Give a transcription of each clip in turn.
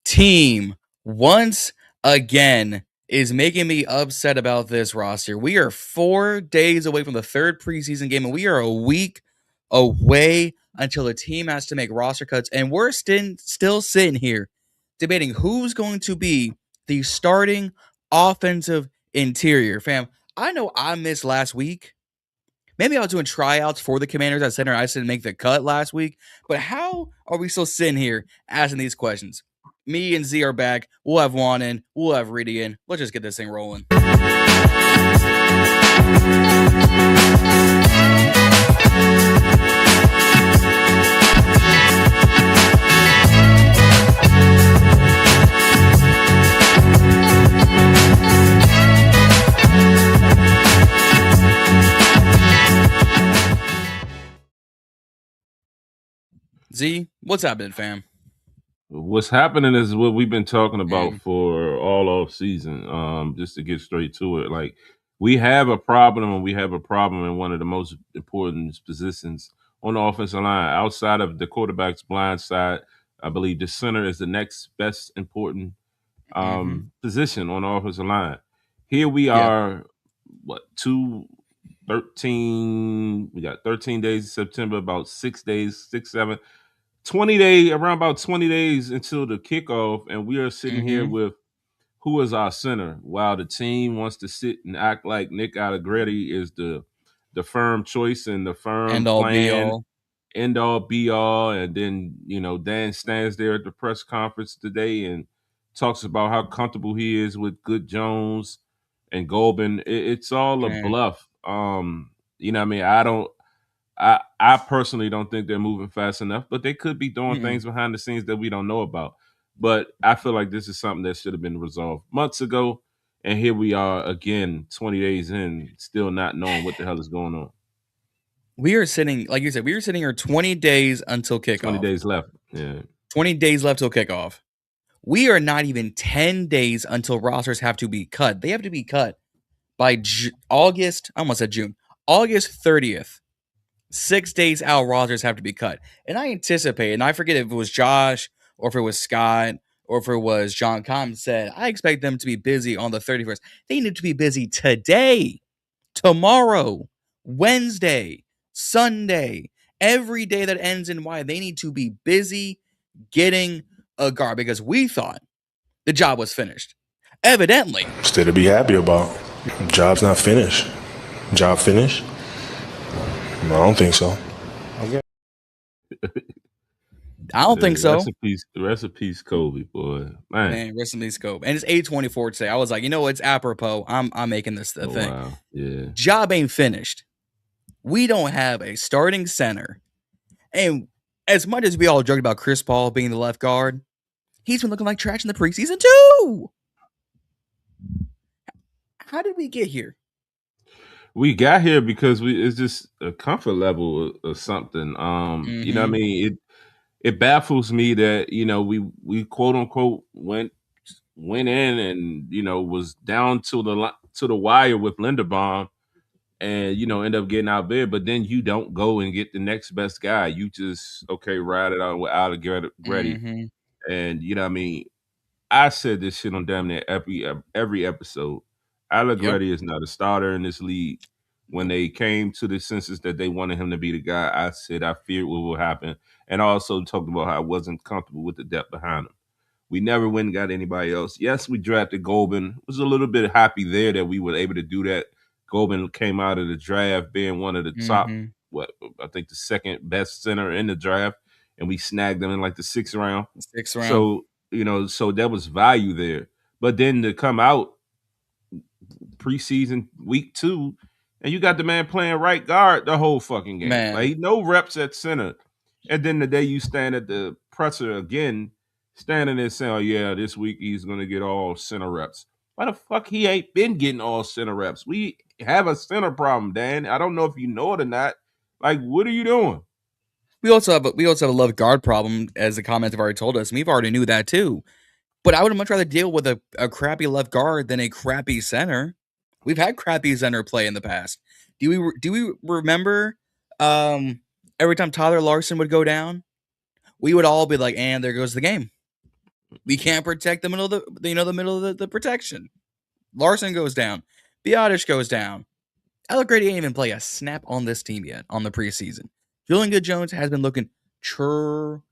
Team once again is making me upset about this roster. We are 4 days away from the third preseason game, and we are a week away until the team has to make roster cuts. And we're still sitting here debating who's going to be the starting offensive interior. Fam, I know I missed last week. Maybe I was doing tryouts for the Commanders at center. I didn't make the cut last week. But how are we still sitting here asking these questions? Me and Z are back. We'll have Juan in. We'll have Reedie in. Let's just get this thing rolling. Z, what's happening, fam? What's happening is what we've been talking about for all off season. Just to get straight to it, like we have a problem, and we have a problem in one of the most important positions on the offensive line. Outside of the quarterback's blind side, I believe the center is the next best important position on the offensive line. Here we are, 13? We got 13 days in September, about 6 days, 7. 20 days, around about 20 days until the kickoff, and we are sitting here with who is our center, while the team wants to sit and act like Nick Allegretti is the firm choice and the firm plan, end all be all. And then, Dan stands there at the press conference today and talks about how comfortable he is with Good Jones and Golden. It's all a bluff. I personally don't think they're moving fast enough, but they could be doing things behind the scenes that we don't know about. But I feel like this is something that should have been resolved months ago. And here we are again, 20 days in, still not knowing what the hell is going on. We are sitting, like you said, we are sitting here 20 days until kickoff. 20 days left. Yeah. 20 days left till kickoff. We are not even 10 days until rosters have to be cut. They have to be cut by August 30th. 6 days out, rosters have to be cut. And I anticipate, and I forget if it was Josh or if it was Scott or if it was Jon Juan said, I expect them to be busy on the 31st. They need to be busy today, tomorrow, Wednesday, Sunday, every day that ends in Y. They need to be busy getting a guard because we thought the job was finished. Evidently. Still to be happy about. Job's not finished. Job finished? I don't think so. Okay. I don't think so. Rest in peace, Kobe, boy. Man, rest in peace, Kobe. And it's 8:24 today. I was like, it's apropos. I'm making this the thing. Wow. Yeah. Job ain't finished. We don't have a starting center. And as much as we all joked about Chris Paul being the left guard, he's been looking like trash in the preseason too. How did we get here? We got here because it's just a comfort level or something. You know what I mean? It baffles me that, we quote unquote went in and, was down to the wire with Linderbaum and, end up getting out there, but then you don't go and get the next best guy. You just, ride it out with Allegretti. And, you know what I mean? I said this shit on damn near every episode. Allegretti is not a starter in this league. When they came to the census that they wanted him to be the guy, I said I feared what will happen. And I also talked about how I wasn't comfortable with the depth behind him. We never went and got anybody else. Yes, we drafted Golden. Was a little bit happy there that we were able to do that. Golden came out of the draft being one of the top, I think the second best center in the draft. And we snagged him in like the 6th round. So, so there was value there. But then to come out preseason week 2, and you got the man playing right guard the whole fucking game. Like, no reps at center. And then the day you stand at the presser again, standing there saying, oh, yeah, this week he's going to get all center reps. Why the fuck he ain't been getting all center reps? We have a center problem, Dan. I don't know if you know it or not. Like, what are you doing? We also have a left guard problem, as the comments have already told us. And we've already knew that too. But I would much rather deal with a crappy left guard than a crappy center. We've had crappy center play in the past. Do we remember every time Tyler Larson would go down, we would all be like, and there goes the game. We can't protect the middle of the middle of the protection. Larson goes down. Biotic goes down. Alec Grady ain't even play a snap on this team yet on the preseason. Julian Good-Jones has been looking trash.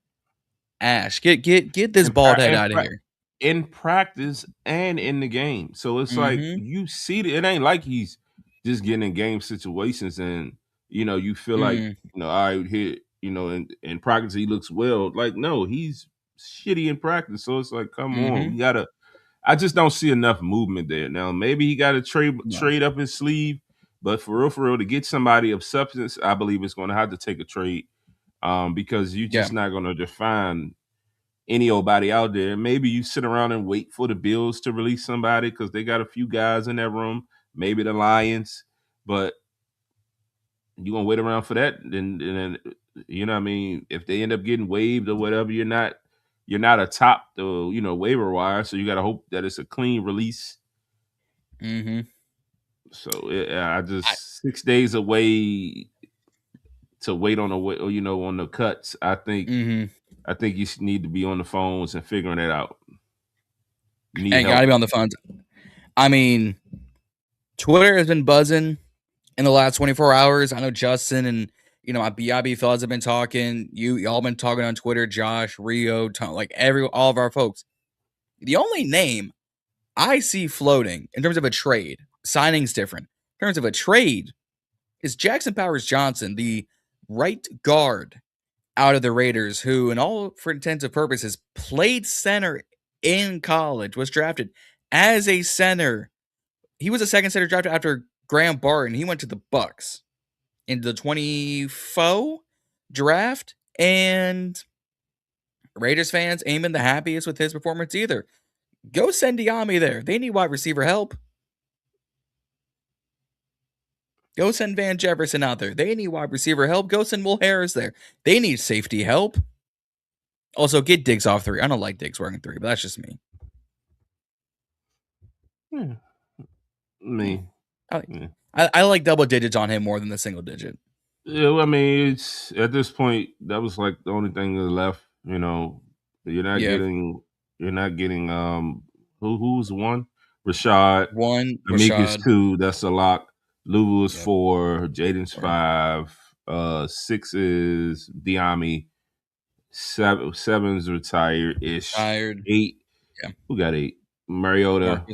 Get this bald head out of here. In practice and in the game. So it's like you see it ain't like he's just getting in game situations and you feel like, all right, here, in practice he looks well. Like, no, he's shitty in practice. So it's like, come on, I just don't see enough movement there. Now, maybe he got a trade up his sleeve, but for real, to get somebody of substance, I believe it's going to have to take a trade because you're just not going to define any old body out there. Maybe you sit around and wait for the Bills to release somebody because they got a few guys in that room, maybe the Lions, but you gonna wait around for that, then you know what I mean, if they end up getting waived or whatever, you're not atop the waiver wire, so you got to hope that it's a clean release. So I just 6 days away to wait on on the cuts. I think you need to be on the phones and figuring that out. You need help. Gotta be on the phones. I mean, Twitter has been buzzing in the last 24 hours. I know Justin and my BIB fellas have been talking. Y'all been talking on Twitter. Josh, Rio, like all of our folks. The only name I see floating in terms of a trade, signing's different. In terms of a trade, is Jackson Powers Johnson, the right guard out of the Raiders, who, in all for intents and purposes, played center in college, was drafted as a center. He was a second center drafted after Graham Barton. He went to the Bucks into the 24 draft, and Raiders fans ain't been the happiest with his performance either. Go send Diami there. They need wide receiver help. Go send Van Jefferson out there. They need wide receiver help. Go send Will Harris there. They need safety help. Also, get Diggs off 3. I don't like Diggs working 3, but that's just me. I like double digits on him more than the single digit. Yeah, well, I mean, it's at this point that was like the only thing that left. You're not getting who's one? Rashad. Amicus 2, that's a lock. Lulu is 4, Jaden's 5, 6 is Diami, 7's retired-ish. 8. Who got 8? Mariota.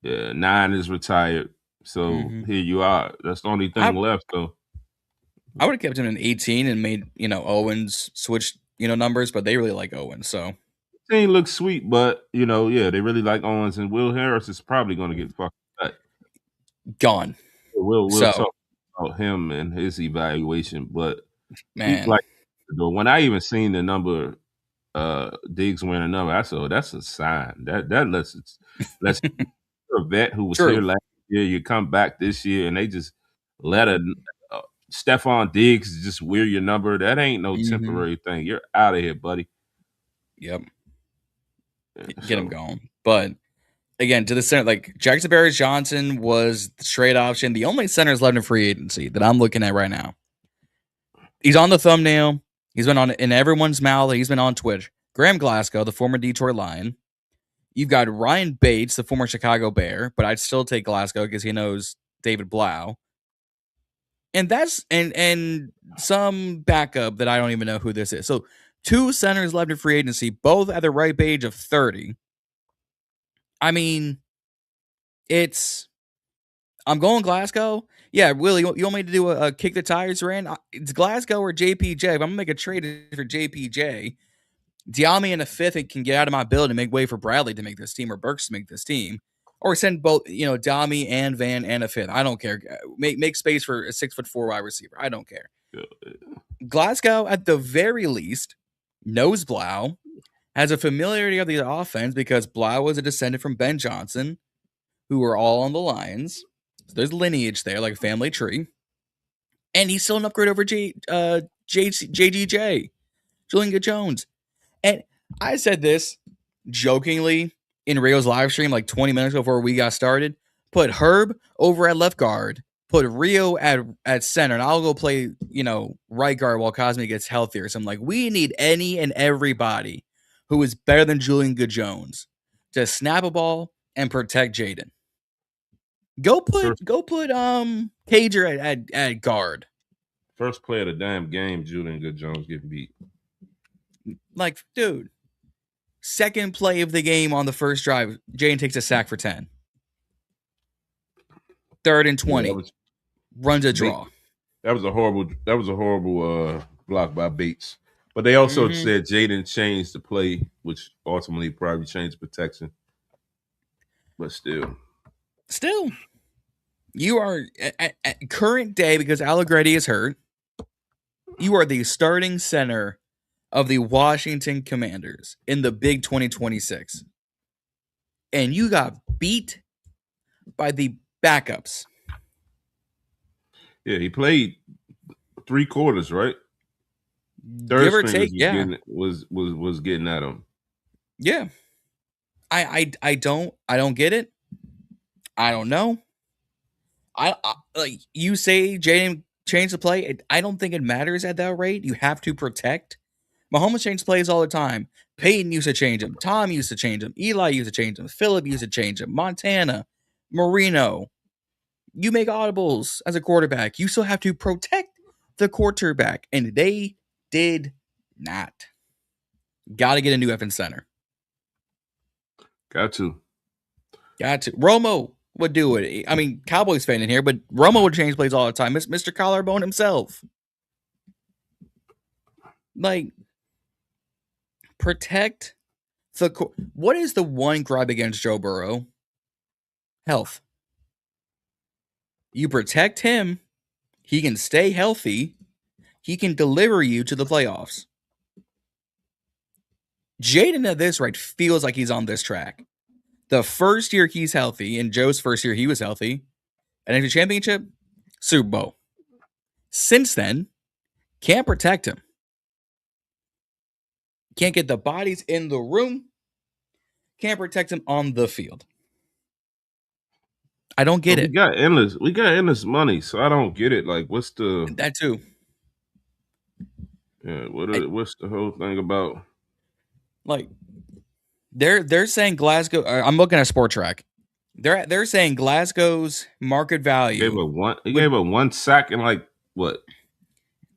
Yeah, 9 is retired. So here you are. That's the only thing left, though. I would have kept him in 18 and made Owens switch numbers, but they really like Owens, so. He looks sweet, but they really like Owens, and Will Harris is probably going to get fucked cut. Gone. We'll talk about him and his evaluation, but man, when I even seen the number, Diggs wearing a number, I said, that's a sign that lets a vet who was here last year, you come back this year, and they just let Stephon Diggs just wear your number. That ain't no temporary thing. You're out of here, buddy. Yep. Get him going. But again, to the center, like Jackson Powers Johnson was the straight option. The only centers left in free agency that I'm looking at right now. He's on the thumbnail. He's been in everyone's mouth. He's been on Twitch. Graham Glasgow, the former Detroit Lion. You've got Ryan Bates, the former Chicago Bear, but I'd still take Glasgow because he knows David Blau. And that's and some backup that I don't even know who this is. So 2 centers left in free agency, both at the ripe age of 30. I mean, I'm going Glasgow. Yeah, Willie, you want me to do a kick the tires rant? It's Glasgow or JPJ. If I'm going to make a trade for JPJ, Diami in a 5th, it can get out of my build and make way for Bradley to make this team or Burks to make this team. Or send both, Diami and Van and a 5th. I don't care. Make space for a 6'4" wide receiver. I don't care. Glasgow, at the very least, knows Blau, has a familiarity of the offense because Blau was a descendant from Ben Johnson, who were all on the Lions. So there's lineage there, like a family tree. And he's still an upgrade over JGJ, Julian Good-Jones. And I said this jokingly in Rio's live stream like 20 minutes before we got started. Put Herb over at left guard. Put Rio at center. And I'll go play, right guard while Cosme gets healthier. So I'm like, we need any and everybody who is better than Julian Good-Jones to snap a ball and protect Jaden. Go put Cager at guard. First play of the damn game, Julian Good-Jones getting beat. Like, dude, second play of the game on the first drive, Jaden takes a sack for 10. 3rd and 20. Yeah, runs a draw. That was a horrible block by Bates. But they also said Jaden changed the play, which ultimately probably changed protection. But still, you are at current day, because Allegretti is hurt, you are the starting center of the Washington Commanders in the Big 2026. And you got beat by the backups. Yeah, he played 3 quarters, right? Third string was getting at him. Yeah. I don't get it. I don't know. I like you say Jaden changed the play. I don't think it matters at that rate. You have to protect. Mahomes changed plays all the time. Peyton used to change them. Tom used to change them. Eli used to change them. Phillip used to change them. Montana, Marino. You make audibles as a quarterback. You still have to protect the quarterback, and they did not. Got to get a new effing center. Got to. Romo would do it. I mean, Cowboys fan in here, but Romo would change plays all the time. It's Mr. Collarbone himself. Like, protect the... What is the one gripe against Joe Burrow? Health. You protect him, he can stay healthy, he can deliver you to the playoffs. Jaden at this rate feels like he's on this track. The first year he's healthy, and Joe's first year he was healthy, NFC Championship, Super Bowl. Since then, can't protect him. Can't get the bodies in the room. Can't protect him on the field. I don't get it. We got endless money, so I don't get it. Like, what's the... That too. Yeah, what's the whole thing about? Like, they're saying Glasgow... I'm looking at Sport Track. They're saying Glasgow's market value... He gave a 1 sack in, like, what?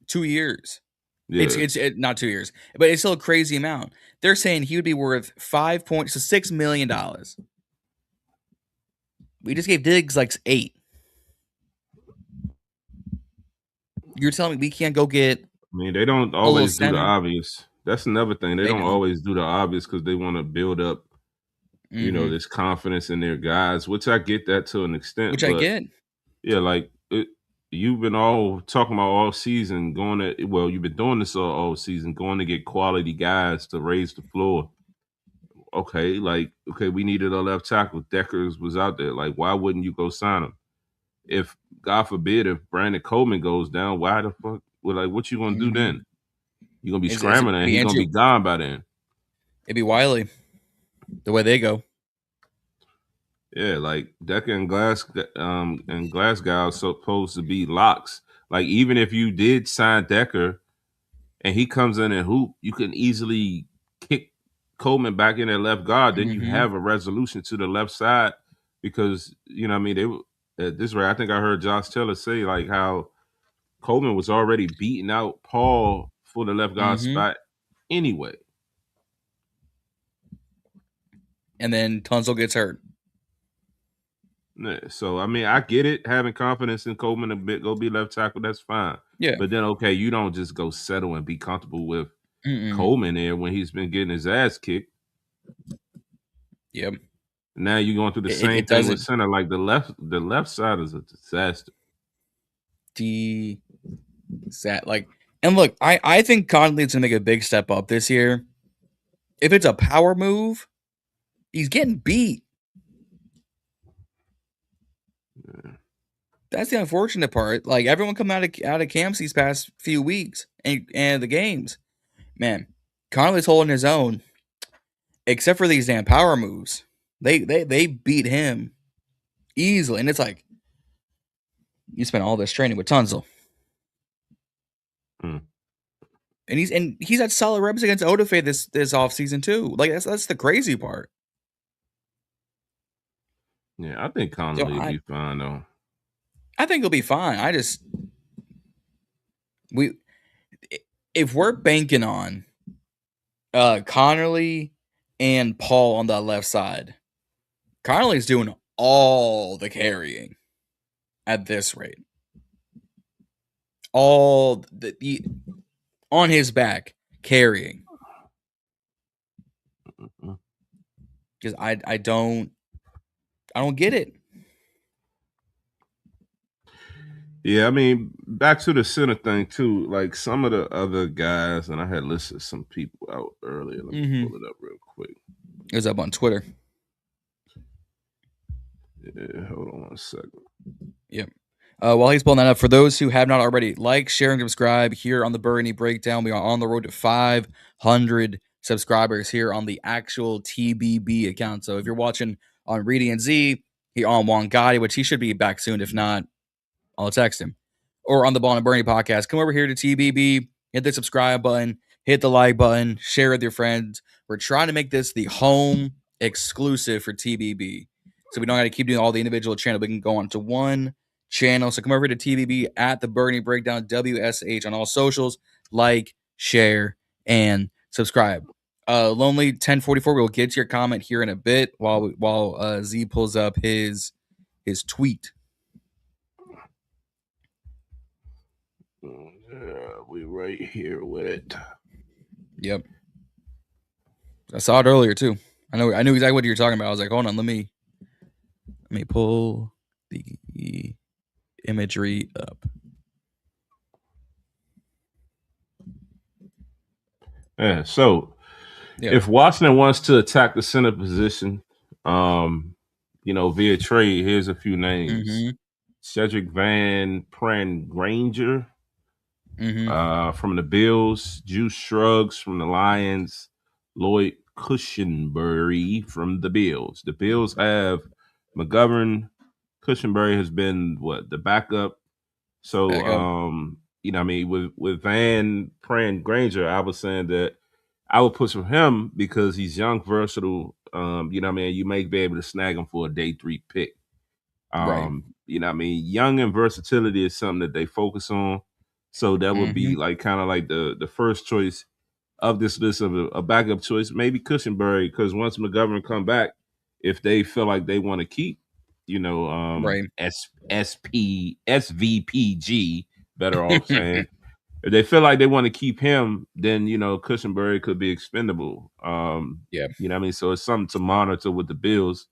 2 years. Yeah. It's not 2 years, but it's still a crazy amount. They're saying he would be worth $6 million. We just gave Diggs like 8. You're telling me we can't go get... I mean, they don't always do the obvious. That's another thing. They don't always do the obvious because they want to build up, this confidence in their guys, which I get that to an extent. I get. Yeah, like you've been all talking about all season you've been doing this all season, going to get quality guys to raise the floor. Okay, we needed a left tackle. Deckers was out there. Like, why wouldn't you go sign him? If, God forbid, if Brandon Coleman goes down, why the fuck? What you gonna do then? You're gonna be scrambling, and he's gonna be gone by then. It'd be Wiley, the way they go. Yeah, like Decker and Glasgow are supposed to be locks. Like, even if you did sign Decker, and he comes in and hoop, you can easily kick Coleman back in at left guard. Then you have a resolution to the left side because at this rate, I think I heard Josh Taylor say like how Coleman was already beating out Paul for the left guard spot anyway. And then Tunsil gets hurt. Yeah, so, I mean, I get it. Having confidence in Coleman a bit, go be left tackle, that's fine. Yeah. But then, okay, you don't just go settle and be comfortable with Coleman there when he's been getting his ass kicked. Yep. Now you're going through the same thing with center. Like, the left side is a disaster. And look, I think Conley's gonna make a big step up this year. If it's a power move, he's getting beat. Yeah. That's the unfortunate part. Like, everyone coming out of camps these past few weeks and the games, man, Conley's holding his own, except for these damn power moves. They beat him easily, and it's like you spent all this training with Tunsil. And he's had solid reps against Odafe this offseason too. Like that's the crazy part. Yeah, I think Connolly will be fine though. I think he'll be fine. If we're banking on Connerly and Paul on that left side, Connerly's doing all the carrying at this rate. All the on his back carrying. Because I don't get it. Yeah, I mean, back to the center thing too. Like some of the other guys, and I had listed some people out earlier. Let me pull it up real quick. It was up on Twitter. Yeah, hold on 1 second. Yep. While he's pulling that up, for those who have not already, like, share, and subscribe here on the Burgundy Breakdown. We are on the road to 500 subscribers here on the actual TBB account. So if you're watching on Reedie and Z, he on Juan Gotti, which he should be back soon. If not, I'll text him. Or on the Ball and Bernie podcast, come over here to TBB, hit the subscribe button, hit the like button, share with your friends. We're trying to make this the home exclusive for TBB. So we don't got to keep doing all the individual channels. We can go on to one channel. So come over to TBB at the Burgundy Breakdown, WSH on all socials. Like, share, and subscribe. Lonely 1044, we'll get to your comment here in a bit while Z pulls up his tweet. Yeah, we right here with it. Yep. I saw it earlier too. I knew exactly what you were talking about. I was like, hold on, let me pull the imagery up. Yeah, so if Washington wants to attack the center position, via trade, here's a few names. Cedric Van Pran Granger from the Bills, Juice Shrugs from the Lions, Lloyd Cushenberry from the Bills. The Bills have McGovern. Cushenberry has been the backup. So with Van Pran Granger, I was saying that I would push for him because he's young, versatile. You may be able to snag him for a day 3 pick. Young and versatility is something that they focus on. So that would be kind of like the first choice of this list of a backup choice. Maybe Cushenberry, because once McGovern come back, if they feel like they want to keep, SVPG, better off saying. If they feel like they want to keep him, then Cushenberry could be expendable. So it's something to monitor with the Bills,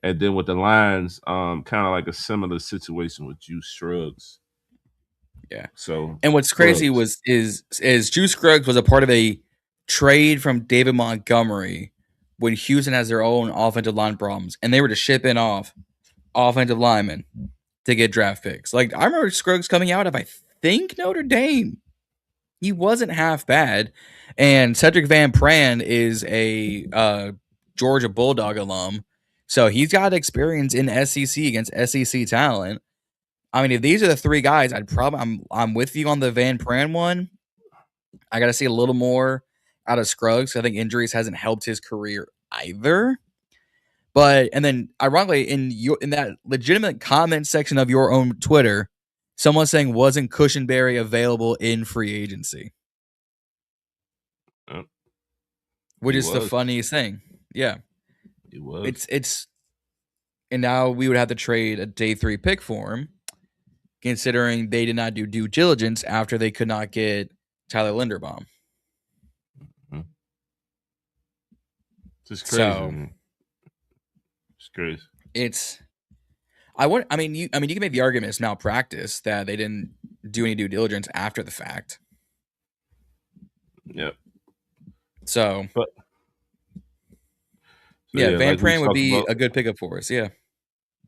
and then with the Lions, kind of like a similar situation with Juice Shrugs. Yeah. So and what's crazy is Juice Scruggs was a part of a trade from David Montgomery when Houston has their own offensive line problems, and they were to ship in off offensive linemen to get draft picks. Like I remember Scruggs coming out of I think Notre Dame. He wasn't half bad. And Cedric Van Pran is a Georgia Bulldog alum. So he's got experience in SEC against SEC talent. I mean, if these are the three guys, I'm with you on the Van Pran one. I got to see a little more out of Scruggs. I think injuries hasn't helped his career either. But and then ironically in that legitimate comment section of your own Twitter, someone saying wasn't Cushenberry available in free agency, which is the funniest thing. Yeah, it was. It's and now we would have to trade a day 3 pick for him, considering they did not do due diligence after they could not get Tyler Linderbaum. It's crazy. So, it's crazy. You can make the argument it's malpractice that they didn't do any due diligence after the fact. Yep. So Van Pran would be a good pickup for us. Yeah.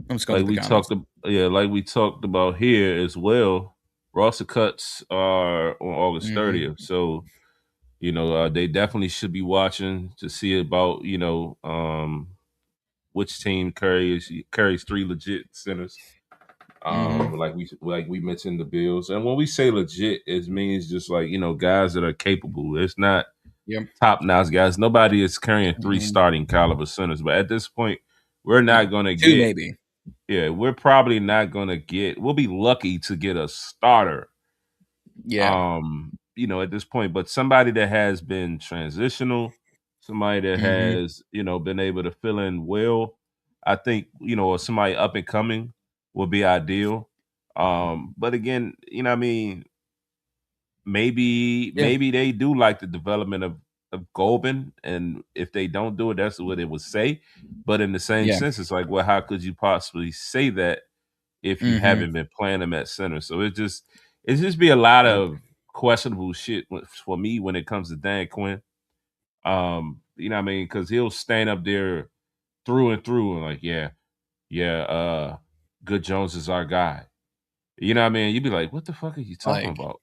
I'm just going like we talked about here as well. Roster cuts are on August 30th. So, they definitely should be watching to see about, which team carries 3 legit centers. Like we mentioned the Bills, and when we say legit, it means just like guys that are capable. It's not top notch guys. Nobody is carrying 3 starting caliber centers, but at this point, we're not going to 2 get. maybe. Yeah, we're probably not going to get. We'll be lucky to get a starter. Yeah. At this point, but somebody that has been transitional, somebody that has been able to fill in well, I think or somebody up and coming would be ideal. But again, what I mean, maybe they do like the development of Golden, and if they don't do it, that's what it would say. But in the same Yeah. sense, it's like, well, how could you possibly say that if you haven't been playing them at center? So it just be a lot of questionable shit for me when it comes to Dan Quinn. What I mean? Because he'll stand up there through and through and like, Good Jones is our guy. You know what I mean? You'd be like, what the fuck are you talking about?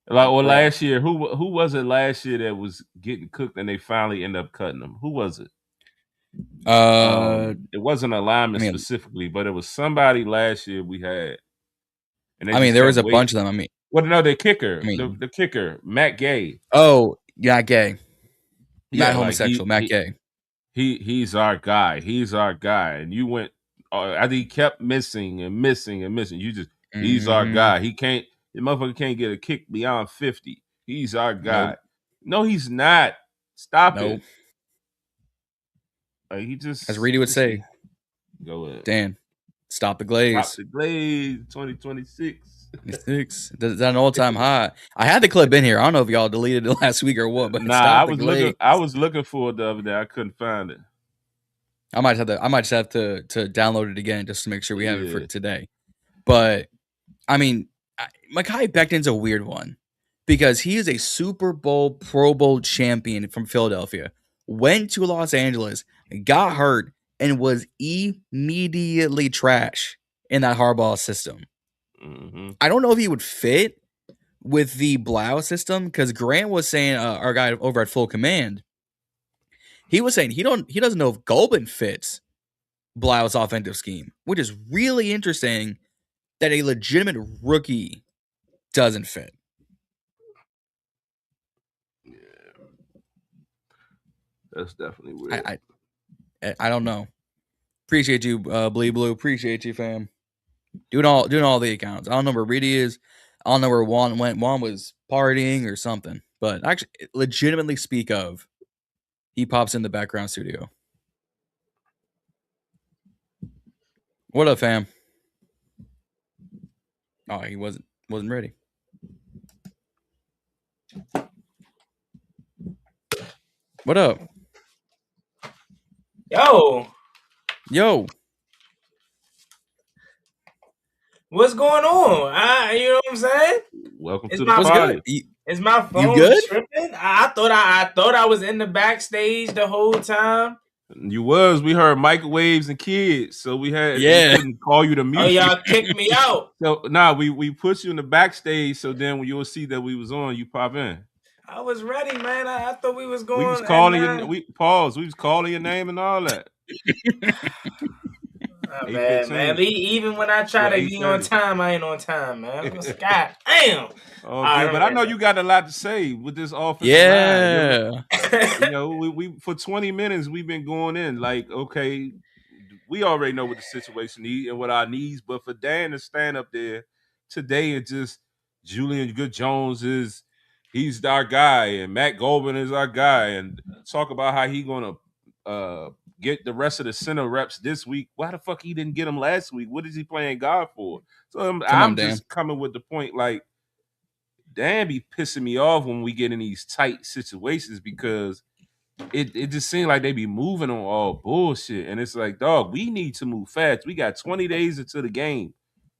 Like, well, bruh. last year, who was it last year that was getting cooked and they finally end up cutting him? Who was it? It wasn't a lineman specifically, but it was somebody last year we had. And they there was kept a waiting. bunch of them. Well, no, the kicker, the kicker, Matt Gay. Oh, Matt Gay. Yeah, Matt homosexual, Matt Gay. He's our guy. He's our guy. And you went, I think he kept missing and missing and missing. You just, he's our guy. The motherfucker can't get a kick beyond 50. He's our guy. Nope. No, he's not. Stop it. He just, as Reedie would say, go ahead. Dan, stop the glaze. Stop the glaze, 2026. Is that an all-time high? I had the clip in here. I don't know if y'all deleted it last week or what, but I was looking for it the other day. I couldn't find it. I might just have to download it again just to make sure we have it for today. But I mean, Mekhi Becton's a weird one because he is a Super Bowl, Pro Bowl champion from Philadelphia. Went to Los Angeles, got hurt, and was immediately trash in that Harbaugh system. I don't know if he would fit with the Blau system because Grant was saying, our guy over at Full Command, he was saying he doesn't know if Golden fits Blau's offensive scheme, which is really interesting that a legitimate rookie doesn't fit. Yeah, that's definitely weird. I don't know. Appreciate you, Bleed Blue. Appreciate you, fam. Doing all the accounts. I don't know where Reedie is. I don't know where Juan went. Juan was partying or something. But actually, legitimately speak of, he pops in the background studio. What up, fam? Oh, he wasn't ready. What up? Yo. What's going on? You know what I'm saying? Welcome to the party. Is my phone tripping? I thought I was in the backstage the whole time. You was. We heard microwaves and kids, so we had. We couldn't call you to mute. Oh, y'all kicked me out. So we put you in the backstage. So then when you'll see that we was on, you pop in. I was ready, man. I thought we was going. We was calling you. We was calling your name and all that. Oh, man. Even when I try to be on time, I ain't on time, man. God damn. But I know you got a lot to say with this offensive line. We for 20 minutes we've been going in like, okay, we already know what the situation is and what our needs, but for Dan to stand up there today and just Julian Good Jones he's our guy and Matt Goldman is our guy and talk about how he gonna get the rest of the center reps this week. Why the fuck he didn't get them last week? What is he playing God for? So I'm just coming with the point like, Dan be pissing me off when we get in these tight situations because it just seems like they be moving on all bullshit. And it's like, dog, we need to move fast. We got 20 days into the game.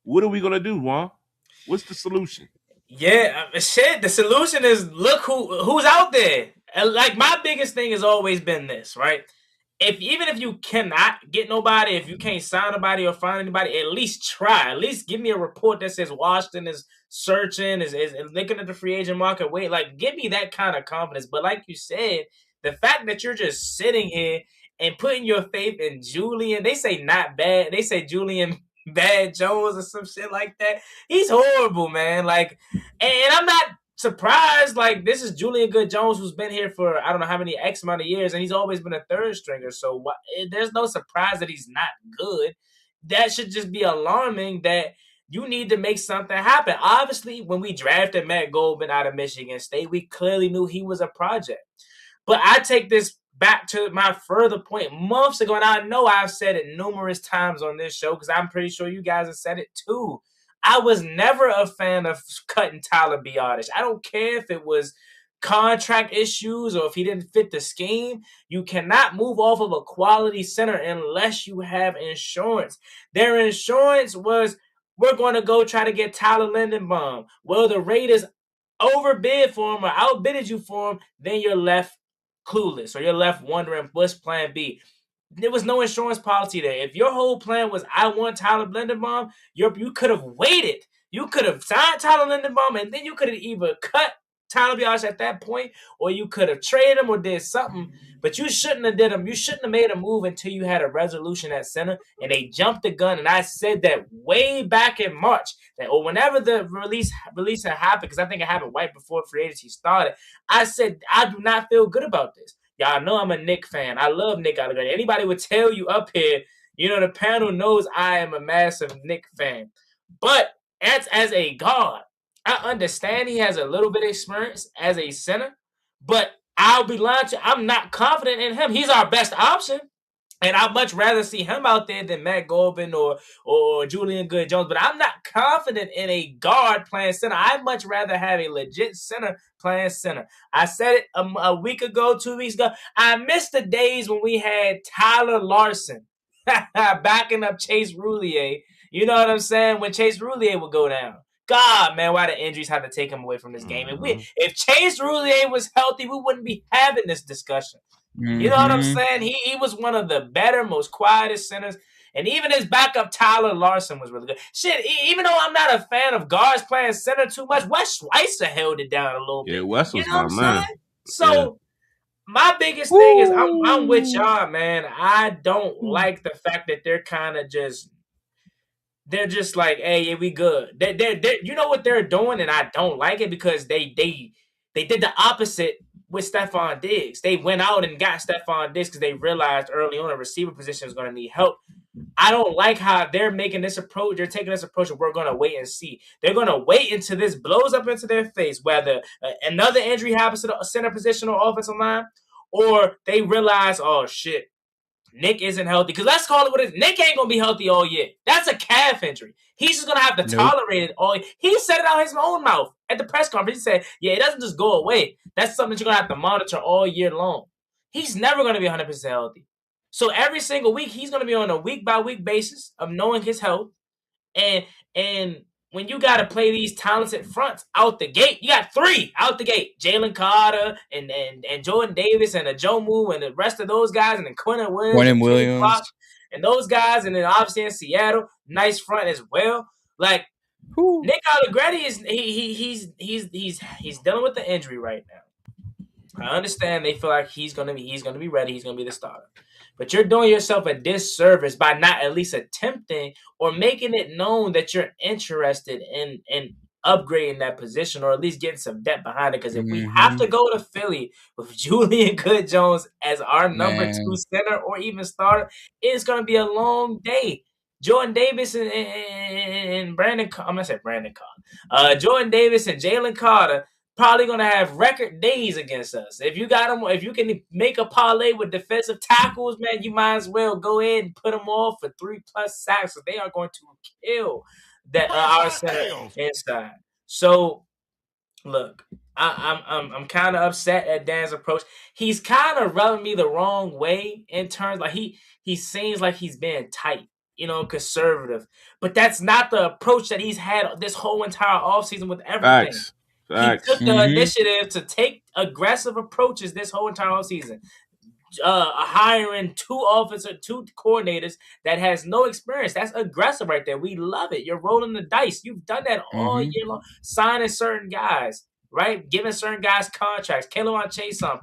What are we going to do, Juan? What's the solution? Yeah, the solution is look who's out there. And like my biggest thing has always been this, right? Even if you cannot get nobody, if you can't sign nobody or find anybody, at least try. At least give me a report that says Washington is searching, is looking at the free agent market. Wait, like give me that kind of confidence. But like you said, the fact that you're just sitting here and putting your faith in Julian, they say not bad. They say Julian Bad Jones or some shit like that. He's horrible, man. Like, and I'm not surprised. Like, this is Julian Good-Jones, who's been here for I don't know how many X amount of years, and he's always been a third stringer. So there's no surprise that he's not good. That should just be alarming that you need to make something happen. Obviously, when we drafted Matt Goldman out of Michigan State, we clearly knew he was a project. But I take this back to my further point months ago, and I know I've said it numerous times on this show because I'm pretty sure you guys have said it too. I was never a fan of cutting Tyler Biadasz. I don't care if it was contract issues or if he didn't fit the scheme. You cannot move off of a quality center unless you have insurance. Their insurance was, we're going to go try to get Tyler Lindenbaum. Well, the Raiders overbid for him or outbidded you for him, then you're left clueless or you're left wondering what's plan B. There was no insurance policy there. If your whole plan was I want Tyler Lindenbaum, you could have waited. You could have signed Tyler Lindenbaum and then you could have either cut Tyler Biadasz at that point or you could have traded him or did something. But you shouldn't have did him. You shouldn't have made a move until you had a resolution at center. And they jumped the gun. And I said that way back in March that or whenever the release had happened, because I think it happened right before free agency started. I said I do not feel good about this. Y'all know I'm a Nick fan. I love Nick Allegretti. Anybody would tell you up here, the panel knows I am a massive Nick fan. But as a guard, I understand he has a little bit of experience as a center, but I'll be lying to you, I'm not confident in him. He's our best option. And I'd much rather see him out there than Matt Goldman or Julian Good-Jones. But I'm not confident in a guard playing center. I'd much rather have a legit center playing center. I said it a week ago, 2 weeks ago. I miss the days when we had Tyler Larson backing up Chase Roulier. You know what I'm saying? When Chase Roulier would go down. God, man, why the injuries had to take him away from this game. If Chase Roulier was healthy, we wouldn't be having this discussion. You know what I'm saying? He was one of the better, most quietest centers. And even his backup, Tyler Larson, was really good. Shit, even though I'm not a fan of guards playing center too much, Wes Schweitzer held it down a little bit. Yeah, Wes was my man. So my biggest thing is I'm with y'all, man. I don't like the fact that they're kind of they're just like, hey, yeah, we good. They're you know what they're doing, and I don't like it because they did the opposite with Stephon Diggs. They went out and got Stephon Diggs because they realized early on a receiver position is going to need help. I don't like how they're making this approach. They're taking this approach of we're going to wait and see. They're going to wait until this blows up into their face, whether another injury happens to the center position or offensive line, or they realize, oh, shit, Nick isn't healthy. Because let's call it what it is. Nick ain't going to be healthy all year. That's a calf injury. He's just going to have to tolerate it all year. He said it out his own mouth at the press conference. He said, yeah, it doesn't just go away. That's something that you're going to have to monitor all year long. He's never going to be 100% healthy. So every single week, he's going to be on a week-by-week basis of knowing his health. And when you got to play these talented fronts out the gate, you got 3 out the gate. Jalen Carter and Jordan Davis and Ajomu and the rest of those guys, and then Quentin Williams. And those guys, and then obviously in Seattle, nice front as well. Like, Nick Allegretti is he's dealing with the injury right now. I understand they feel like he's gonna be ready, he's gonna be the starter. But you're doing yourself a disservice by not at least attempting or making it known that you're interested in upgrading that position or at least getting some depth behind it. Because if we have to go to Philly with Julian Good-Jones as our number 2 center or even starter, it's going to be a long day. Jordan Davis and Brandon – I'm going to say Brandon Carter. Jordan Davis and Jalen Carter probably going to have record days against us. If you got them, if you can make a parlay with defensive tackles, man, you might as well go ahead and put them off for 3+ sacks. So they are going to kill that our center inside. So look, I'm kind of upset at Dan's approach. He's kind of rubbing me the wrong way in terms like he seems like he's being tight, conservative. But that's not the approach that he's had this whole entire offseason with everything. Facts. He took the initiative to take aggressive approaches this whole entire offseason. Hiring 2 coordinators that has no experience. That's aggressive right there. We love it. You're rolling the dice. You've done that all year long, signing certain guys. right? Giving certain guys contracts. K'Lavon Chaisson,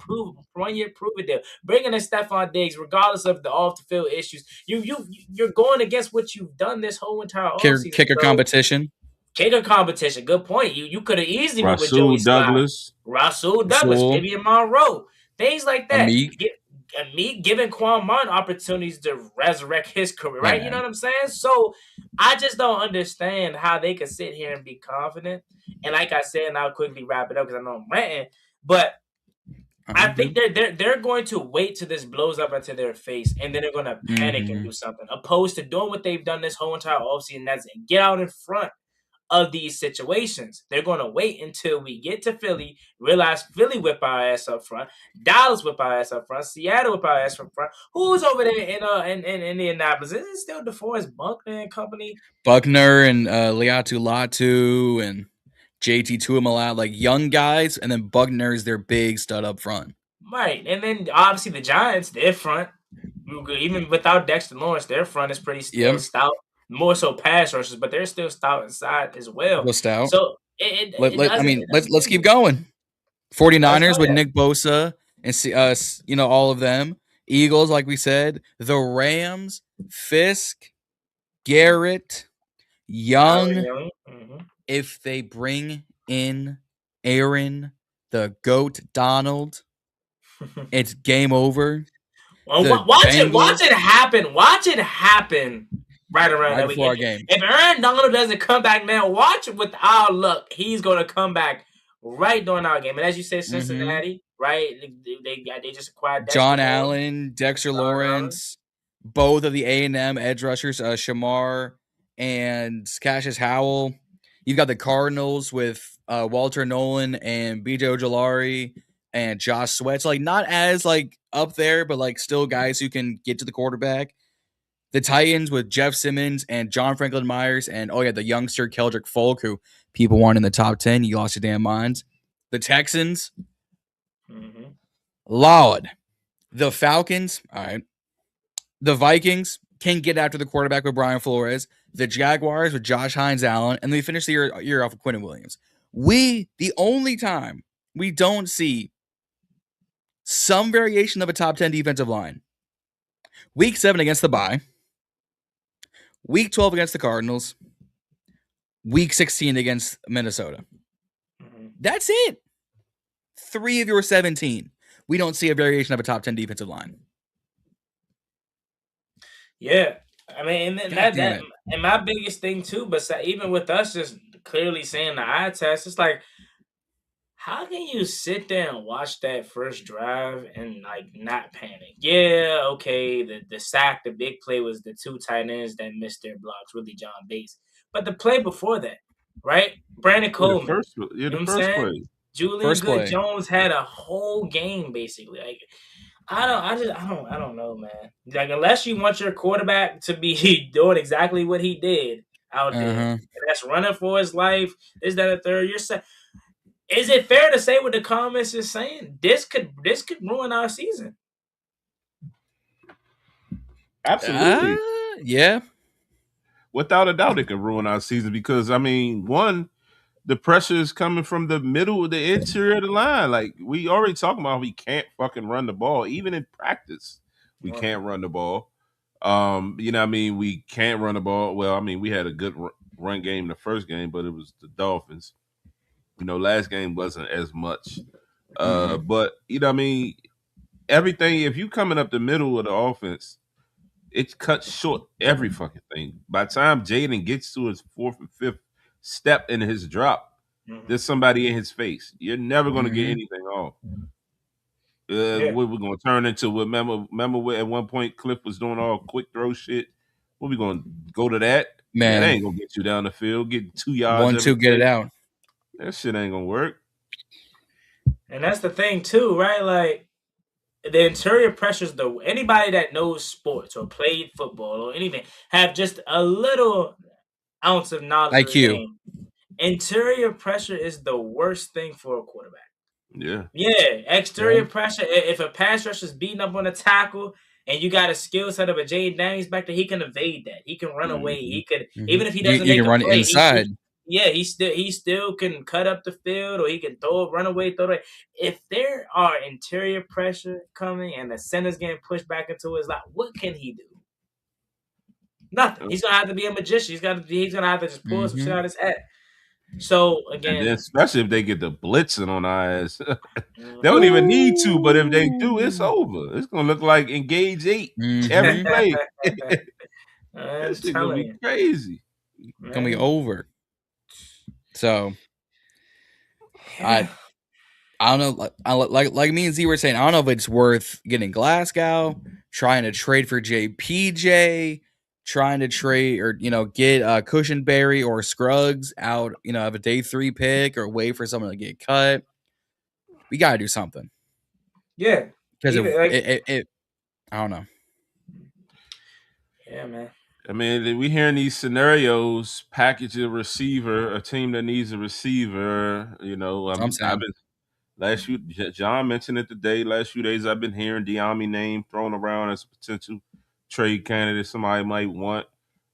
1 year prove it deal. Bringing in Stephon Diggs, regardless of the off the field issues. You're going against what you've done this whole entire offseason. Kicker competition. Kicker competition. Good point. You could have easily went with Rasul Joey Sly, Douglas, Vivian Monroe, things like that. Amik. Giving Quan Martin opportunities to resurrect his career, right? Yeah, you know what I'm saying? So I just don't understand how they could sit here and be confident. And like I said, and I'll quickly wrap it up because I know I'm ranting, but I think they're going to wait till this blows up into their face, and then they're going to panic and do something, opposed to doing what they've done this whole entire offseason. That's it. Get out in front of these situations. They're going to wait until we get to Philly, realize Philly whip our ass up front, Dallas whip our ass up front, Seattle whip our ass up front. Who's over there in Indianapolis? Is it still DeForest Buckner and company? Buckner and Liatu Latu and JT Tuamala, like young guys, and then Buckner's their big stud up front. Right, and then obviously the Giants, their front, even without Dexter Lawrence, their front is pretty stout. More so pass rushers, but they're still stout inside as well. Stout. So let's keep going. 49ers with Nick Bosa and all of them. Eagles, like we said, the Rams, Fisk, Garrett, Young. If they bring in Aaron, the GOAT Donald, it's game over. Well, watch it happen. Watch it happen. Right around that before our game. If Aaron Donald doesn't come back now, watch with our luck. He's going to come back right during our game. And as you said, Cincinnati, right? They just acquired John Allen, Dexter Lawrence, both of the A&M edge rushers, Shamar and Cassius Howell. You've got the Cardinals with Walter Nolan and BJ Ojolari and Josh Sweat. So, not as up there, but still guys who can get to the quarterback. The Titans with Jeff Simmons and John Franklin Myers and, the youngster Keldrick Folk, who people want in the top 10. You lost your damn minds. The Texans. Lord. The Falcons. All right. The Vikings can get after the quarterback with Brian Flores. The Jaguars with Josh Hines-Allen. And they finish the year off with Quentin Williams. The only time we don't see some variation of a top 10 defensive line. Week 7 against the bye. Week 12 against the Cardinals. Week 16 against Minnesota. That's it. 3 of your 17. We don't see a variation of a top 10 defensive line. Yeah. I mean, and my biggest thing too, but even with us just clearly saying the eye test, it's like, how can you sit there and watch that first drive and not panic? Yeah, okay, the sack, the big play was the 2 tight ends that missed their blocks, really John Bates. But the play before that, right? Brandon Coleman. The first play. Julian Good-Jones had a whole game basically. I don't know, man. Unless you want your quarterback to be doing exactly what he did out there, and that's running for his life, is that a third? You're saying. Is it fair to say what the comments is saying? This could ruin our season. Absolutely. Yeah. Without a doubt, it could ruin our season because, one, the pressure is coming from the middle of the interior of the line. We already talking about we can't fucking run the ball. Even in practice, we can't run the ball. We can't run the ball. Well, we had a good run game the first game, but it was the Dolphins. Last game wasn't as much. But, everything, if you coming up the middle of the offense, it cuts short every fucking thing. By the time Jaden gets to his 4th and 5th step in his drop, there's somebody in his face. You're never going to get anything off. What we're going to turn into, remember at one point Cliff was doing all quick throw shit? What we going to go to that? Man. That ain't going to get you down the field. Get 2 yards. 1-2, get it out. That shit ain't gonna work. And that's the thing too, right? The interior pressures, anybody that knows sports or played football or anything have just a little ounce of knowledge of the game. Interior pressure is the worst thing for a quarterback. Yeah. Exterior pressure. If a pass rusher is beating up on a tackle and you got a skill set of a Jay Daniels back there, he can evade that. He can run away. He could even if he doesn't. He can run inside. he still can cut up the field, or he can run away, throw it. If there are interior pressure coming and the center's getting pushed back into his lap, what can he do? Nothing. He's gonna have to be a magician. He's gonna have to just pull some shit out of his head. So again, and then especially if they get the blitzing on our ass, they don't even need to. But if they do, it's over. It's gonna look like Engage 8 every play. This shit gonna be crazy. It's gonna be over. So I don't know. Like me and Z were saying, I don't know if it's worth getting Glasgow, trying to trade for JPJ, trying to trade or get Cushionberry or Scruggs out, of a day 3 pick, or wait for someone to get cut. We gotta do something. Yeah, because I don't know. Yeah, man. I mean, we hearing these scenarios, package a receiver, a team that needs a receiver. I've been John mentioned it today. Last few days, I've been hearing Diami name thrown around as a potential trade candidate. Somebody might want.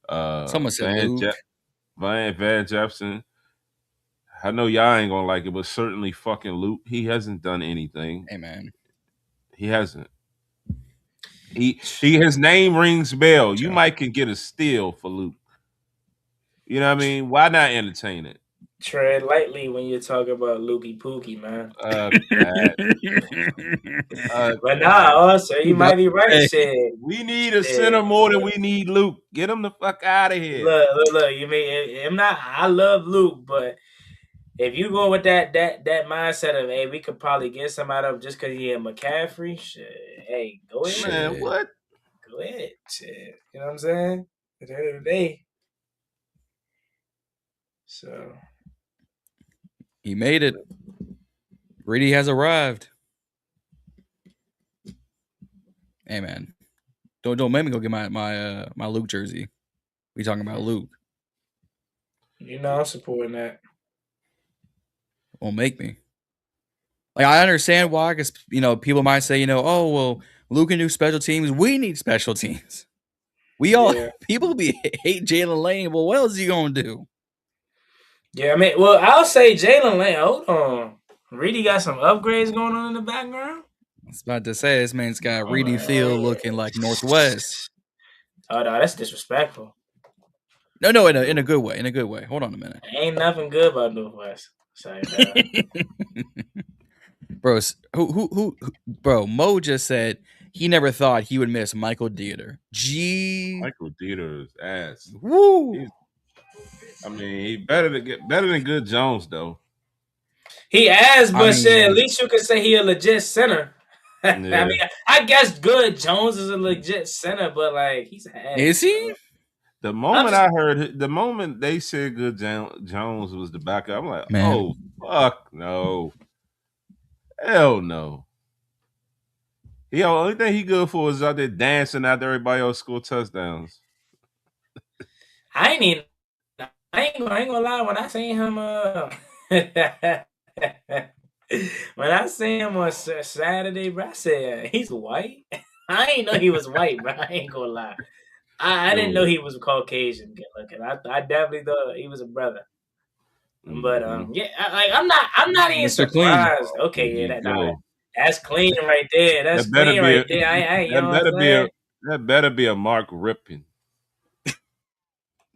Someone said Luke. Van Jefferson. I know y'all ain't gonna like it, but certainly fucking Luke. He hasn't done anything. Hey, man. He hasn't. His name rings bell. You might can get a steal for Luke. You know what I mean? Why not entertain it? Tread lightly when you talk about Lukey Pookie, man. But also you might be right. Shit. We need a center more than we need Luke. Get him the fuck out of here. Look. You mean I love Luke, but if you go with that mindset of, hey, we could probably get somebody up just because he had McCaffrey, shit. Hey, go ahead. Man, what? Go ahead. Shit. You know what I'm saying? At the end of the day. So he made it. Reedie has arrived. Hey, man. Don't make me go get my Luke jersey. We talking about Luke. I'm supporting that. Won't make me. Like, I understand why, because people might say, oh well, Luke can do special teams. We need special teams. People hate Jalen Lane. Well, what else is he gonna do? Yeah, I mean, well, I'll say Jalen Lane. Hold on, Reedie got some upgrades going on in the background. I was about to say, this man's got Reedie Field looking like Northwest. Oh no, that's disrespectful. No, in a good way. In a good way. Hold on a minute. Ain't nothing good about Northwest. Bro, bro, Mo just said he never thought he would miss Michael Dieter. Michael Dieter's ass. Woo! He better than Good Jones though. He has, but shit, at least you can say he a legit center. Yeah. I mean, I guess Good Jones is a legit center, but like he's ass. Is he? The moment they said Good Jones was the backup, I'm like, man. Oh fuck no, hell no. The only thing he good for is out there dancing after everybody else score touchdowns. I ain't gonna lie. When I seen him, when I seen him on Saturday, bro, I said he's white. I ain't know he was white, bro. I ain't gonna lie. I didn't know he was Caucasian good looking. I definitely thought he was a brother. But yeah, I'm not even surprised. Clean. Okay, yeah, that's clean right there. That's clean right there. That better be a Mark Rippon.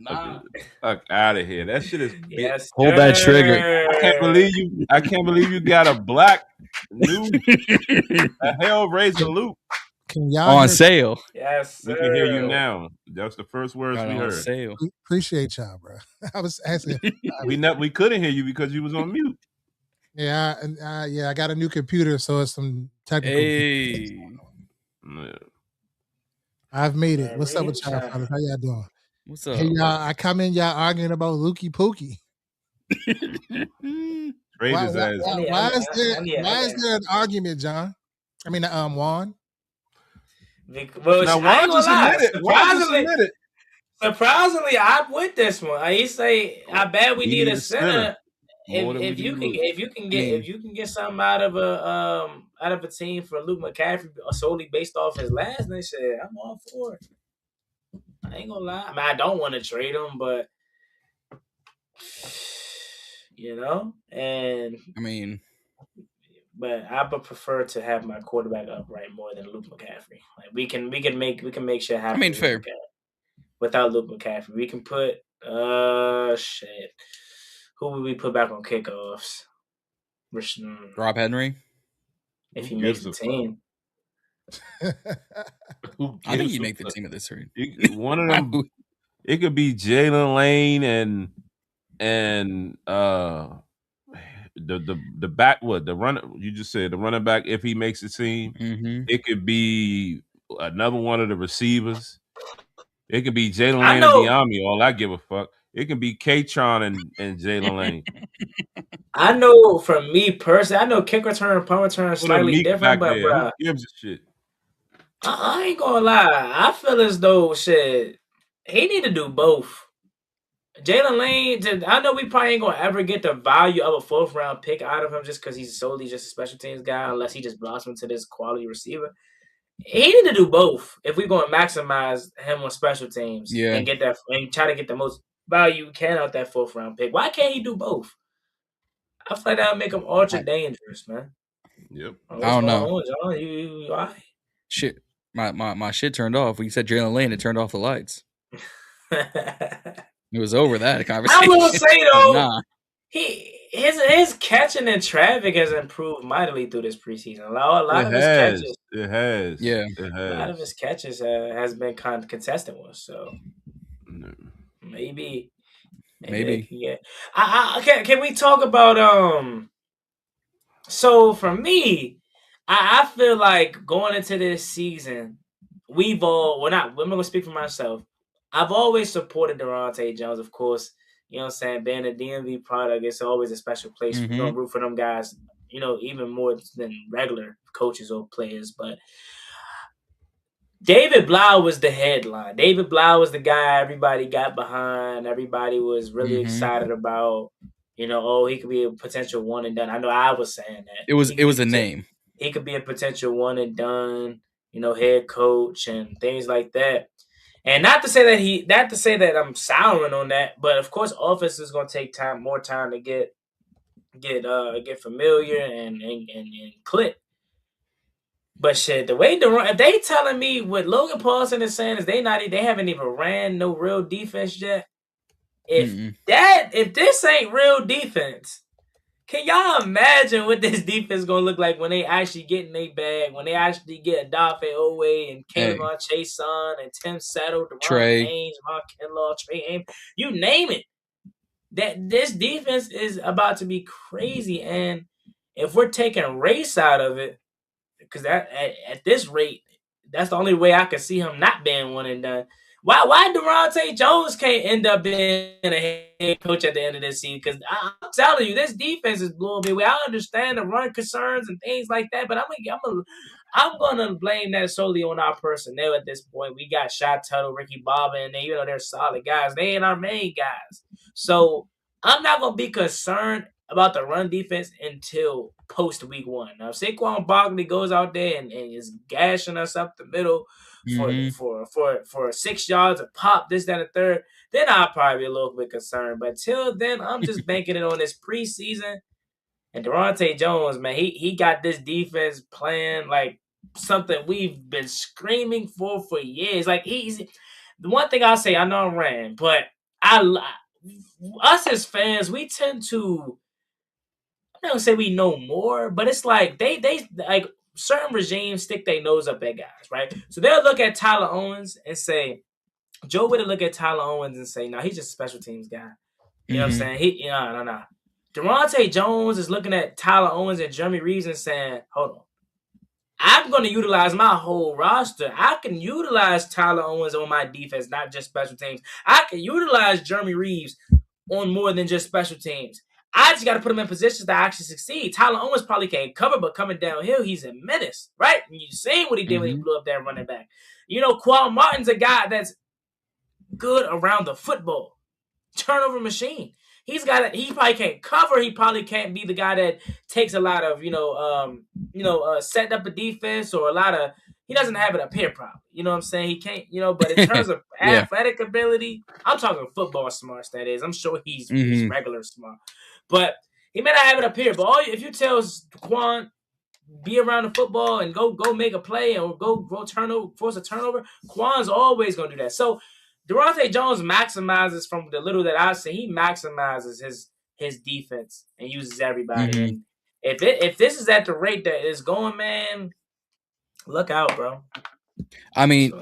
Nah. Fuck out of here. That shit is yes, hold that trigger. I can't believe you got a black new a Hellraiser Luke. Can y'all on sale? Yes, sir. We can hear you now. That's the first words we heard. Sale. Appreciate y'all, bro. I was asking. we couldn't hear you because you was on mute. Yeah, I got a new computer, so it's some technical. Hey, I've made it. What's up with y'all, fellas? How y'all doing? What's up? Hey, y'all, I come in, y'all arguing about Lukey Pookie. Why is there an argument, John? I mean, Juan. Well, now, Juan just admitted it. Surprisingly, I'm with this one. He say, "I bet we need a center. If you can get something out of a team for Luke McCaffrey solely based off his last name, shit, I'm all for it. I ain't gonna lie. I mean, I don't want to trade him, but And I mean, but I would prefer to have my quarterback upright more than Luke McCaffrey. Like we can make shit happen. I mean, fair. Without Luke McCaffrey, we can put shit. Who would we put back on kickoffs? Rob Henry. If he makes the team. I think he'd make the team at this rate. One of them. It could be Jalen Lane and the back. What the runner? You just said the running back. If he makes the team, it could be another one of the receivers. It could be Jalen Lane and Diami. All I give a fuck. It can be K-Tron and Jalen Lane. I know from me personally, I know kick return and punt return are slightly different, but bro, who gives a shit? I ain't gonna lie. I feel as though shit, he need to do both. Jalen Lane, I know we probably ain't gonna ever get the value of a 4th round pick out of him just because he's solely just a special teams guy, unless he just blossoms into this quality receiver. He need to do both if we're gonna maximize him on special teams and get that and try to get the most value we can out that 4th round pick. Why can't he do both? I feel like that would make him ultra dangerous, man. Yep. I don't know. John? You why? Shit. My shit turned off. When you said Jalen Lane, it turned off the lights. It was over that conversation. I will say though, his catching in traffic has improved mightily through this preseason. A lot of his catches. It has. Yeah. It has. A lot of his catches has been consistent with. So maybe. Yeah. Can we talk about So for me, I feel like going into this season, I'm gonna speak for myself. I've always supported Durante Jones, of course. You know what I'm saying? Being a DMV product, it's always a special place. We're gonna root for them guys, even more than regular coaches or players. But David Blau was the headline. David Blau was the guy everybody got behind. Everybody was really excited about. He could be a potential one and done. I know I was saying that. It was a name. He could be a potential one and done, head coach and things like that. And not to say that I'm souring on that, but of course, offense is going to take more time to get familiar and click. But shit, the way if they telling me what Logan Paulson is saying is they haven't even ran no real defense yet. If this ain't real defense, can y'all imagine what this defense is gonna look like when they actually get in their bag, when they actually get Adafe Owe and Kayvon Chason and Tim Settle, DeRon Haynes, Mark Kinlaw, Trey Ames, you name it. That this defense is about to be crazy, and if we're taking race out of it, because that at this rate, that's the only way I can see him not being one and done. Why Durante Jones can't end up being a head coach at the end of this season? Because I'm telling you, this defense is blowing me away. I understand the run concerns and things like that, but I'm gonna blame that solely on our personnel at this point. We got Shot Tuttle, Ricky Bobby, and they're solid guys. They ain't our main guys. So I'm not gonna be concerned about the run defense until post week 1. Now, if Saquon Barkley goes out there and is gashing us up the middle for 6 yards of pop, this, that, and third, then I'll probably be a little bit concerned. But till then, I'm just banking it on this preseason. And Durante Jones, man, he got this defense playing like something we've been screaming for years. Like the one thing I'll say, I know I'm ran, but us as fans, we tend to, I'm not gonna say we know more, but it's like they like certain regimes stick their nose up at guys, right? So they'll look at Tyler Owens and say, Joe would look at Tyler Owens and say, no, he's just a special teams guy. You know what I'm saying? No. Durante Jones is looking at Tyler Owens and Jeremy Reeves and saying, hold on, I'm going to utilize my whole roster. I can utilize Tyler Owens on my defense, not just special teams. I can utilize Jeremy Reeves on more than just special teams. I just got to put him in positions to actually succeed. Tyler Owens probably can't cover, but coming downhill, he's a menace, right? And you seen what he did when he blew up that running back. Quan Martin's a guy that's good around the football. Turnover machine. He probably can't cover. He probably can't be the guy that takes a lot of, setting up a defense or he doesn't have it up here probably. You know what I'm saying? He can't, but in terms of athletic ability, I'm talking football smarts, that is. I'm sure he's regular smart. But he may not have it up here. But if you tell Quan, be around the football and go make a play or go force a turnover, Quan's always going to do that. So Durante Jones maximizes, from the little that I see, he maximizes his defense and uses everybody. Mhm. And if this is at the rate that it's going, man, look out, bro. I mean,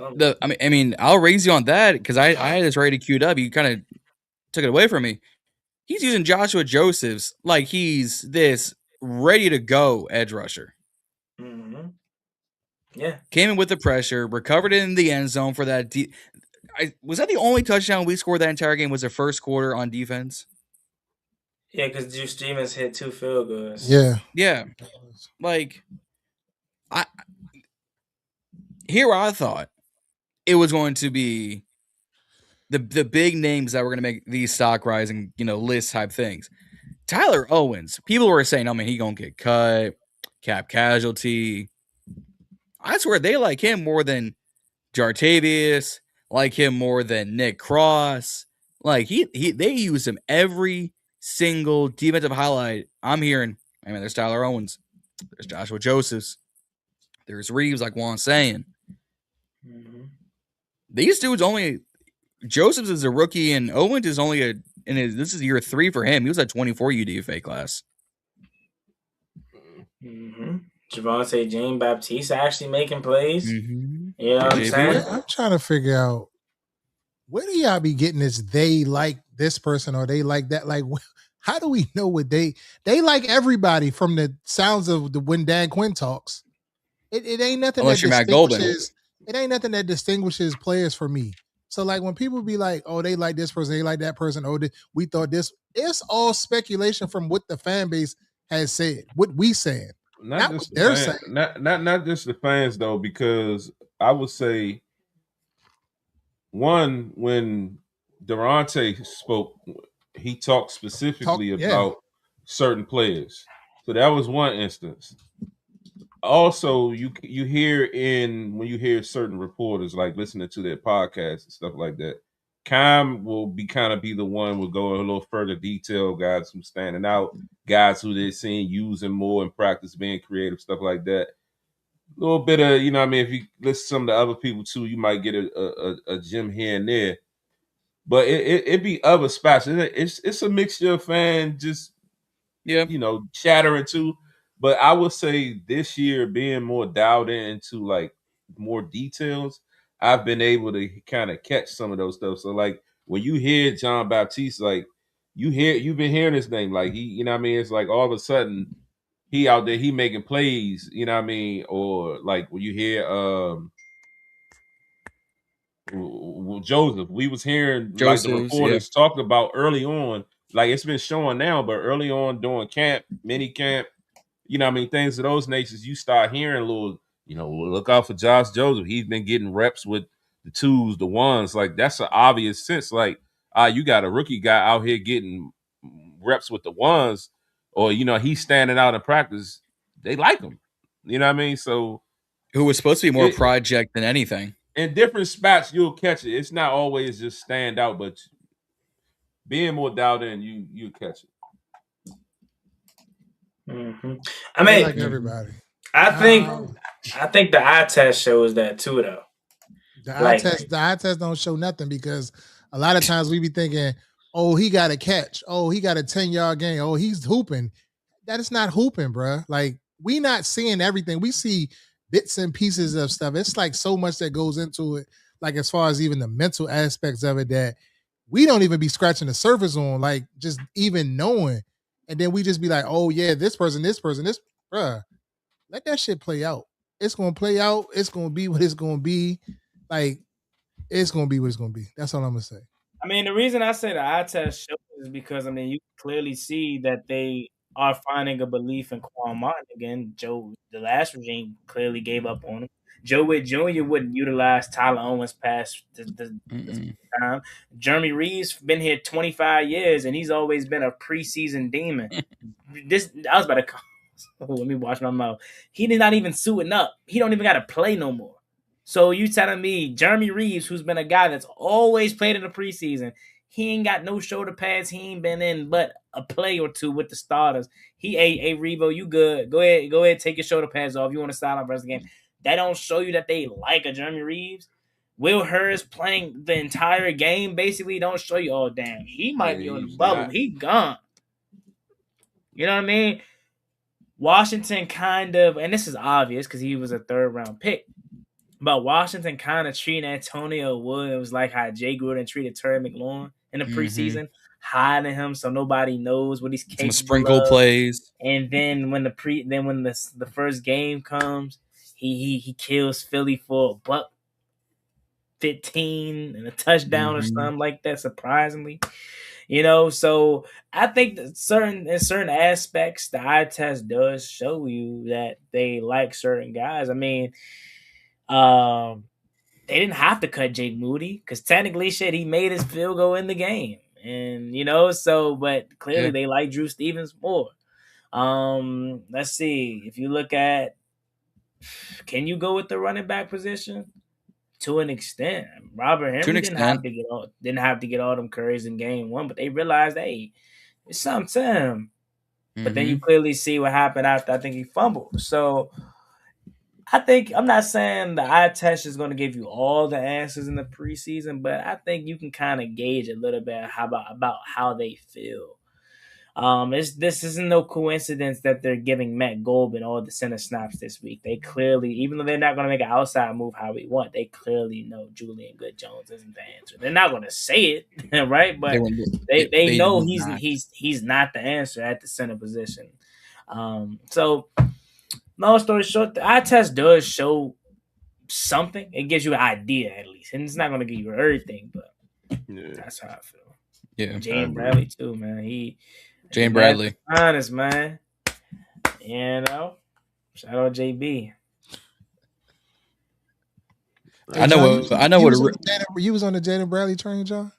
I'll raise you on that because I had this ready queued up. You kind of took it away from me. He's using Joshua Josephs like he's this ready to go edge rusher. Mm-hmm. Yeah. Came in with the pressure, recovered it in the end zone for that. Was that the only touchdown we scored that entire game? Was the first quarter on defense? Yeah, because Juice Stevens hit 2 field goals. Yeah. Like, I thought it was going to be the big names that were going to make these stock rising, list type things. Tyler Owens, people were saying, he going to get cut, cap casualty. I swear they like him more than Jartavius, like him more than Nick Cross. Like they use him every single defensive highlight. I'm hearing, there's Tyler Owens, there's Joshua Josephs, there's Reeves, like Juan's saying. Mm-hmm. These dudes Josephs is a rookie and Owens is only this is year 3 for him. He was at 24 UDFA class. Mm-hmm. Javonte Jean Baptiste actually making plays. Mm-hmm. You know what I'm saying? I'm trying to figure out, where do y'all be getting this? They like this person or they like that? Like, how do we know what they like? Everybody, from the sounds of when Dan Quinn talks. It ain't nothing unless that you're Matt Golden. It ain't nothing that distinguishes players for me. So like when people be like, oh, they like this person, they like that person, oh, we thought this. It's all speculation from what the fan base has said, what we saying. Not just what they're saying. Not just the fans though, because I would say one, when Durante spoke, he talked specifically about certain players. So that was one instance. Also, you hear when you hear certain reporters, like listening to their podcasts and stuff like that, Cam will be the one will go a little further detail, guys who's standing out, guys who they're seeing using more in practice, being creative, stuff like that. A little bit of, if you listen to some of the other people too, you might get a gem here and there. But it be other spots. It's a mixture of fans just chattering too. But I would say this year, being more dialed into like more details, I've been able to kind of catch some of those stuff. So like when you hear John Baptiste, like you've been hearing his name, like he, it's like all of a sudden he out there, he making plays, or like when you hear Joseph, we was hearing like the reporters talking about early on, like it's been showing now, but early on during camp, mini camp, things of those natures, you start hearing a little, look out for Josh Joseph. He's been getting reps with the 2s, the 1s. Like that's an obvious sense. Like, you got a rookie guy out here getting reps with the 1s, or he's standing out in practice. They like him. You know what I mean? So who was supposed to be more project than anything. In different spots, you'll catch it. It's not always just stand out, but being more dialed in, you catch it. Mm-hmm. I mean, like everybody. I think the eye test shows that too, though. The eye test don't show nothing, because a lot of times we be thinking, oh, he got a catch. Oh, he got a 10-yard gain. Oh, he's hooping. That is not hooping, bro. Like, we not seeing everything. We see bits and pieces of stuff. It's like so much that goes into it, like as far as even the mental aspects of it, that we don't even be scratching the surface on, like just even knowing. And then we just be like, oh yeah, this person, bruh. Let that shit play out. It's gonna play out. It's gonna be what it's gonna be. Like, it's gonna be what it's gonna be. That's all I'm gonna say. I mean, the reason I say the eye test shows is because you clearly see that they are finding a belief in Quan Martin again. The last regime clearly gave up on him. Joe Witt Jr. wouldn't utilize Tyler Owens past the time. Jeremy Reeves been here 25 years, and he's always been a preseason demon. I was about to let me wash my mouth. He did not even suiting up. He don't even got to play no more. So you telling me Jeremy Reeves, who's been a guy that's always played in the preseason, He ain't got no shoulder pads. He ain't been in but a play or two with the starters. Hey, Revo, you good. Go ahead, take your shoulder pads off. You want to start on the rest of the game. That don't show you that they like a Jeremy Reeves. Will Hurst playing the entire game basically don't show you, oh, damn, he might be on the bubble. He gone. You know what I mean? Washington kind of, and this is obvious because he was a 3rd-round pick, but Washington kind of treating Antonio Williams like how Jay Gruden treated Terry McLaurin in the preseason, hiding him so nobody knows what he's capable Some sprinkle of. plays. And then when the first game comes, he kills Philly for $115 and a touchdown or something like that, surprisingly. You know, so I think that in certain aspects, the eye test does show you that they like certain guys. I mean, they didn't have to cut Jake Moody because technically, he made his field goal in the game, and but clearly they like Drew Stevens more. Let's see. If you look at, can you go with the running back position? To an extent, Robert Henry didn't have to get all them carries in game 1, but they realized, hey, it's something to him. But then you clearly see what happened after I think he fumbled. So I'm not saying the eye test is going to give you all the answers in the preseason, but I think you can kind of gauge a little bit about how they feel. This isn't no coincidence that they're giving Matt Golden all the center snaps this week. They clearly, even though they're not going to make an outside move how we want, they clearly know Julian Good-Jones isn't the answer. They're not going to say it, right? But they know he's not the answer at the center position. So, long story short, the eye test does show something. It gives you an idea at least, and it's not going to give you everything, but that's how I feel. Yeah, James Bradley too, man. James Bradley. Honest, man. Shout out JB. I know what you was on the Jaden Bradley train, John?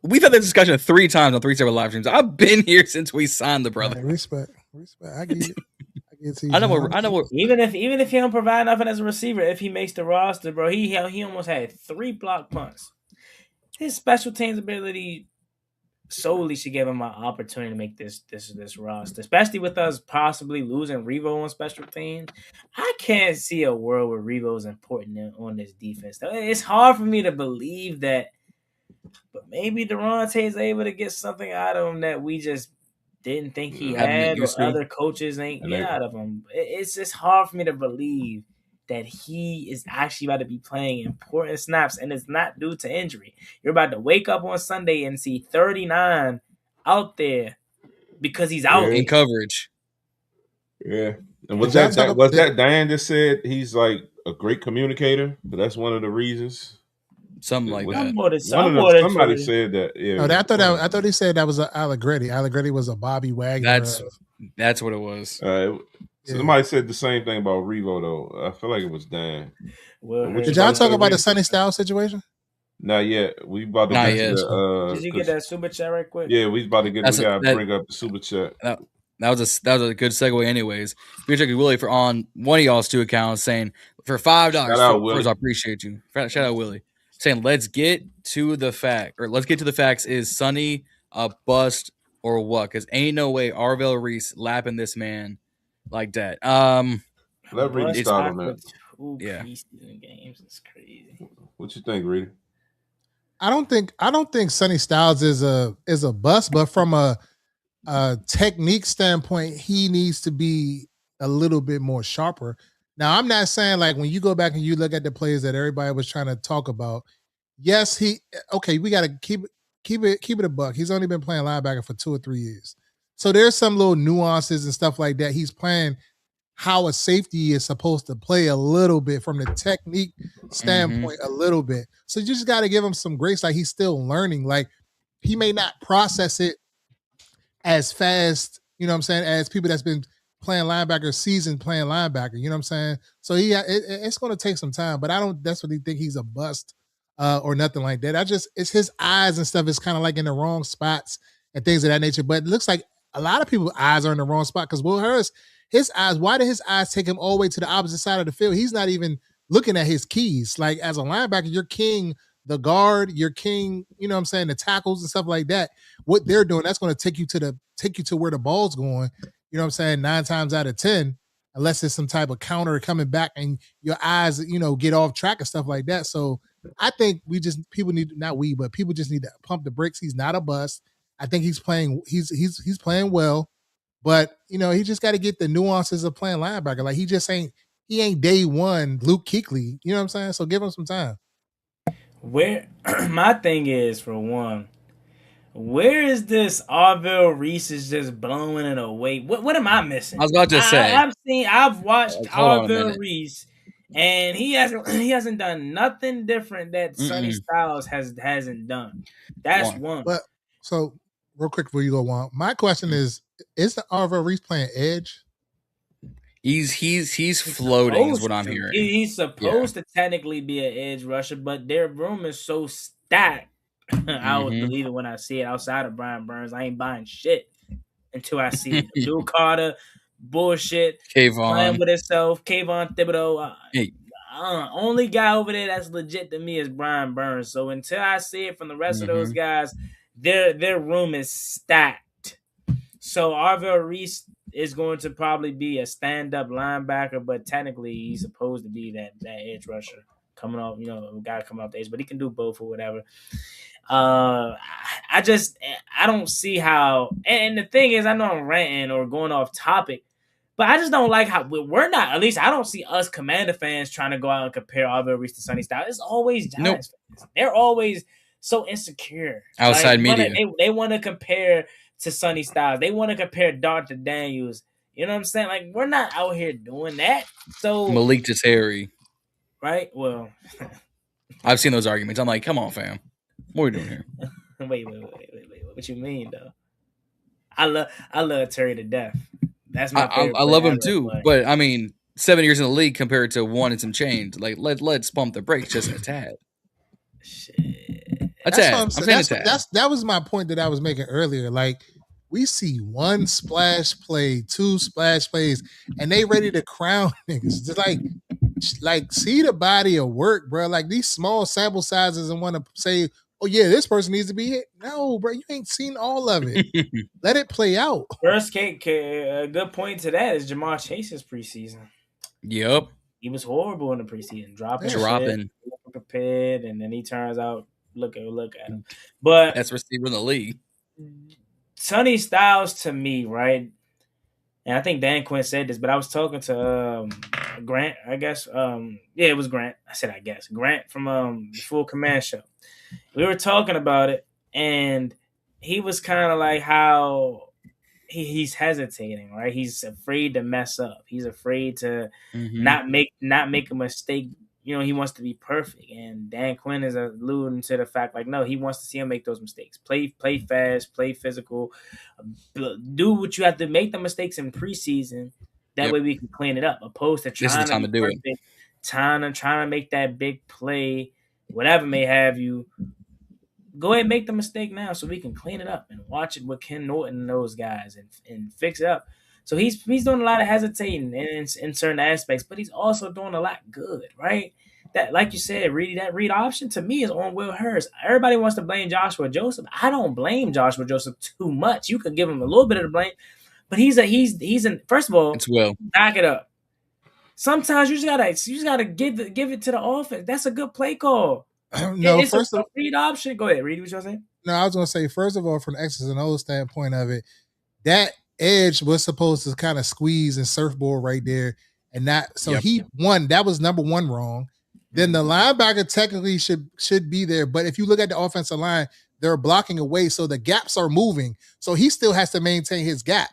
We've had this discussion 3 times on 3 separate live streams. I've been here since we signed the brother. Respect. I get it. I know what. Even if he don't provide nothing as a receiver, if he makes the roster, bro, he almost had 3 block punts. His special teams ability solely should give him an opportunity to make this roster, especially with us possibly losing Revo on special teams. I can't see a world where Revo is important on this defense. It's hard for me to believe that, but maybe Durante is able to get something out of him that we just didn't think he had, or other coaches ain't get out of him. It's just hard for me to believe that he is actually about to be playing important snaps, and it's not due to injury. You're about to wake up on Sunday and see 39 out there because he's out in coverage. Yeah. And was that Diane just said he's like a great communicator? But that's one of the reasons. Something like that. Somebody said that. Yeah. I thought he said that was Allegretti. Allegretti was a Bobby Wagner. That's what it was. Somebody said the same thing about Revo though. I feel like it was Dan. Did y'all talk about the Sonny Styles situation? Not yet. We about to get did you get that super chat right quick? Yeah, we about to get the guy bring up the super chat. That was a good segue. Anyways, we're checking Willie for on one of y'all's 2 accounts saying for $5. First, I appreciate you. Shout out Willie. Saying let's get to the facts. Is Sonny a bust or what? Because ain't no way Arvell Reese lapping this man like that. Let Reedie start on that. Yeah, preseason games is crazy. What you think, Reedie? I don't think Sonny Styles is a bust, but from a technique standpoint, he needs to be a little bit more sharper. Now, I'm not saying like when you go back and you look at the plays that everybody was trying to talk about. Yes, we got to keep it a buck. He's only been playing linebacker for 2 or 3 years. So there's some little nuances and stuff like that. He's playing how a safety is supposed to play a little bit from the technique standpoint, a little bit. So you just got to give him some grace. Like he's still learning. Like he may not process it as fast, you know what I'm saying, as people that's been playing linebacker, seasoned playing linebacker, you know what I'm saying? So it's going to take some time, but I don't desperately think he's a bust or nothing like that. It's his eyes and stuff is kind of like in the wrong spots and things of that nature. But it looks like a lot of people's eyes are in the wrong spot because Will Hurst, his eyes, why did his eyes take him all the way to the opposite side of the field? He's not even looking at his keys. Like as a linebacker, you're keying the guard, your king, you know what I'm saying, the tackles and stuff like that, what they're doing, that's going to take you to where the ball's going, you know what I'm saying, 9 times out of 10, unless it's some type of counter coming back and your eyes, get off track and stuff like that. So I think people just need to pump the brakes. He's not a bust. I think he's playing well, but he just got to get the nuances of playing linebacker. Like he ain't day one Luke Kuechly. You know what I'm saying? So give him some time. Where my thing is, for one, where is this Arvell Reese is just blowing it away? What am I missing? I was about to say. I've watched Arvell Reese, and he hasn't done nothing different that Sonny Styles hasn't done. That's one. But so real quick before you go on, my question is the Arvell Reese playing edge? He's floating is what I'm hearing. He's supposed to technically be an edge rusher, but their room is so stacked. I would believe it when I see it. Outside of Brian Burns, I ain't buying shit until I see it. Drew Carter, bullshit, playing with himself. Kayvon Thibodeau. Only guy over there that's legit to me is Brian Burns. So until I see it from the rest of those guys, their room is stacked. So Arvell Reese is going to probably be a stand-up linebacker, but technically he's supposed to be that edge rusher coming off, a guy coming off the edge, but he can do both or whatever. I don't see how, and the thing is, I know I'm ranting or going off topic, but I just don't like how we're not, at least I don't see us Commander fans trying to go out and compare Arvell Reese to Sonny Styles. It's always Giants fans. They're always so insecure. Outside media. They want to compare to Sonny Styles. They want to compare Dart to Daniels. You know what I'm saying? Like, we're not out here doing that. So Malik to Terry. Right? Well, I've seen those arguments. I'm like, come on, fam. What are we doing here? Wait. What you mean, though? I love Terry to death. That's my favorite. I love him too. But I mean, 7 years in the league compared to 1 and some change. Like, let's pump the brakes just a tad. Shit. That was my point that I was making earlier. Like, we see 1 splash play, 2 splash plays, and they ready to crown niggas. Just like see the body of work, bro. Like, these small sample sizes and want to say, oh yeah, this person needs to be hit. No, bro, you ain't seen all of it. Let it play out. First cake, a good point to that is Jamar Chase's preseason. Yep. He was horrible in the preseason, dropping prepared, and then he turns out look at him. But that's receiver in the league. Sonny Styles, to me, right? And I think Dan Quinn said this, but I was talking to Grant, I guess. It was Grant. I said I guess. Grant from the Full Command Show. We were talking about it, and he was kind of like how he's hesitating, right? He's afraid to mess up. He's afraid to not make a mistake. He wants to be perfect. And Dan Quinn is alluding to the fact, like, no, he wants to see him make those mistakes. Play fast, play physical. Do what you have to, make the mistakes in preseason. That way we can clean it up. Opposed to trying to be perfect, trying to make that big play, whatever may have you. Go ahead and make the mistake now so we can clean it up and watch it with Ken Norton and those guys and fix it up. So he's doing a lot of hesitating in certain aspects, but he's also doing a lot good, right? That, like you said, Reedie, that read option to me is on Will Hurst. Everybody wants to blame Joshua Joseph. I don't blame Joshua Joseph too much. You could give him a little bit of the blame, but he's first of all, it's Will. Back it up. Sometimes you just gotta give it to the offense. That's a good play call. No, it's a read option. Go ahead, Reedie. What you saying? No, I was gonna say, first of all, from the X's and O's standpoint of it, that edge was supposed to kind of squeeze and surfboard right there, and not so he won. That was number 1 wrong. Then the linebacker technically should be there, but if you look at the offensive line, they're blocking away, so the gaps are moving. So he still has to maintain his gap.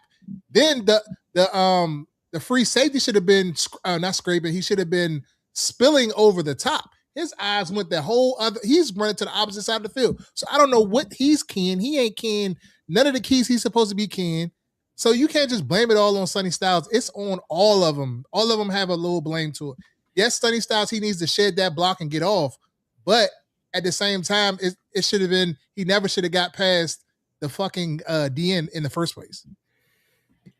Then the free safety should have been not scraping. He should have been spilling over the top. His eyes went the whole other. He's running to the opposite side of the field. So I don't know what he's keying. He ain't keying none of the keys he's supposed to be keying. So you can't just blame it all on Sonny Styles. It's on all of them. All of them have a little blame to it. Yes, Sonny Styles, he needs to shed that block and get off. But at the same time, it should have been, he never should have got past the fucking DN in the first place.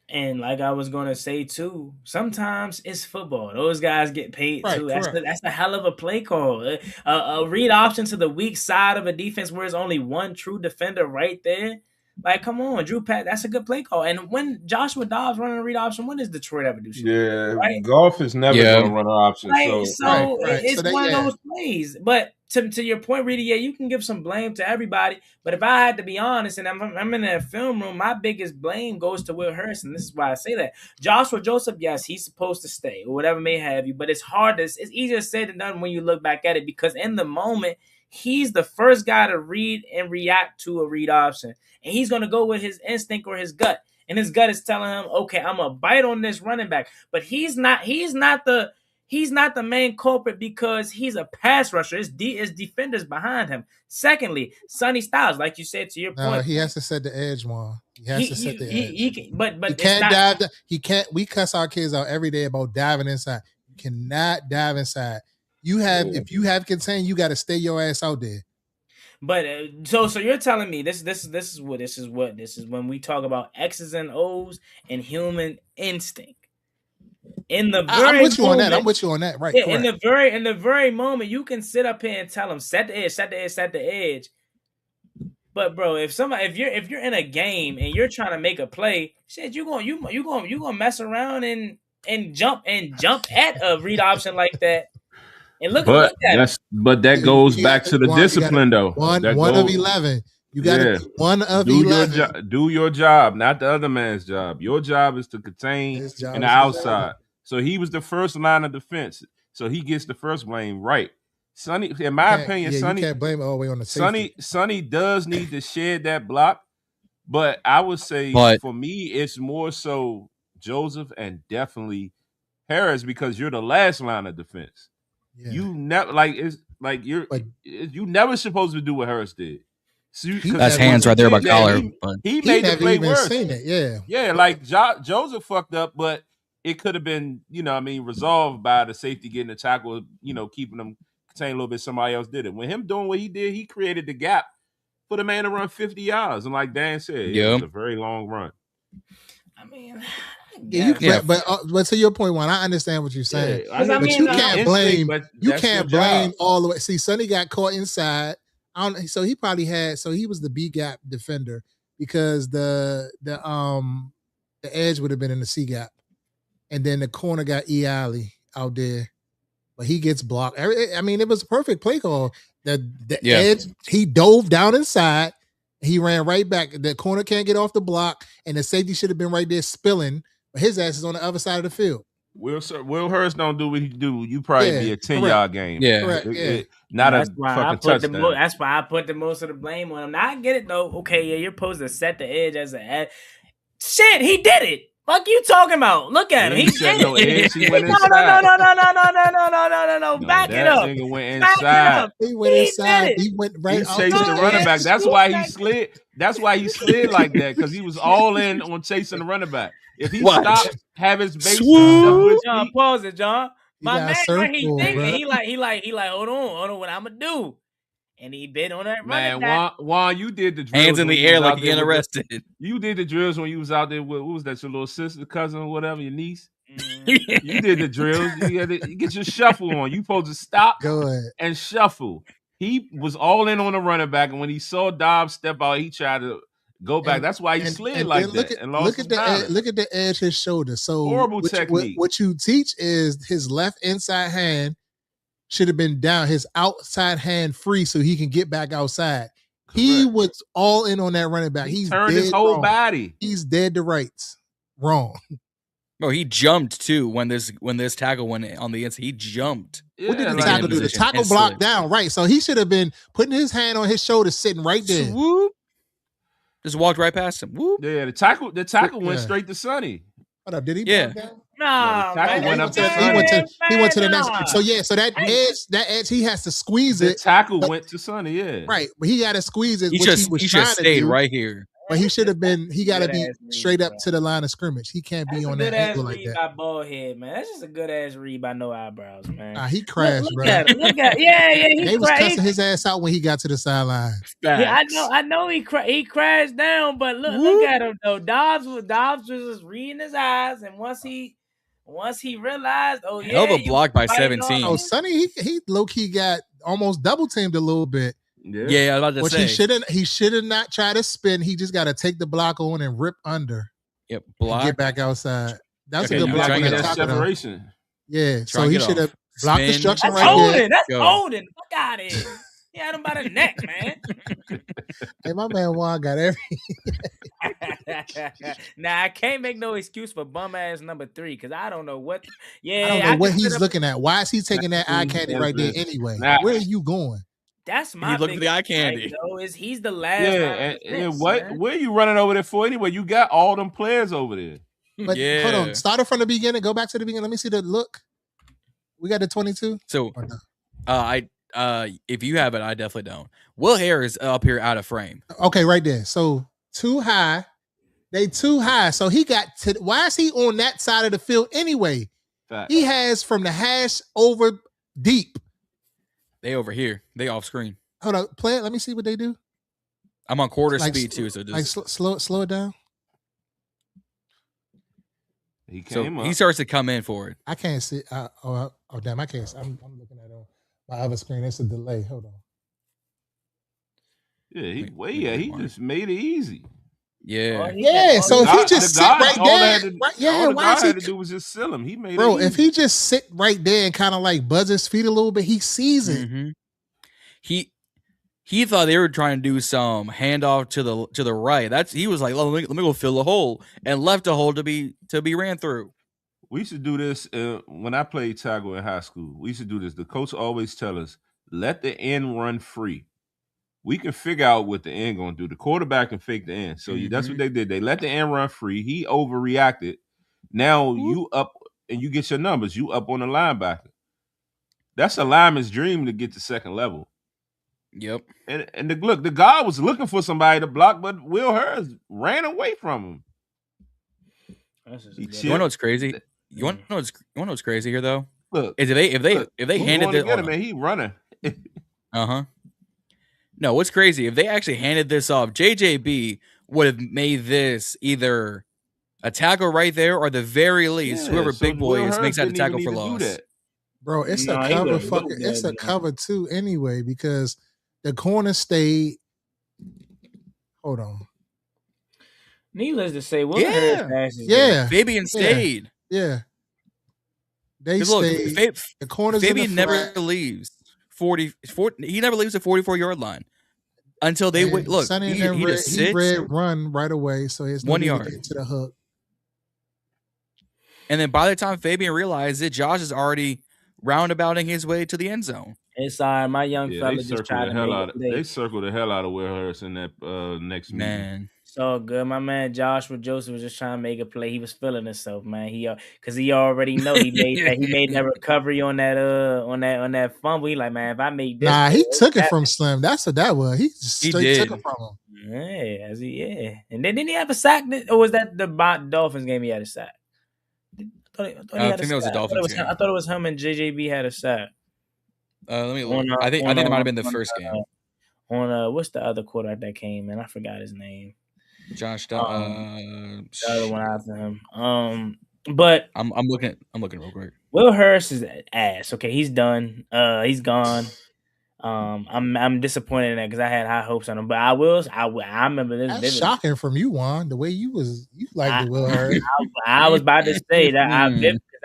And like I was gonna say too, sometimes it's football. Those guys get paid too. That's a hell of a play call. A read option to the weak side of a defense where there's only one true defender right there. Like, come on, Drew Pat, that's a good play call. And when Joshua Dobbs running a read option, when does Detroit ever do shit? Yeah, right? Golf is never going to run an option. Right, So it's one of those plays. But to your point, Reedie, yeah, you can give some blame to everybody. But if I had to be honest, and I'm in that film room, my biggest blame goes to Will Hurst, and this is why I say that. Joshua Joseph, yes, he's supposed to stay or whatever may have you, but it's hard. It's easier said than done when you look back at it, because in the moment, he's the first guy to read and react to a read option, and he's going to go with his instinct or his gut. And his gut is telling him, okay, I'm gonna bite on this running back. But he's not the main culprit because he's a pass rusher. It's defenders behind him. Secondly, Sonny Styles, like you said, to your point, he has to set the edge, Juan. He has to set the edge. But he can't dive. He can't. We cuss our kids out every day about diving inside. You cannot dive inside. If you have contain, you got to stay your ass out there. But so you're telling me this is when we talk about X's and O's and human instinct. In the very I'm with you moment, on that. I'm with you on that. Right. Yeah, in the very moment, you can sit up here and tell them set the edge. But bro, if you're in a game and you're trying to make a play, shit, you gonna mess around and jump at a read option like that. And look at that. But that goes back to the discipline, though. One of 11. You got to be one of 11. Do your job, not the other man's job. Your job is to contain in the outside. So he was the first line of defense. So he gets the first blame, right? Sonny, in my opinion, Sonny, you can't blame it all the way on the safety. Sonny does need to shed that block, but I would say for me, it's more so Joseph and definitely Harris, because you're the last line of defense. Yeah. You never you never supposed to do what Hurst did. That's hands right there by collar. He made the play worse. Seen it, yeah. Like Joseph fucked up, but it could have been, resolved by the safety getting the tackle, keeping them contained a little bit. Somebody else did it. When him doing what he did, he created the gap for the man to run 50 yards. And like Dan said, it was a very long run. I mean. But to your point, Juan, I understand what you're saying. But you can't blame. You can't blame all the way. See, Sonny got caught inside. So he probably had. So he was the B gap defender because the edge would have been in the C gap, and then the corner got E. Alley out there, but he gets blocked. I mean, it was a perfect play call. The edge, he dove down inside. He ran right back. The corner can't get off the block, and the safety should have been right there spilling. His ass is on the other side of the field. Will Hurst don't do what he do. You probably be a 10-yard game. Yeah, correct. Not a fucking touchdown. That's why I put the most of the blame on him. Now I get it though. Okay, yeah, you're supposed to set the edge as an edge. Shit, he did it. Fuck you talking about? Look at him. He said no edge. He went inside. No. Back it up. Nigga went inside. He went inside. He went right. He chased the running back. That's why he slid. That's why he slid like that, because he was all in on chasing the running back. If he stopped, have his base. John, pause it, John. My man, right, he thinking. He like, hold on, what I'm gonna do? And he bit on that running back. Juan, you did the drills hands in the air like getting arrested. You did the drills when you was out there with, what was that, your little sister, cousin, or whatever, your niece? You did the drills. You get your shuffle on. You supposed to stop and shuffle. He was all in on the running back, and when he saw Dobbs step out, he tried to go back. That's why he slid like that. Look at the edge of his shoulder. So horrible technique. What you teach is his left inside hand should have been down, his outside hand free, so he can get back outside. Correct. He was all in on that running back. He turned his whole body. He's dead to rights. Wrong. Bro, he jumped too when this tackle went on the inside. He jumped. Yeah, what did the tackle do? The tackle blocked down, right? So he should have been putting his hand on his shoulder, sitting right there. Swoop. Just walked right past him. Whoop. Yeah, the tackle went straight to Sonny. What up? Did he? Yeah. Nah, went up to he went to the next. So so that edge, he has to squeeze it. The tackle went to Sonny. Yeah, right. But he got to squeeze it. He just stayed right here. But he should have been. He got to be straight up to the line of scrimmage. He can't be on that angle like that. By bald head, man. That's just a good ass read by no eyebrows, man. Nah, he crashed, look bro. Look at he they was cussing his ass out when he got to the sideline. Yeah, I know he crashed down, but look at him though. Dobbs was just reading his eyes, and once he realized, oh yeah, hell of a block by 17. Oh, Sonny, he low key got almost double teamed a little bit. Yeah, I was about to say. He should have not tried to spin. He just got to take the block on and rip under. Yep, block. Get back outside. That's a good block. That separation. Yeah, so he should have blocked the structure right there. That's holding. Fuck out of here. He had him by the neck, man. Hey, my man Juan got every. Nah, I can't make no excuse for bum ass number 3 because I don't know what. I don't know what he's looking at. Why is he taking that eye candy right there anyway? Where are you going? That's my. He's looking for the eye candy. Though, he's the last. Yeah, and where are you running over there for anyway? You got all them players over there. But hold on, start it from the beginning. Go back to the beginning. Let me see the look. We got the 22. So, if you have it, I definitely don't. Will Harris up here out of frame. Okay, right there. So too high. They too high. So he got to. Why is he on that side of the field anyway? Fact. He has from the hash over deep. They over here. They off screen. Hold on, play it. Let me see what they do. I'm on quarter speed too, so just slow it down. He came up. He starts to come in for it. I can't see. Oh damn! I can't. I'm looking at my other screen. It's a delay. Hold on. Yeah, he just made it easy. Yeah, So if he just sit right there, all the guy had to do was just seal him. He made it easy. If he just sit right there and kind of like buzz his feet a little bit, he sees it. Mm-hmm. He thought they were trying to do some handoff to the right. He was like, let me go fill a hole, and left a hole to be ran through. We used to do this when I played tackle in high school. We used to do this. The coach always tell us, let the end run free. We can figure out what the end going to do. The quarterback can fake the end. So that's what they did. They let the end run free. He overreacted. Now you up and you get your numbers. You up on the linebacker. That's a lineman's dream to get to second level. Yep. And the guy was looking for somebody to block, but Will Harris ran away from him. You want to know what's crazy? You want to know what's crazy here though? Look, is if they handed it, man, he running. No, what's crazy? If they actually handed this off, JJB would have made this either a tackle right there, or the very least, whoever big boy is makes that a tackle for loss. Bro, it's a cover. It's a cover too, anyway, because the corner stayed. Hold on. Needless to say, Fabian stayed. Yeah. They stayed. The corners. Fabian never leaves 40. He never leaves the 44-yard line until they wait. Look, Sonny he just sits. He read run right away, so it's 1 yard to the hook. And then by the time Fabian realized it, Josh is already roundabouting his way to the end zone. It's my young fella just tried to make it. They circled the hell out of Will Harris in that next man. So good, my man Joshua Joseph was just trying to make a play. He was feeling himself, man. Because he already know he made that recovery on that fumble. He like, man, if I make this, he took it from Slim. That's what that was. He straight took it from him. Yeah, and then didn't he have a sack? Or was that the Dolphins game? He had a sack. I think that was the Dolphins game. I thought it was him and JJB had a sack. Let me look. I think it might have been the first game. What's the other quarterback that came in? I forgot his name. Josh. The other one after him. But I'm looking real quick. Will Harris is ass. Okay, he's done. He's gone. I'm disappointed in that because I had high hopes on him. But I remember this. That's shocking from you, Juan. The way you liked the Will Harris. I was about to say that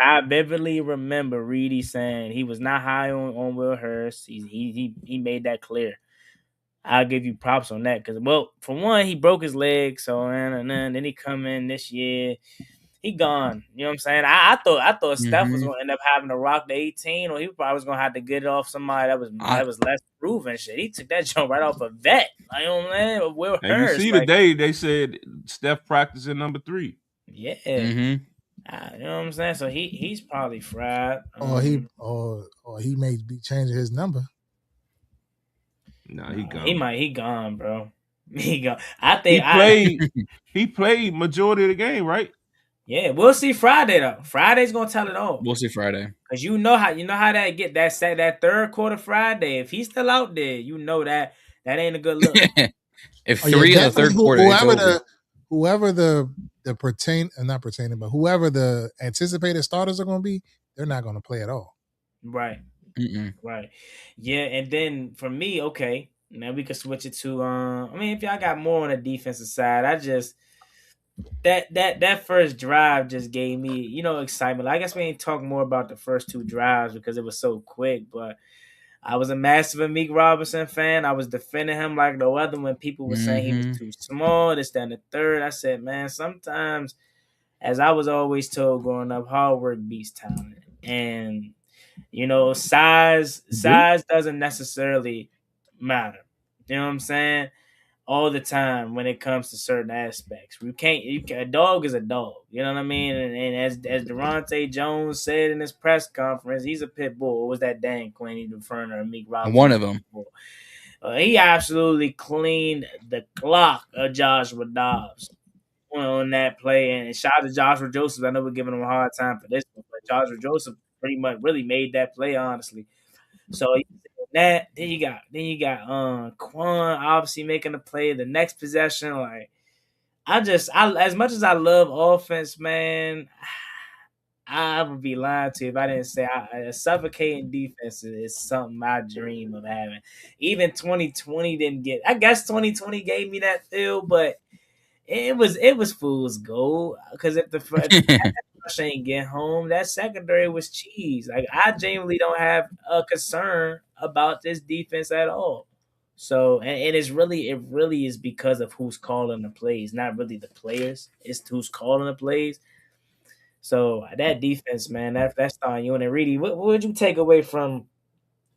I vividly remember Reedie saying he was not high on Will Harris. He made that clear. I'll give you props on that because, well, for one, he broke his leg, so and then he come in this year. He gone. You know what I'm saying? I thought Steph was going to end up having to rock the 18, or he probably was going to have to get it off somebody that was less proven shit. He took that jump right off a vet. You know what I'm saying? Will Harris. You see today they said Steph practicing number 3. Yeah. You know what I'm saying? So he's probably fried. He may be changing his number. Nah, he gone. He gone, bro. I think he played majority of the game, right? Yeah, we'll see Friday though. Friday's gonna tell it all. We'll see Friday. Cause you know how that get that third quarter Friday. If he's still out there, you know that ain't a good look. If three in the third quarter, whoever the anticipated starters are going to be, they're not going to play at all. Right. Right. Yeah, and then for me, okay, now we can switch it to. I mean, if y'all got more on the defensive side, I just that first drive just gave me, excitement. I guess we ain't talk more about the first two drives because it was so quick, but I was a massive Amik Robinson fan. I was defending him like no other when people were saying he was too small, this, that, and the third. I said, man, sometimes, as I was always told growing up, hard work beats talent. And, size doesn't necessarily matter. You know what I'm saying? All the time when it comes to certain aspects. A dog is a dog. You know what I mean? And as Durante Jones said in his press conference, he's a pit bull. Or was that Dan Quinn? He's referring to Amik Robinson. One of them. He absolutely cleaned the clock of Joshua Dobbs on that play. And shout out to Joshua Joseph. I know we're giving him a hard time for this one, but Joshua Joseph pretty much really made that play, honestly. So then you got Quan obviously making the play. The next possession, like as much as I love offense, man, I would be lying to you if I didn't say a suffocating defense is something I dream of having. Even 2020 didn't get. I guess 2020 gave me that feel, but it was fool's gold because if the rush ain't get home, that secondary was cheese. Like I genuinely don't have a concern about this defense at all. So and it really is because of who's calling the plays, not really the players. It's who's calling the plays. So that defense, man, that's starting you. And Reedie, what would you take away from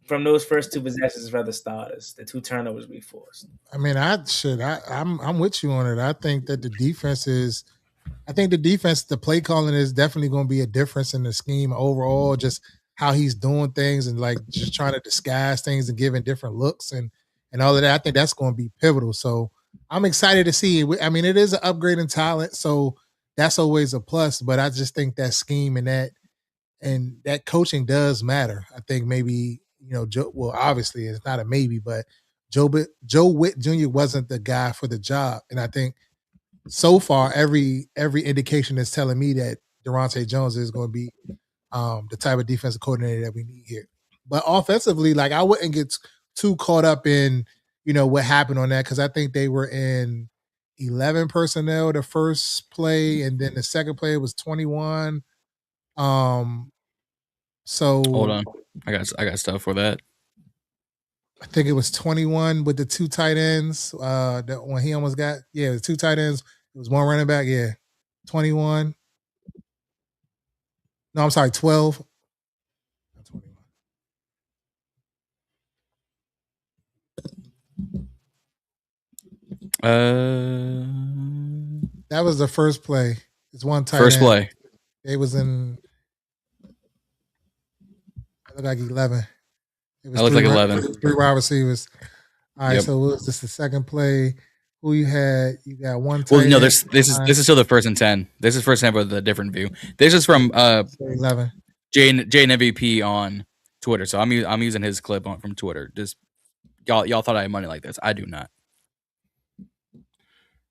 those first two possessions for the starters, the two turnovers we forced? I mean, I'm with you on it. I think that the defense, the play calling is definitely going to be a difference in the scheme overall, just how he's doing things and like just trying to disguise things and giving different looks and all of that. I think that's going to be pivotal. So I'm excited to see. I mean, it is an upgrade in talent, so that's always a plus. But I just think that scheme and that coaching does matter. I think maybe, obviously it's not a maybe, but Joe Witt Jr. wasn't the guy for the job. And I think so far, every indication is telling me that Durante Jones is going to be the type of defensive coordinator that we need here. But offensively, like I wouldn't get too caught up in, what happened on that because I think they were in 11 personnel the first play, and then the second play was 21. So hold on, I got stuff for that. I think it was 21 with the two tight ends. That when he almost got the two tight ends. It was one running back. 21. No, I'm sorry, 12. Not 21. That was the first play. It's one tight first end. Play. It was in. It looked like 11. It was looked like 11. Three wide receivers. All right, so was this the second play? Who you had? You got one. Well, no, this is still the first and 10. This is first and 10 with a different view. This is from 11. Jane MVP on Twitter. So I'm using his clip from Twitter. Just y'all thought I had money like this. I do not.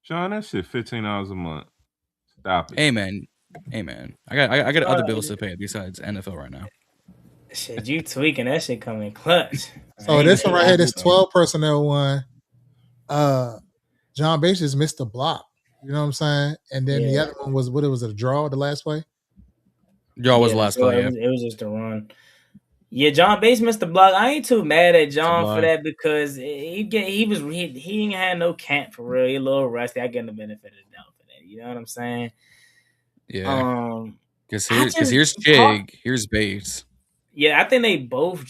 John, that shit $15 a month. Stop it. Amen. I got other bills to pay besides NFL right now. Shit, you tweaking that shit coming clutch. So this one right here, this 12 personnel one, John Bates just missed a block. You know what I'm saying? And then the other one was a draw, the last play? Draw was the last play. It was just a run. Yeah, John Bates missed the block. I ain't too mad at John for that because he ain't had no camp for real. He a little rusty. I get the benefit of the doubt for that. You know what I'm saying? Yeah. Because here's Jig, here's Bates. Yeah, I think they both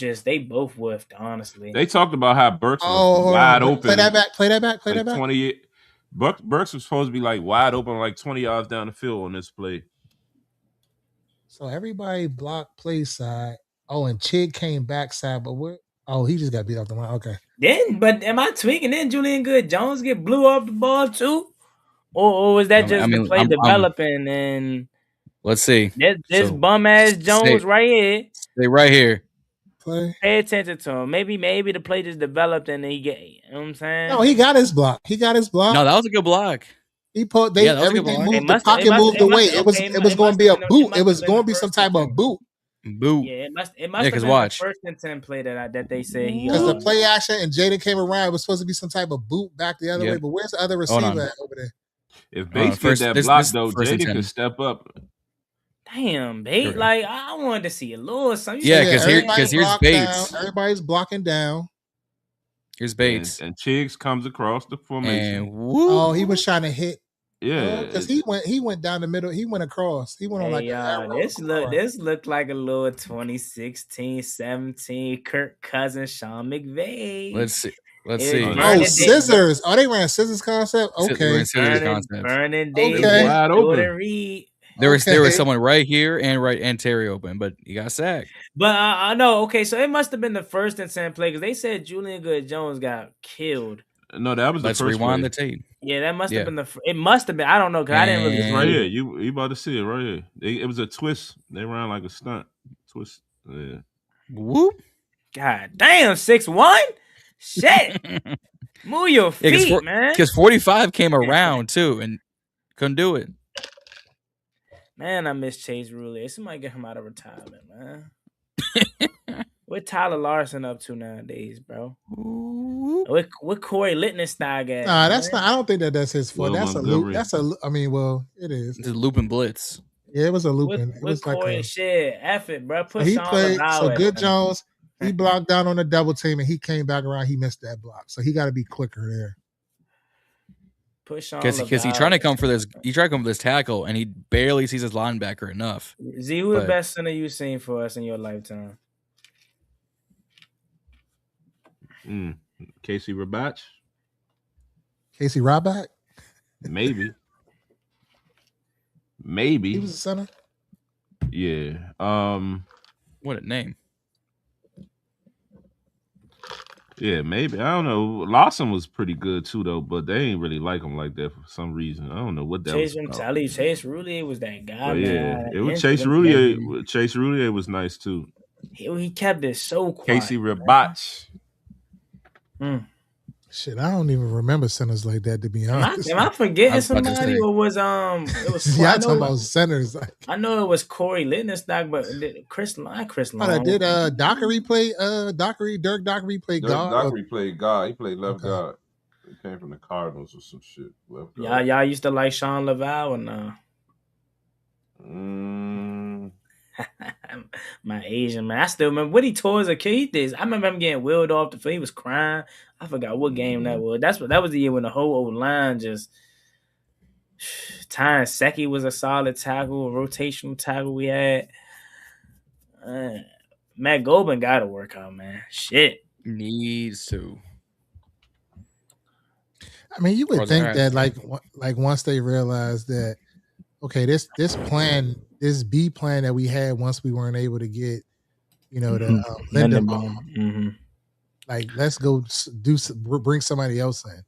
whiffed, honestly. They talked about how Burks was wide open. Play that back. 20. Burks was supposed to be like wide open, like 20 yards down the field on this play. So everybody blocked play side. Oh, and Chig came backside, but where? Oh, he just got beat off the line. Okay. But am I tweaking? Then Julian Good-Jones get blew off the ball too? Or was that just the play developing? And let's see. This bum ass Jones right here. Stay right here. Pay attention to him. Maybe the play just developed and he get. You know what I'm saying? No, he got his block. No, that was a good block. He put everything moved. The pocket moved away. It was going to be a boot. It was going to be some type of boot. Yeah, it must have been the first and 10 play that they said he. Because the play action and Jaden came around, it was supposed to be some type of boot back the other way. But where's the other receiver at over there? If Bates get that block though, Jaden could step up. Damn, Bates! Like I wanted to see a little something. Yeah, because here's Bates. Everybody's blocking down. Here's Bates, and Chiggs comes across the formation. Oh, he was trying to hit. Yeah, because he went down the middle. He went across. He went on like this looked like a little 2016-17 Kirk Cousins, Sean McVay. Let's see. Oh, scissors. Oh, they ran scissors concept. Okay, Vernon Davis, wide open. Reed. There was someone right here and Terry open, but he got sacked. But I know. Okay, so it must have been the first and 10 play because they said Julian Good-Jones got killed. No, that was the first. Let's rewind play. the tape. Yeah, that must have been it must have been. I don't know because I didn't really. It's right here. You about to see it right here. It was a twist. They ran like a stunt twist. Yeah. Whoop. God damn, 6'1". Shit. Move your feet, man. Because 45 came around too and couldn't do it. Man, I miss Chase Roullier. Somebody get him out of retirement, man. What Tyler Larson up to nowadays, bro? What Corey Lichtenstein at? Nah, that's not. I don't think that's his fault. That's a loop. I mean, well, it is. It's a looping blitz. Yeah, it was a looping. It was Corey like shit. F it, bro. Put he Sean played. So Good-Jones, he blocked down on the double team and he came back around. He missed that block, so he got to be quicker there. Because he's trying to come for this. He tried to come for this tackle, and he barely sees his linebacker enough. Z, who the best center you've seen for us in your lifetime? Casey Rabach. Casey Rabach? Maybe. He was a center? Yeah. What a name. Yeah, maybe. I don't know. Lawson was pretty good too, though, but they ain't really like him like that for some reason. I don't know what that was about. Chase Roullier was that guy. Yeah, it was Chase Roullier. Chase Roullier was nice too. He kept it so quiet. Casey Rabach. Shit, I don't even remember centers like that, to be honest. Am I forgetting somebody, or was it was? Yeah, I'm talking about centers. I know it was Corey Lichtenstein, but Chris Long. Did Dockery play? Dirk Dockery played guard. Dockery played guard. He played left guard. He came from the Cardinals or some shit. Left guard. Y'all used to like Sean Laval or no? My Asian man. I still remember what he tore as a kid. He did. I remember him getting wheeled off the field. He was crying. I forgot what game that was. That was the year when the whole old line just. Tyron Secchi was a solid tackle, a rotational tackle we had. Matt Goldman got to work out, man. Shit. Needs to. I mean, you would think that like once they realized that, okay, this plan, this B plan that we had once we weren't able to get, the Lindenbaum, like let's go bring somebody else in.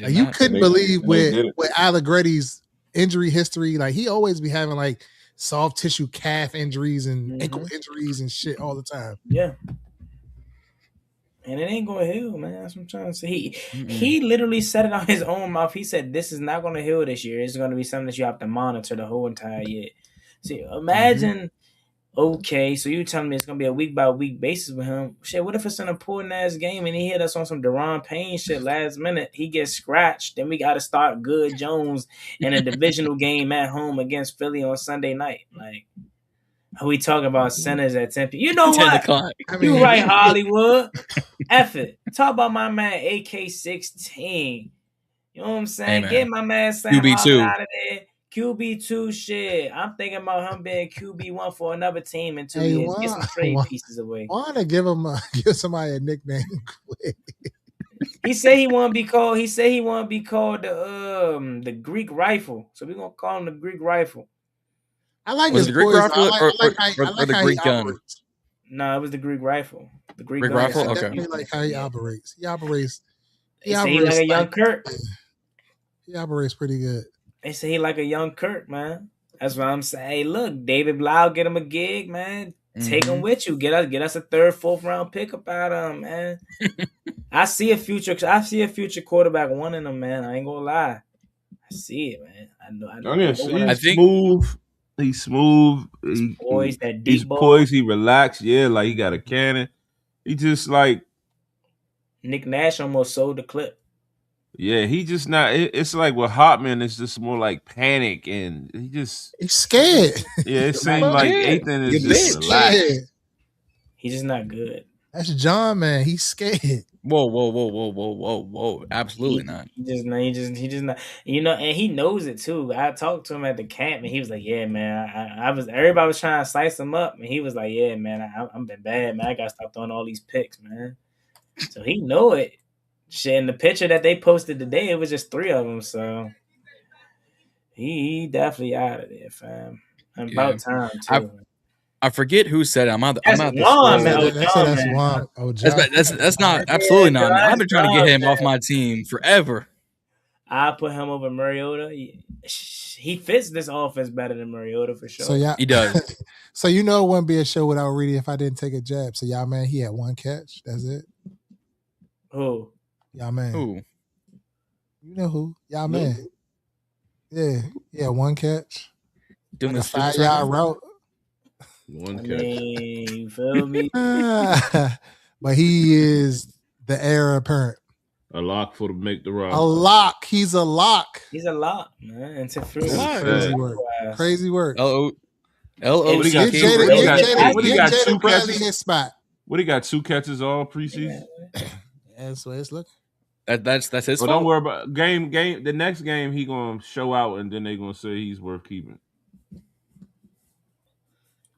Like, you couldn't believe with Allegretti's injury history, like he always be having like soft tissue calf injuries and ankle injuries and shit all the time. Yeah. And it ain't going to heal, man. That's what I'm trying to say. He literally said it out his own mouth. He said, this is not going to heal this year. It's going to be something that you have to monitor the whole entire year. See, imagine, okay, so you telling me it's going to be a week-by-week basis with him. Shit, what if it's an important-ass game and he hit us on some Deron Payne shit last minute? He gets scratched. Then we got to start Good Jones in a divisional game at home against Philly on Sunday night. Like, we talking about centers at 10 p.m. You know what? You right, Hollywood. F it. Talk about my man AK-16. You know what I'm saying? Get my man Sam QB2 out of there. QB2 shit. I'm thinking about him being QB1 for another team in 2 years. Get some trade pieces away. Why don't I give somebody a nickname quick? He said he want to be called. He said he want to be called the Greek Rifle. So we're gonna call him the Greek Rifle. I like his Greek rifle or the Greek gun. No, it was the Greek rifle. The Greek rifle. I Okay. definitely like how he operates. He operates. They say he like a young Kirk. He operates pretty good. They say he like a young Kirk, man. That's what I'm saying. Hey, look, David Blau, get him a gig, man. Take him with you. Get us a 3rd, 4th round pick up out of him, man. I see a future quarterback wanting him, man. I ain't gonna lie. I see it, man. I know. He's smooth. He's smooth. He's poised. That deep he's ball. poised. He relaxed. Yeah, like he got a cannon. He just like Nick Nash almost sold the clip. Yeah, he just not. It's like with Hotman, it's just more like panic, and he's scared. Yeah, it seems like Ethan is just relaxed. He's just not good. That's John, man. He's scared. Whoa! Absolutely not. He just not. And he knows it too. I talked to him at the camp, and he was like, "Yeah, man." Everybody was trying to slice him up, and he was like, "Yeah, man, I'm been bad, man. I gotta stop throwing all these picks, man." So he know it. Shit, in the picture that they posted today, it was just 3 of them. So he definitely out of there, fam. About time too. I forget who said it. I'm out. That's Juan, man. That's Juan. That's not absolutely not. I've been trying to get him off my team forever. I put him over Mariota. He fits this offense better than Mariota for sure. So he does. So it wouldn't be a show without Reedie if I didn't take a jab. So y'all, man, he had 1 catch. That's it. Who? Y'all, man. Who? You know who? Y'all, man. Yeah, 1 catch. Doing this 5-yard route. 1 catch. You feel me? But he is the heir apparent. A lock for to make the roster. A lock. He's a lock. He's a lock, man. And to Crazy work. What he got? Jada Bradley his spot. What he got? 2 catches all preseason. That's the way it's looking. That's his fault. Don't worry about game. The next game he gonna show out, and then they gonna say he's worth keeping.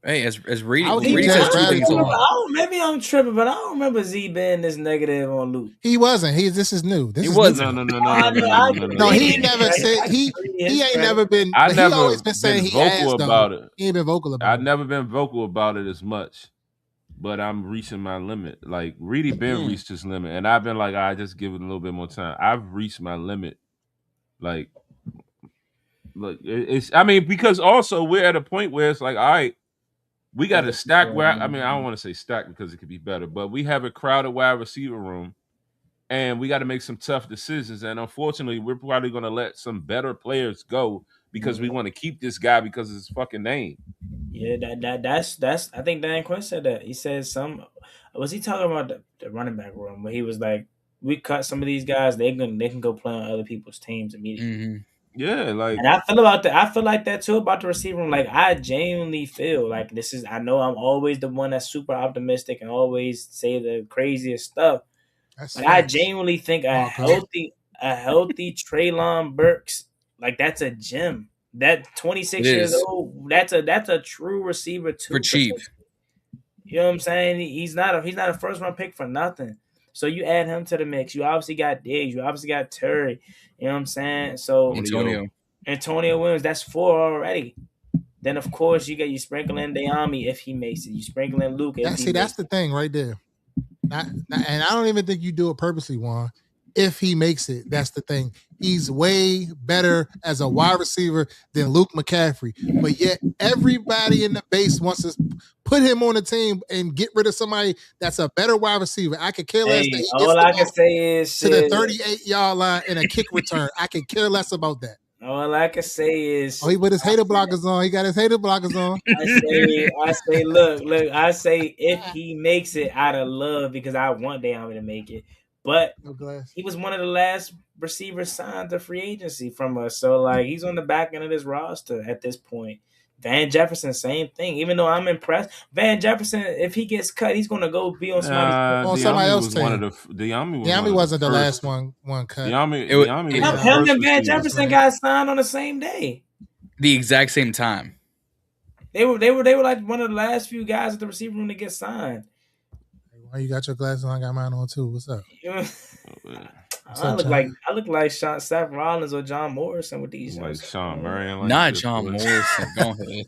Hey, as Reedie says 2 things on. Maybe I'm tripping, but I don't remember Z being this negative on Luke. He wasn't. This is new. He wasn't. No. He never said he ain't never been. He always been saying he asked about it. He ain't been vocal about it. I've never been vocal about it as much. But I'm reaching my limit. Like Reedie been reached his limit, and I've been like, I just give it a little bit more time. I've reached my limit. Like, look, it's. I mean, because also we're at a point where it's like, all right, we got to stack. I don't want to say stack because it could be better, but we have a crowded wide receiver room, and we got to make some tough decisions. And unfortunately, we're probably going to let some better players go because we want to keep this guy because of his fucking name. Yeah, that's. I think Dan Quinn said that. He said was he talking about the running back room where he was like, we cut some of these guys, they can go play on other people's teams immediately. Mm-hmm. Yeah, like, and I feel like that too about the receiver room. Like, I genuinely feel like I know I'm always the one that's super optimistic and always say the craziest stuff. But I genuinely think a healthy Treylon Burks, like, that's a gem. That 26 years old, that's a true receiver too. For cheap. You know what I'm saying? He's not a first round pick for nothing. So you add him to the mix. You obviously got Diggs. You obviously got Terry. You know what I'm saying? So Antonio Williams, that's 4 already. Then of course you sprinkle in Deami if he makes it. You sprinkle in Luke. That's the thing right there. And I don't even think you do it purposely, Juan. If he makes it, that's the thing. He's way better as a wide receiver than Luke McCaffrey. But yet everybody in the base wants to put him on the team and get rid of somebody that's a better wide receiver. I could care less that he all I can say is to the 38-yard line in a kick return. I could care less about that. All I can say is he put his hater blockers on. He got his hater blockers on. I say, look, I say if he makes it out of love because I want Deami to make it. But he was one of the last receivers signed to free agency from us. So, like, he's on the back end of this roster at this point. Van Jefferson, same thing. Even though I'm impressed, Van Jefferson, if he gets cut, he's going to go be on somebody else's team. Deami wasn't the last one cut. Him and Van Jefferson got signed on the same day. The exact same time. They were like one of the last few guys at the receiver room to get signed. You got your glasses on, I got mine on too. What's up? I look like Seth Rollins or John Morrison with these. Like Sean Marion, not John Morrison. Go ahead.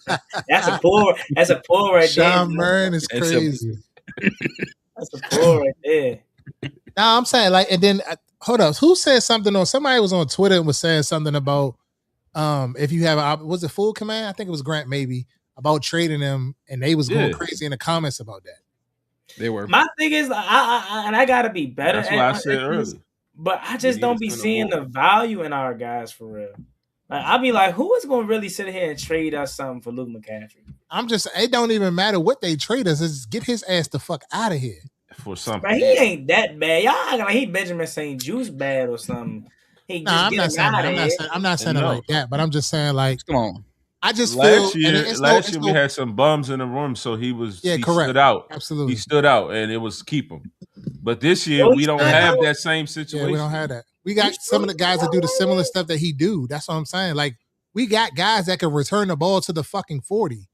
That's a pull. That's a pull right there. Sean Marion is crazy. That's a pull right there. Now I'm saying like, and then hold up, who said something on? Somebody was on Twitter and was saying something about if you have was it full command? I think it was Grant maybe about trading them, and they was going crazy in the comments about that. They were. My thing is, I gotta be better. That's what I said earlier. But I just don't be seeing the value in our guys for real. Like I'll be like, who is going to really sit here and trade us something for Luke McCaffrey? It don't even matter what they trade us. Just get his ass the fuck out of here. For something. Man, he ain't that bad. Y'all acting like he Benjamin St. Juice bad or something. I'm not saying it like that, but I'm just saying like, come on. I just last feel year we had some bums in the room, so he correct. stood out. Absolutely, he stood out, and it was keep him. But this year we don't have that same situation. Yeah, we don't have that. We got some of the guys that do the similar stuff that he do. That's what I'm saying. Like we got guys that can return the ball to the fucking 40,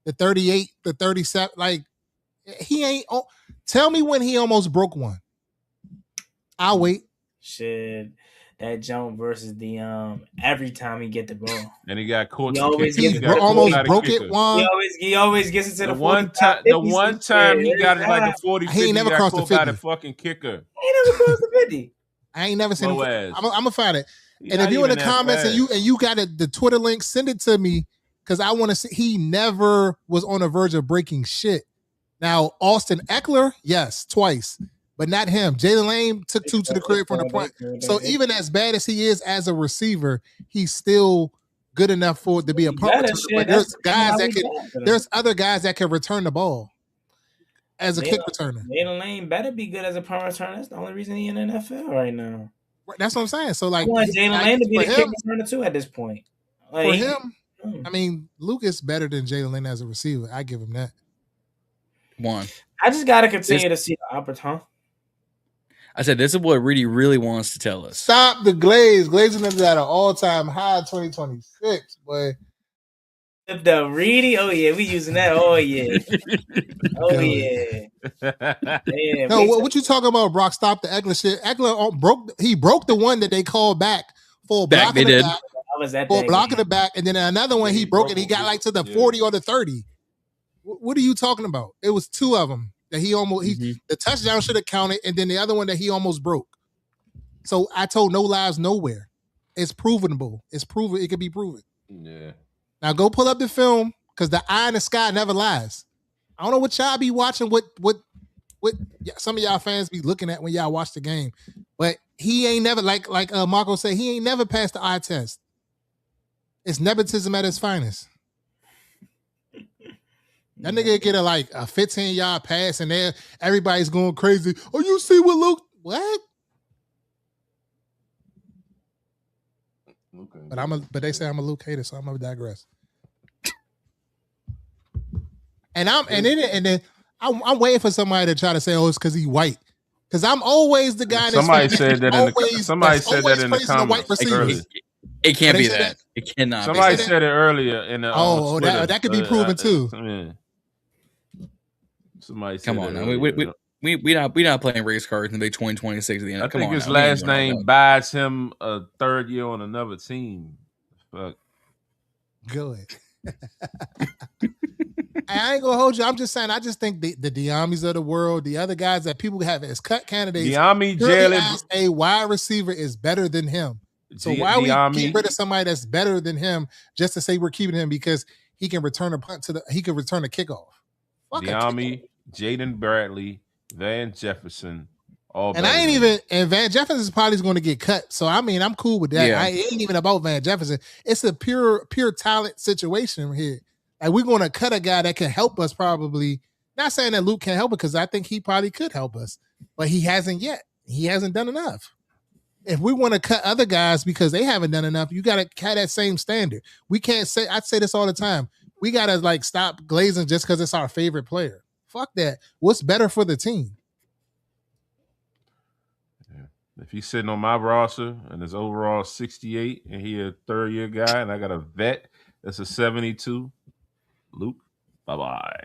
the 38, the 37. Like he ain't. Tell me when he almost broke one. I'll wait. Shit. That jump versus the every time he get the ball, and he got caught. He almost broke it. He always gets it to the one time. The one time he got it like a 40. He ain't never crossed the 50. Got a fucking kicker. He never crossed the 50. I ain't never seen him. I'm gonna find it. And if you in the comments and you got the Twitter link, send it to me because I want to see. He never was on the verge of breaking shit. Now Austin Eckler, yes, twice. But not him. Jalen Lane took 2 to the crib from the point. So even as bad as he is as a receiver, he's still good enough for it to be a punt returner. But there's other guys that can return the ball as a kick returner. Jalen Lane better be good as a punt returner. That's the only reason he's in the NFL right now. That's what I'm saying. So like, I want Jalen Lane to be the kick returner too at this point. Like, for him, I mean, Luke is better than Jalen Lane as a receiver. I give him that. I just gotta continue to see the opportunity. I said, this is what Reedie really wants to tell us. Stop the glaze. Glazing is at an all-time high 2026, boy. The Reedie, oh yeah, we using that. Oh yeah. Oh yeah. Damn, no, what you talking about, Brock? Stop the Eckler shit. Eckler broke the one that they called back for blocking the back. For blocking the back, and then another one he broke it. He got like to the 40 or the 30. What are you talking about? It was 2 of them. That he almost the touchdown should have counted, and then the other one that he almost broke. So I told no lies nowhere. It's provable. It's proven. It can be proven. Yeah. Now go pull up the film because the eye in the sky never lies. I don't know what y'all be watching. What some of y'all fans be looking at when y'all watch the game, but he ain't never like Marco said. He ain't never passed the eye test. It's nepotism at its finest. That nigga get a 15-yard pass and there everybody's going crazy. Oh, you see what Luke? What? Okay. But they say I'm a Luke hater, so I'm gonna digress. And I'm waiting for somebody to try to say, oh, it's because he's white. Because I'm always the guy. Somebody said that in the comments. It can't be that. It cannot. Somebody said it earlier in the. That could be proven too. Somebody said come on, we not playing race cards in the 2026 at the end. I think his last name buys him a 3rd year on another team. Fuck. Good. I ain't gonna hold you. I'm just saying. I just think the Diamis of the world, the other guys that people have as cut candidates, Diami, Jalen, a wide receiver is better than him. So why we get rid of somebody that's better than him just to say we're keeping him because he can return a punt he can return a kickoff. Diami, Jaden Bradley, Van Jefferson, all. And I ain't even. And Van Jefferson is probably going to get cut. So I mean, I'm cool with that. Yeah. It ain't even about Van Jefferson. It's a pure talent situation here. Like we're going to cut a guy that can help us. Probably not saying that Luke can't help it because I think he probably could help us, but he hasn't yet. He hasn't done enough. If we want to cut other guys because they haven't done enough, you got to have that same standard. We can't say. I say this all the time. We got to stop glazing just because it's our favorite player. Fuck that. What's better for the team? Yeah. If he's sitting on my roster and his overall 68 and he a 3rd-year guy and I got a vet that's a 72, Luke, bye-bye.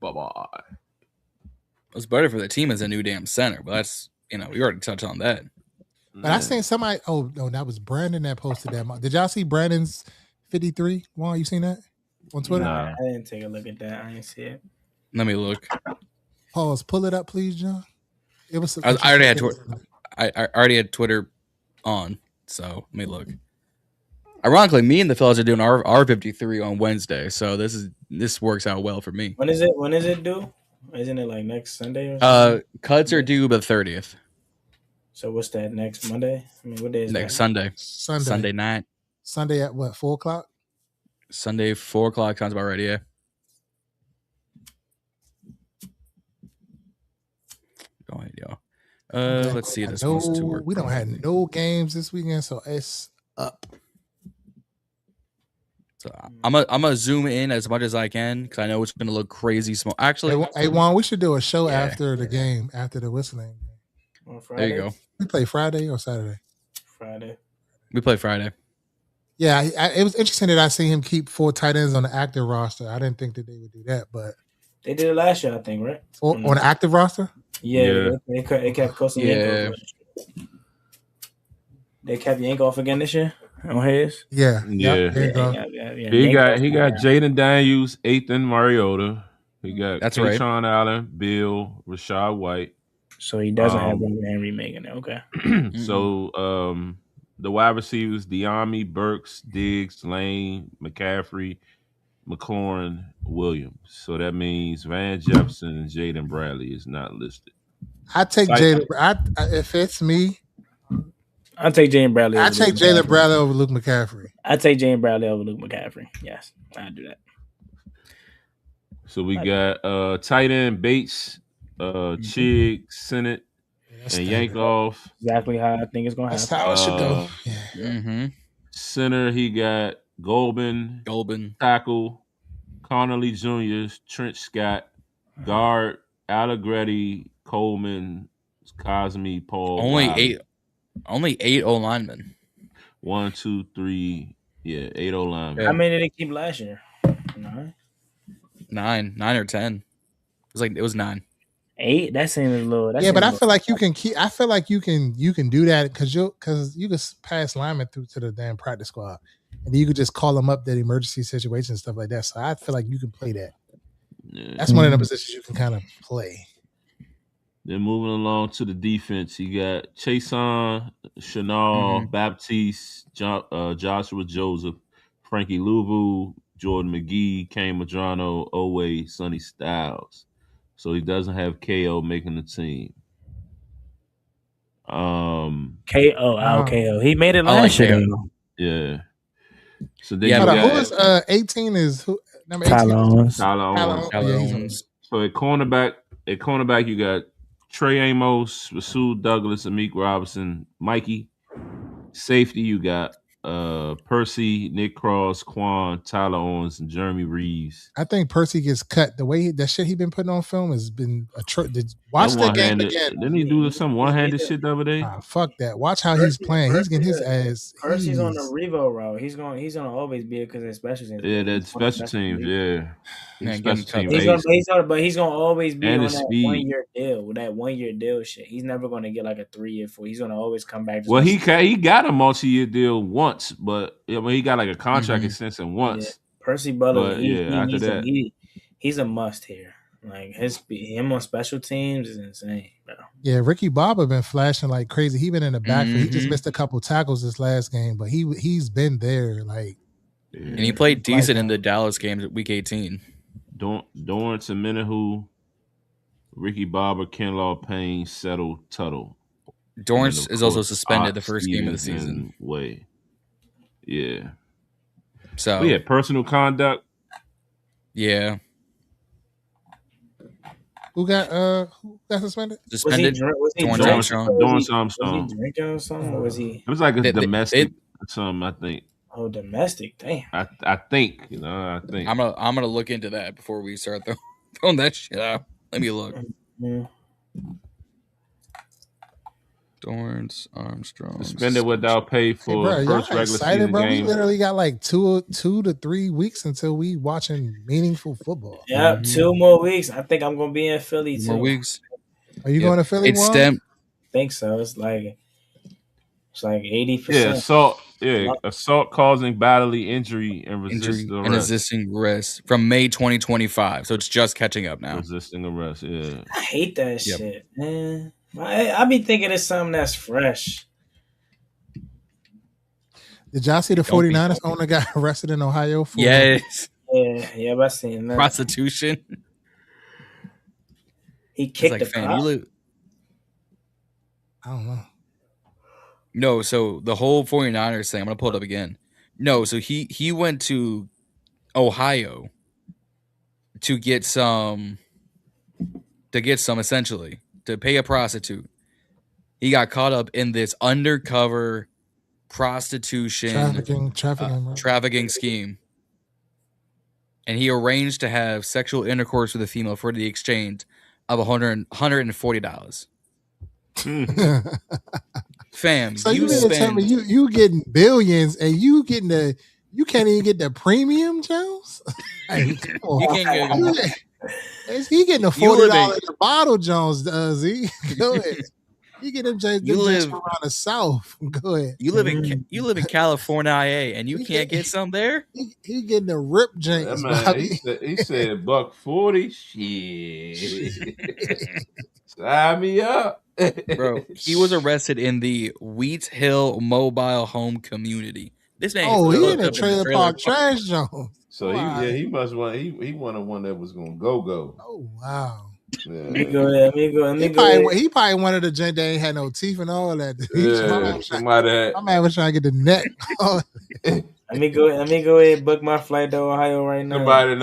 Bye-bye. What's better for the team is a new damn center, but we already touched on that. But I seen somebody. Oh no, that was Brandon that posted that. Did y'all see Brandon's 53? Juan, you seen that on Twitter? Nah, I didn't take a look at that. I didn't see it. Let me look. Pause. Pull it up, please, John. It was. I already had Twitter. I already had Twitter on, so let me look. Ironically, me and the fellas are doing our 53 on Wednesday, so this works out well for me. When is it due? Isn't it like next Sunday or something? Cuts are due by the 30th. So what's that, next Monday? I mean, what day is next that? Sunday night. Sunday at what, 4 o'clock? Sunday 4 o'clock sounds about right. Yeah. Go ahead, y'all. Let's see if this wants to work. We don't have no games this weekend, so it's up. So I'm gonna zoom in as much as I can because I know it's gonna look crazy small. Actually, hey Juan, we should do a show after the game, after the whistling game. On Friday? There you go. We play Friday or Saturday? Friday. We play Friday. Yeah, it was interesting that I seen him keep 4 tight ends on the active roster. I didn't think that they would do that, but they did it last year, I think, right? On the active roster? Yeah. They kept Costa Yank off. They kept Yank off again this year on his. Yeah. He got Jaden Daniels, Ethan Mariota. He got Keyshawn Allen, Bill, Rashad White. So he doesn't have Henry making it. Okay. So the wide receivers: Diami, Burks, Diggs, Lane, McCaffrey, McLaurin, Williams. So that means Van Jefferson and Jaden Bradley is not listed. I take Jaden. If it's me, I'll take Jaden Bradley. I take Jalen Bradley over Luke McCaffrey. I take Jaden Bradley over Luke McCaffrey. Yes, I'll do that. So we got tight end Bates, Chig, Sennett, and Yankoff. Exactly how I think it's gonna happen. That's how it should go. Center, he got Golbin, tackle, Connolly Jr., Trent Scott, guard, Allegretti, Coleman, Cosme, Paul. Only 8 O linemen. 1, 2, 3, 8 O linemen. How many did they keep last year? 9 or 10. It was 9. 8. That seems low. But I feel like you can keep. I feel like you can do that because you can pass linemen through to the damn practice squad, and you could just call them up that emergency situation and stuff like that. So I feel like you can play that. Yeah. That's one of the positions you can kind of play. Then moving along to the defense, you got Chason, Chanel, Baptiste, Joshua Joseph, Frankie Louvu, Jordan McGee, Kane Madrano, Owe, Sonny Styles. So he doesn't have KO making the team. KO. He made it last year. Yeah. So then who is 18 is who? Number 18 Tyler Owens. So at cornerback, you got Trey Amos, Rasul Douglas, Amik Robinson, Mikey. Safety, you got Percy, Nick Cross, Quan, Tyler Owens, and Jeremy Reeves. I think Percy gets cut. The way that shit he been putting on film has been watch that game again. Didn't he do some one-handed shit the other day? Fuck that. Watch how he's playing. He's getting his ass. Percy's on the Revo route. He's gonna always be it because of special teams. Yeah, that's special teams. Yeah. He's gonna always be on that 1-year deal. With that 1-year deal shit, he's never gonna get like a 3 or 4. He's gonna always come back. Well, he got a multi-year deal once, but he got like a contract extension once. Yeah. Percy Butler, he's a must here. Like him on special teams is insane, bro. Yeah, Ricky Barber been flashing like crazy. He been in the backfield. He just missed a couple tackles this last game, but he's been there. Like, and he played decent in the Dallas games at Week 18. Dorrance and Menahu, Ricky Barber, Kinlaw, Payne, Settle, Tuttle. Dorrance is also suspended the first game of the season. Yeah. So we had personal conduct. Yeah. Who got suspended? Suspended. Dorrance Armstrong. Was he drinking or something? Or was he? It was like a domestic something, I think. Oh, domestic. Damn. I think. I think. I'm gonna look into that before we start throwing that shit out. Let me look. Dorrance Armstrong suspended without pay for first regular season game. We literally got like 2 to 3 weeks until we watching meaningful football. Yeah, 2 more weeks. I think I'm gonna be in Philly 2 more weeks. Are you going to Philly? think so. It's like 80%. Yeah, assault causing bodily injury and resisting arrest from May 2025. So it's just catching up now. Resisting arrest, yeah. I hate that shit, man. I be thinking it's something that's fresh. Did y'all see the 49ers owner got arrested in Ohio for Yes. Yeah, I seen that. Prostitution. He kicked the cop. I don't know. No, so the whole 49ers thing, I'm going to pull it up again. No, so he went to Ohio to get some essentially, to pay a prostitute. He got caught up in this undercover prostitution trafficking scheme. And he arranged to have sexual intercourse with a female for the exchange of $140. Fam, so you mean to tell me you getting billions and you can't even get the premium, Jones? You can't get. Is he getting a $40 bottle, Jones? Does he? Go ahead. You get them James from around the South. Go ahead. You live in California, and you can't get some there. He getting the rip James. He said $140. Shit. Sign me up. Bro, he was arrested in the Wheat Hill mobile home community. This man, he in a trailer park trash zone. So he must want he wanted one that was gonna go. Oh wow. Yeah. Let me go. He probably wanted a joint that ain't had no teeth and all that. My man was trying to get the neck. Let me go ahead and book my flight to Ohio right now. Somebody that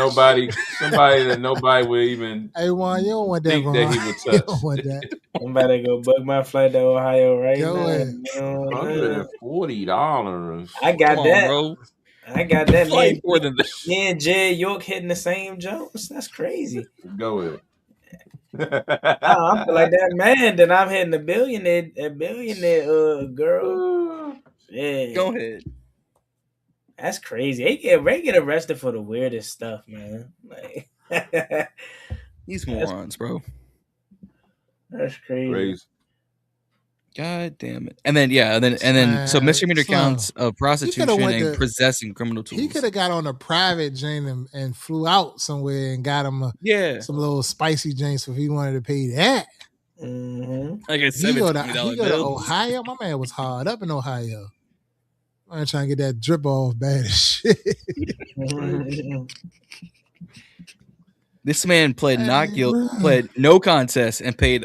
nobody would even. Hey Juan, you don't want that, Ron. That he would touch. You don't want that. Somebody go book my flight to Ohio right now. $140. I got that, bro. I got that. More than this. Me and Jay York hitting the same Jones. That's crazy. Go ahead. I feel like that man. Then I'm hitting a billionaire girl. Yeah. Go ahead. That's crazy. They get arrested for the weirdest stuff, man. Like these morons, bro. That's crazy. God damn it. And then so misdemeanor counts of prostitution and possessing criminal tools. He could have got on a private jet and flew out somewhere and got him some little spicy drinks if he wanted to pay that. Mm-hmm. Like he go to Ohio. My man was hard up in Ohio. I'm trying to get that drip off bad as shit. This man played no contest and paid.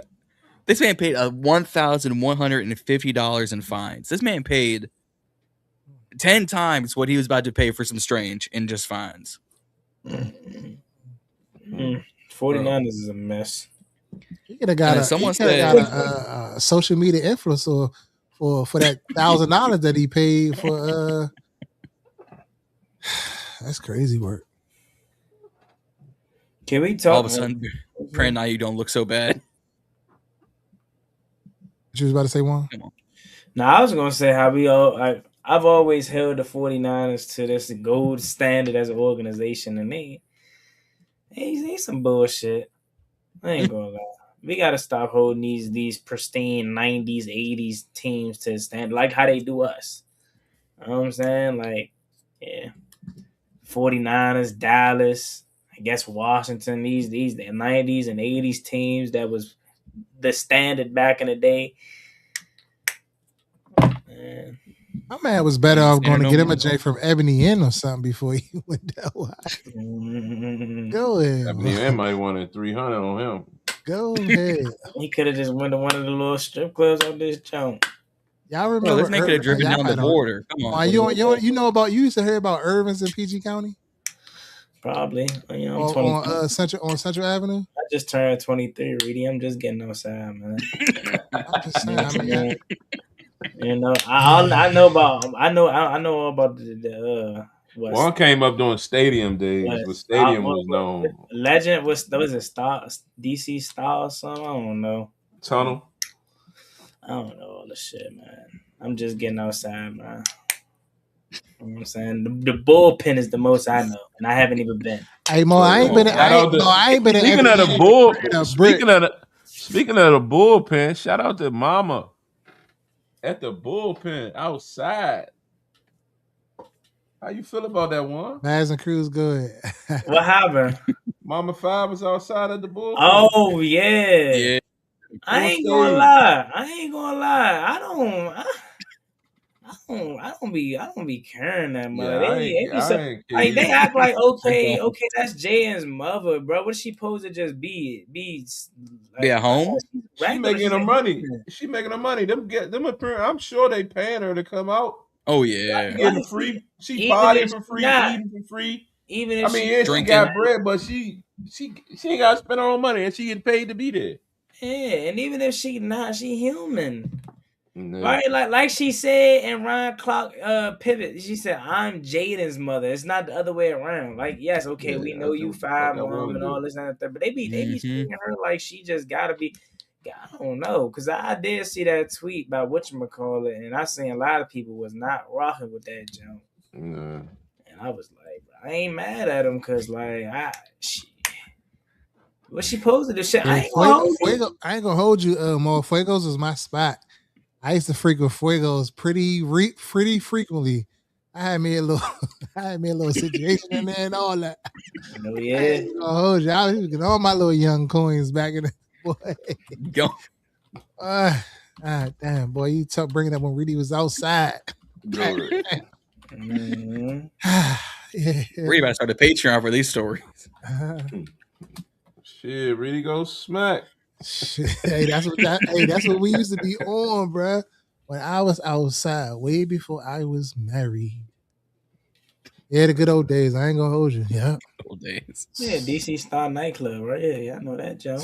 This man paid $1,150 in fines. This man paid 10 times what he was about to pay for some strange in just fines. 49ers is a mess. He could have got a social media influencer for that $1,000 that he paid for. That's crazy work. Can we talk? All of a sudden, praying now you don't look so bad. What you was about to say, Juan? No, I was going to say how I've always held the 49ers to this gold standard as an organization, and they some bullshit. I ain't going to lie. We got to stop holding these pristine 90s, 80s teams to stand like how they do us. You know what I'm saying? Like, yeah. 49ers, Dallas, I guess Washington, these the 90s and 80s teams that was the standard back in the day. Man. My man was better off going to get him a J from Ebony Inn or something before he went that way. Go ahead. Ebony Inn might wanted $300 on him. Go ahead. He could have just went to one of the little strip clubs on this junk. Y'all remember? This man could have driven down the border. Come on. You used to hear about Irvin's in PG County? Probably. On Central Avenue? I just turned 23, Reedie. I'm just getting outside, man. I'm just saying, I know about the One came up during Stadium days. The Stadium was known. Legend was it Star DC Star or something? I don't know. Tunnel. I don't know all the shit, man. I'm just getting outside, man. You know what I'm saying? The bullpen is the most I know, and I haven't even been. Hey Mo, I ain't been. I ain't been. Speaking of the bull, Speaking of the bullpen, shout out to Mama at the bullpen outside. How you feel about that one? Bass and Cruz good. What happened? Mama 5 was outside at the bullpen. Oh yeah. Yeah. I ain't gonna lie. I don't be caring that much. Yeah, they act like okay, that's Jaden's mother, bro. What is she supposed to just be at home? She making her money. She making her money. I'm sure they paying her to come out. Oh yeah. Getting free. She partying for free, eating for free. Even if she got bread, but she ain't got to spend her own money, and she getting paid to be there. Yeah, and even if she not, she human. No. Right, like she said in Ryan Clark pivot, she said, "I'm Jaden's mother. It's not the other way around." Like, yes, okay, we know you 5 mom and all this and that, but they be speaking her like she just gotta be. I don't know, because I did see that tweet by whatchamacallit, and I seen a lot of people was not rocking with that jump. No. And I was like, I ain't mad at him because like what she posted this shit. I ain't gonna hold you. Fuegos was my spot. I used to frequent Fuegos pretty frequently. I had me a little situation in there and all that. Oh yeah. I ain't gonna hold you. I was getting all my little young coins back in the boy. Go. Damn, boy, you bringing up when Reedie was outside. Mm-hmm. Reedie about to start a Patreon for these stories. Shit, Reedie goes smack. Shit. Hey, that's what we used to be on, bro. When I was outside, way before I was married. Yeah, the good old days. I ain't gonna hold you. Yeah. Old days. Yeah, DC Star nightclub, right? Yeah, I know that joke.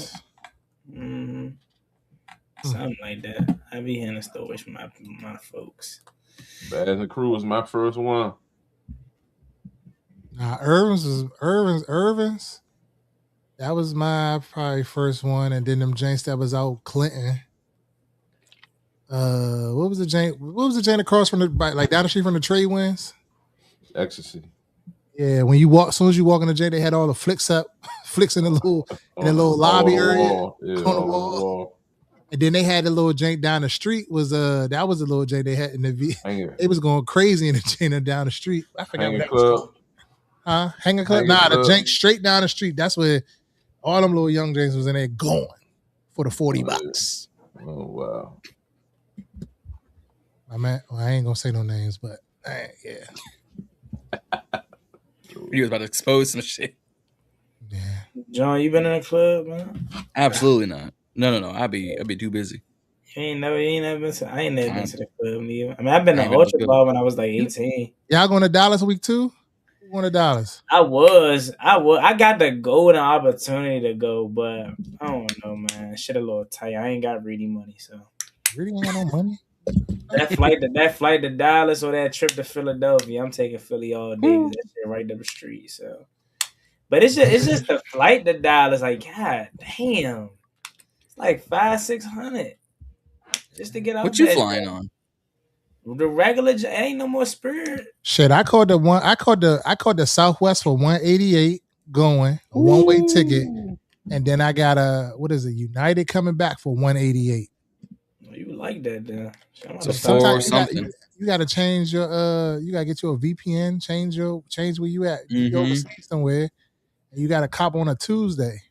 Something like that. I be hearing the stories from my folks. Bass and Crew was my first one. Irvin's. That was my probably first one, and then them James that was out Clinton. What was the Jane across from like down the street from the trade winds? Ecstasy. Yeah, when you walk, as soon as you walk in the J, they had all the flicks in the little lobby area on the wall. And then they had the little jank down the street. That was the little jank they had in the V. It was going crazy in the jank down the street. I forgot what that was called. Huh? Hanger Club? Nah, the jank straight down the street. That's where all them little young janks was in there going for the $40. Oh wow. My man, I ain't gonna say no names, but yeah. He was about to expose some shit. Yeah. John, you been in a club, man? Absolutely not. No. I'd be too busy. I ain't never been to the club either. I mean, I've been to Ultra Bar when I was like 18. Y'all going to Dallas week 2? Who going to Dallas? I got the golden opportunity to go, but I don't know, man. Shit a little tight. I ain't got Reedie money, so. Reedie ain't got no money? That flight to Dallas or that trip to Philadelphia, I'm taking Philly all day. That shit right up the street. So, but it's just the flight to Dallas. Like, god damn, it's like $500-600 just to get out. What you flying on? The regular ain't no more Spirit. Shit, I called the Southwest for $188 going, a one-way ticket, and then I got United coming back for $188. You like that, then? So sometimes you got to change your you got to get you a VPN, change where you at. You overseas somewhere, and you got to cop on a Tuesday.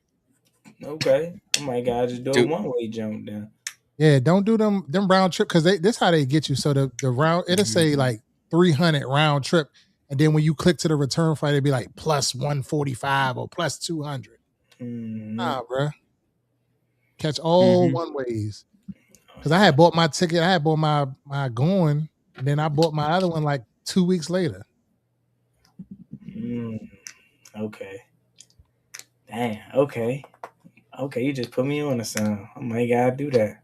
Okay, oh my god, just do a one-way jump then. Yeah, don't do them round trip because this how they get you. So the round it'll say like 300 round trip, and then when you click to the return flight, it'll be like plus 145 or plus 200. Nah, bro, catch all one ways. Because I had bought my ticket, I had bought my going, and then I bought my other one like 2 weeks later. Okay. Damn. Okay. You just put me on the sound. I might gotta do that.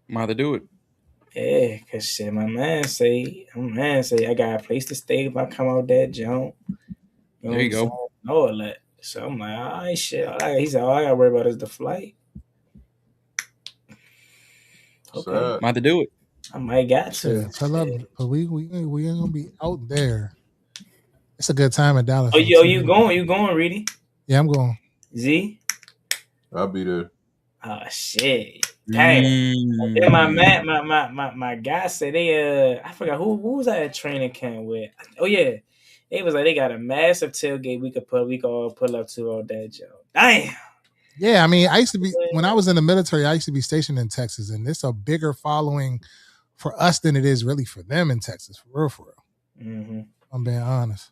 Might have to do it. Yeah, cause shit, my man say I got a place to stay if I come out that jump. There you go. All that. So I'm like, all right, shit. He said, all I gotta worry about is the flight. Okay. Might have to do it. I might got to. But we ain't gonna be out there. It's a good time in Dallas. You going, Reedie? Yeah, I'm going. Z? I'll be there. Oh shit! Damn. And then my guy said they I forgot who was I at training camp with. Oh yeah, it was like they got a massive tailgate we could all pull up to all that Joe. Damn. Yeah, I mean, I used to be when I was in the military. I used to be stationed in Texas, and it's a bigger following for us than it is really for them in Texas. For real, for real. Mm-hmm. I'm being honest.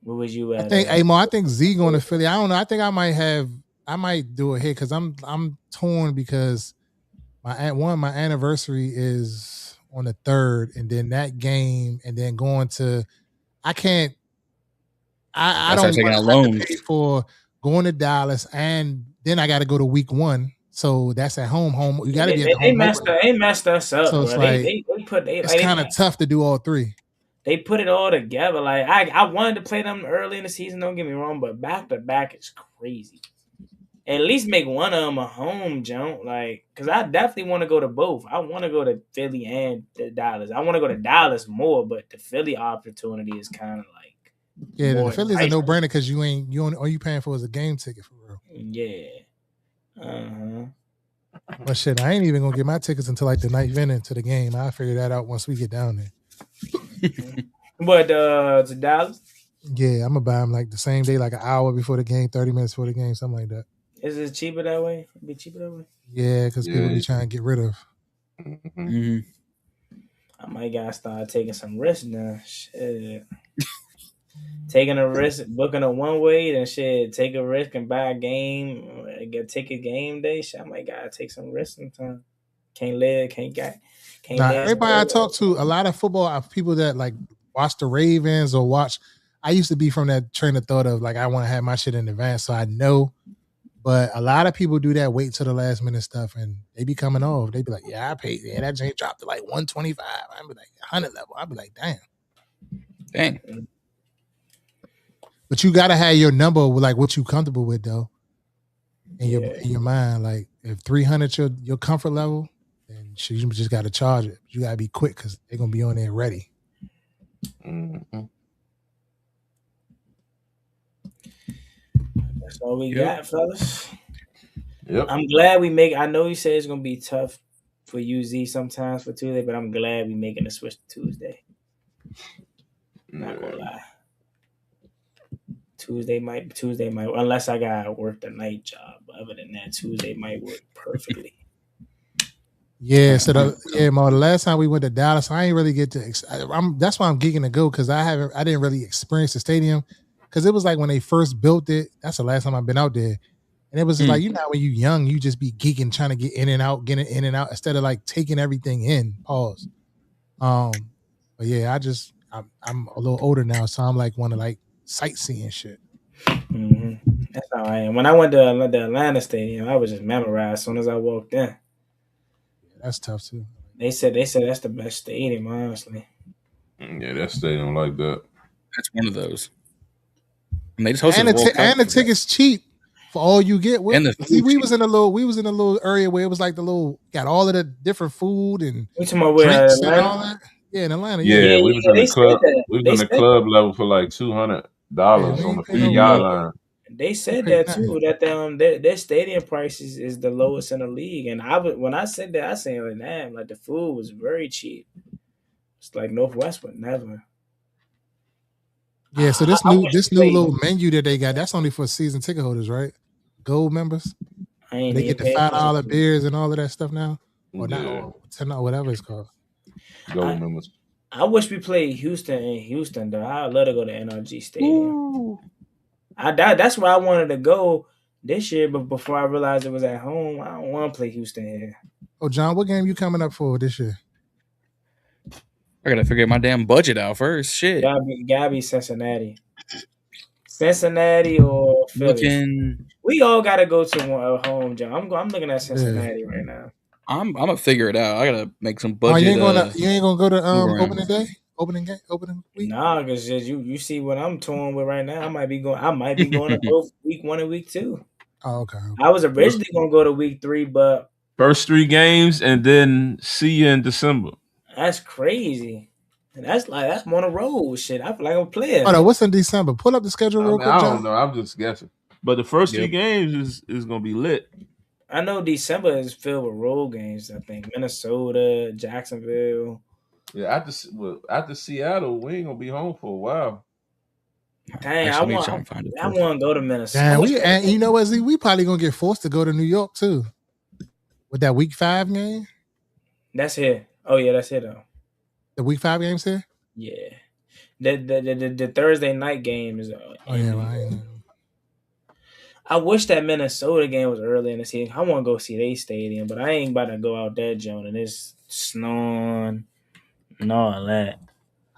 Where was you at? I think Z going to Philly. I don't know. I think I might do it here because I'm torn because my anniversary is on the 3rd, and then that game, and then going to I can't. I don't want to pay for going to Dallas, and then I got to go to week 1. So that's at home. You got to be at the home. They messed us up. So it's bro. like it's kind of tough to do all 3. They put it all together. Like I wanted to play them early in the season. Don't get me wrong, but back to back is crazy. At least make one of them a home, Joe. Like, because I definitely want to go to both. I want to go to Philly and the Dallas. I want to go to Dallas more, but the Philly opportunity is kind of like the Philly's a no-brainer because all you paying for is a game ticket for real. Yeah. But shit, I ain't even gonna get my tickets until like the night into the game. I'll figure that out once we get down there. But to Dallas? Yeah, I'm gonna buy them like the same day, like an hour before the game, 30 minutes before the game, something like that. Is it cheaper that way? Be cheaper that way? Yeah, because people be trying to get rid of. Mm-hmm. I might gotta start taking some risks now. Shit. Taking a risk, booking a one way, then shit, take a risk and buy a game, get ticket game day. Shit, I might gotta take some risks sometimes. Can't live. Everybody I talk to, a lot of football people that like watch the Ravens or watch. I used to be from that train of thought of like I want to have my shit in advance, so I know. But a lot of people do that, wait till the last minute stuff, and they be coming off. They be like, "Yeah, I paid. Yeah, that James dropped to like 125." I be like 100 level. I be like, "Dang." But you gotta have your number with like what you comfortable with though, in your mind. Like if 300 your comfort level, then you just gotta charge it. You gotta be quick because they're gonna be on there ready. Mm-hmm. That's all we got, fellas. Yep. I'm glad we make. I know you say it's gonna be tough for UZ sometimes for Tuesday, but I'm glad we making the switch to Tuesday. Not gonna lie. Tuesday might unless I gotta work the night job. But other than that, Tuesday might work perfectly. Yeah, so the last time we went to Dallas, I ain't really get to. That's why I'm geeking to go because I didn't really experience the stadium because it was like when they first built it. That's the last time I've been out there, and it was just like when you young, you just be geeking trying to get in and out instead of like taking everything in. Pause. But yeah, I'm a little older now, so I'm like want to like sightseeing shit. Mm-hmm. That's how I am. When I went to the Atlanta Stadium, I was just memorized as soon as I walked in. Yeah, that's tough too. They said that's the best stadium, honestly. Yeah, that stadium like that. That's one of those. And they just hosted and the ticket's cheap for all you get. We was in a little area where it was like got all of the different food and drinks and all that. Yeah, in Atlanta. Yeah, we was in the club. We was in the club level for like $200 on the 50-yard line. They said that too. That their stadium prices is the lowest in the league. And when I said that, I said, "Damn!" Like the food was very cheap. It's like Northwest would never. Yeah, so this new little menu that they got, that's only for season ticket holders, right? Gold members. They get the $5 beers and all of that stuff now, or not $10, whatever it's called. Gold members. I wish we played Houston in Houston though. I'd love to go to NRG Stadium. Ooh. That's where I wanted to go this year, but before I realized it was at home, I don't want to play Houston here. Oh, John, what game you coming up for this year? I gotta figure my damn budget out first. Shit. Gotta be Cincinnati. Cincinnati or Philly. We all gotta go to one home, John. I'm looking at Cincinnati right now. I'm gonna figure it out. I gotta make some budget. You ain't gonna go to opening day? Opening week? Nah, because you see what I'm torn with right now. I might be going to both week 1 and week 2. Oh, okay. I was originally gonna go to week 3, but first 3 games and then see you in December. That's crazy. And that's on the road shit. I feel like I'm playing. Oh no, what's in December? Pull up the schedule real quick. I don't know. I'm just guessing. But the first 3 games is gonna be lit. I know December is filled with road games. I think Minnesota, Jacksonville. Yeah, after Seattle, we ain't gonna be home for a while. Dang, Actually, let me try and find it. I want to go to Minnesota. Damn, and you know what, Z? We probably gonna get forced to go to New York too with that Week 5 game. That's here. Oh yeah, that's here though. The Week 5 game's here. Yeah, the Thursday night game is. Oh yeah, right. I wish that Minnesota game was early in the season. I want to go see their stadium, but I ain't about to go out there, Joan, and it's snowing and all that.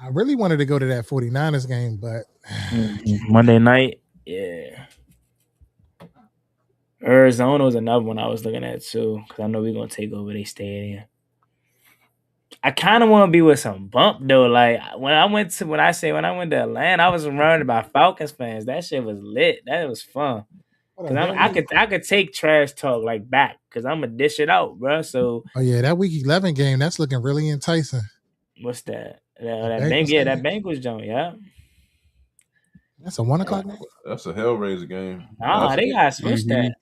I really wanted to go to that 49ers game, but Monday night, yeah. Arizona was another one I was looking at too, because I know we're gonna take over their stadium. I kind of want to be with some bump though. Like when I went to Atlanta, I was surrounded by Falcons fans. That shit was lit. That was fun. Cause I could take trash talk like back, cause I'm gonna dish it out, bro. So oh yeah, that Week 11 game, that's looking really enticing. What's that? That Bengals joint, yeah. That's a 1 o'clock game. That's a Hellraiser game. Nah, they gotta switch that.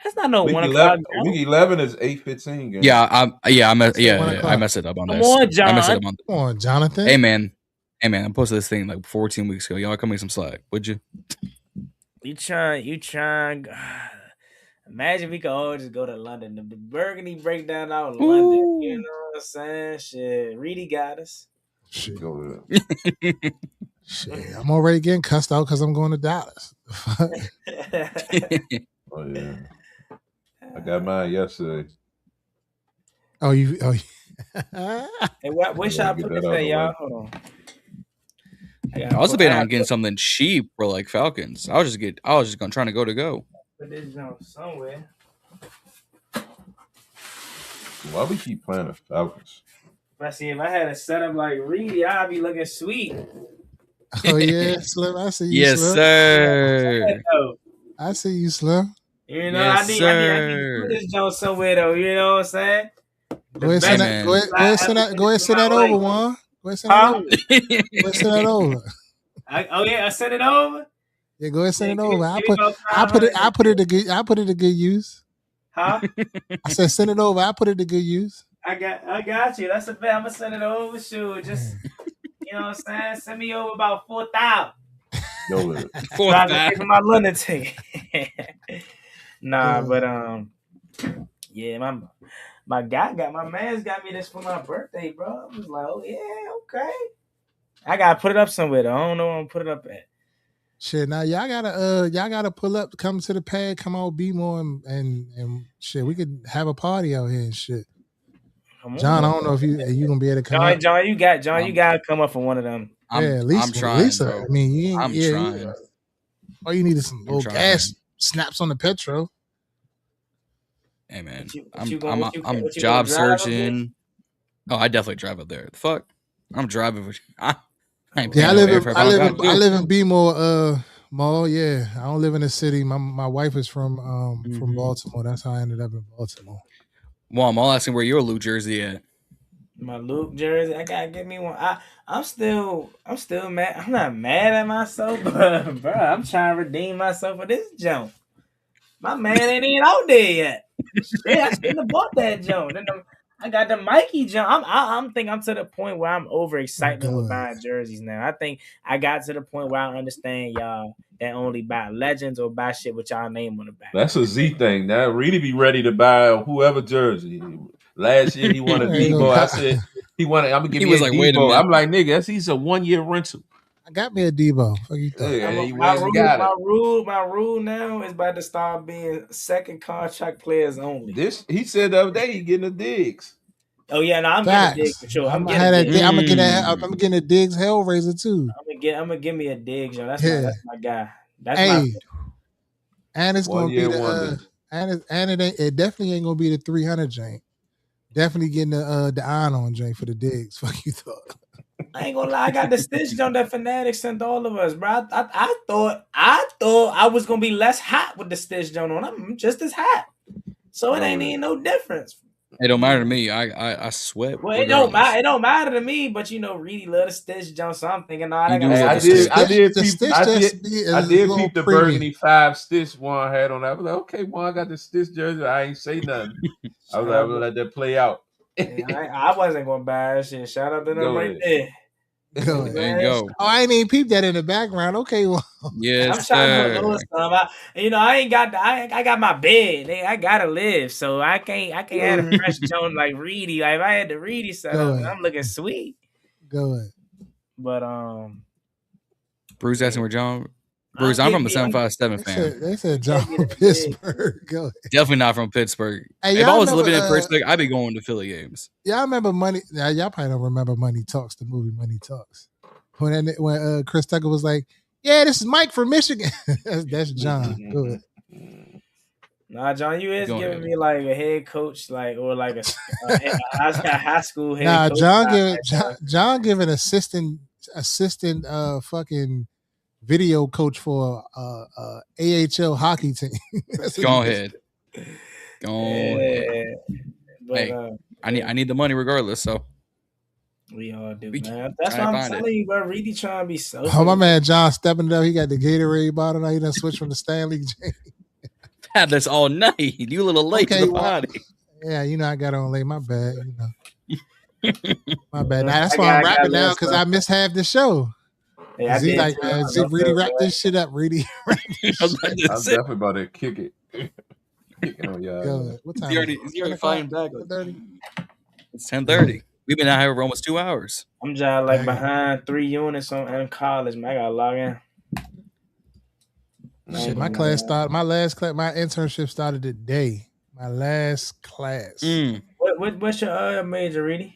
That's not no Week 1 o'clock. Week 11 is 8:15 game. Yeah, I messed it up on this. Come on, John. I messed it up on. Come on, Jonathan. Hey man, I posted this thing like 14 weeks ago. Y'all come me some slack, would you? You trying. Imagine we could all just go to London. The Burgundy breakdown out in London. You know what I'm saying? Shit, Reedie got us. Shit, go Shit, I'm already getting cussed out because I'm going to Dallas. Oh yeah, I got mine yesterday. Hey, what shot I put this at, y'all? Hold on. I was debating on getting something cheap for like Falcons. I was just trying to go. Put this jump somewhere. Why we keep playing the Falcons? If I had a setup like Reedie, I'd be looking sweet. Oh yeah, Slim. I see you. Yes, Slim. sir. I see you, Slim. You know, yes, I need to put this jump somewhere though. You know what I'm saying? Go ahead, send that over, Juan. Go ahead, send that over. I send it over. Yeah, go ahead, send it over. I put it to good use. Huh? I said send it over. I put it to good use. I got you. That's a bet. I'm gonna send it over. Shoot, just you know what I'm saying. Send me over about 4,000. Go with it. 4,000 for my lunatic. Nah, but yeah, my man's got me this for my birthday, bro. I was like, oh yeah, okay. I gotta put it up somewhere though. I don't know where I'm gonna put it up at. Shit, now y'all gotta pull up, come to the pad, come out, be more, and shit. We could have a party out here and shit. John, I don't know if you gonna be able to come out. John, you gotta come up for one of them. I'm trying. Bro. I mean, you ain't. I'm trying. All you need is some little gas snaps on the petrol. Hey man, I'm job searching. Oh, I definitely drive up there. The fuck, I'm driving. I live in B-more mall. Yeah, I don't live in the city. My wife is from Baltimore. That's how I ended up in Baltimore. Well, I'm all asking where your Luke jersey at. My Luke jersey, I gotta get me one. I'm still mad. I'm not mad at myself, but bro, I'm trying to redeem myself for this jump. My man ain't even out there yet. Shit, I shouldn't have bought that jump. Then I got the Mikey jump. I'm to the point where I'm overexcited with buying jerseys now. I think I got to the point where I understand y'all that only buy legends or buy shit with y'all name on the back. That's a Z thing. Now Reedie be ready to buy whoever jersey. Last year he wanted Debo. I said I'm gonna give you a Debo. I'm like, nigga, he's a 1-year rental. I got me a Debo. My rule now is about to start being second contract players only. He said the other day he getting the digs. Oh yeah, no, I'm getting a dig for sure. I'm getting a Diggs Hellraiser too. I'm gonna give me a Diggs, yo. That's my guy. And it's gonna be it definitely ain't gonna be the 300 jank. Definitely getting the iron-on jank for the digs. Fuck you thought. I ain't gonna lie, I got the stitch on that Fanatics sent all of us, bro. I thought I was gonna be less hot with the stitch on. I'm just as hot, so it ain't even no difference. It don't matter to me. I sweat. Well, it don't matter. It don't matter to me. But Reedie love the stitch jump, so I'm thinking, I did peep the burgundy 5 stitch Juan had on that. I was like, okay, Juan got the stitch jersey. I ain't say nothing. I was like, I'm gonna let that play out. I wasn't gonna buy that shit. Shout out to them right there. There you go. Oh, I ain't even peeped that in the background. Okay, well, yes, I'm trying to put some. I ain't got. I got my bed. I gotta live, so I can't have a fresh Jones like Reedie. Like if I had the Reedie set up, I'm looking sweet. Go ahead. But Bruce asking where John. Bruce, I'm from the 757 fan. They said John from Pittsburgh. Go ahead. Definitely not from Pittsburgh. Hey, if I was living in Pittsburgh, I'd be going to Philly games. Yeah, I remember Money. Now, y'all probably don't remember Money Talks, the movie Money Talks. When Chris Tucker was like, "Yeah, this is Mike from Michigan." that's John. Good. Nah, John, you is giving me like a head coach, or like a high school head coach. Nah, John giving assistant fucking video coach for AHL hockey team. Go ahead. Hey, I need the money regardless. So we all do, man. That's what I'm telling you, bro. Reedie trying to be so. Oh, my man, John stepping it up. He got the Gatorade bottle now. He done switched from the Stanley. Had this all night. You a little late to the party. Yeah, I got on late. My bad. My bad. Now, that's why I'm rapping now because I missed half the show. Yeah, Z like, man, Reedie wrap this shit up. Reedie. I'm definitely about to kick it. What time? Is he already flying back? 10:30. It's 10:30. We've been out here for almost 2 hours. I'm just behind 3 units in college, man. I gotta log in. Shit, my class started. My last class, my internship started today. My last class. What's your major, Reedie?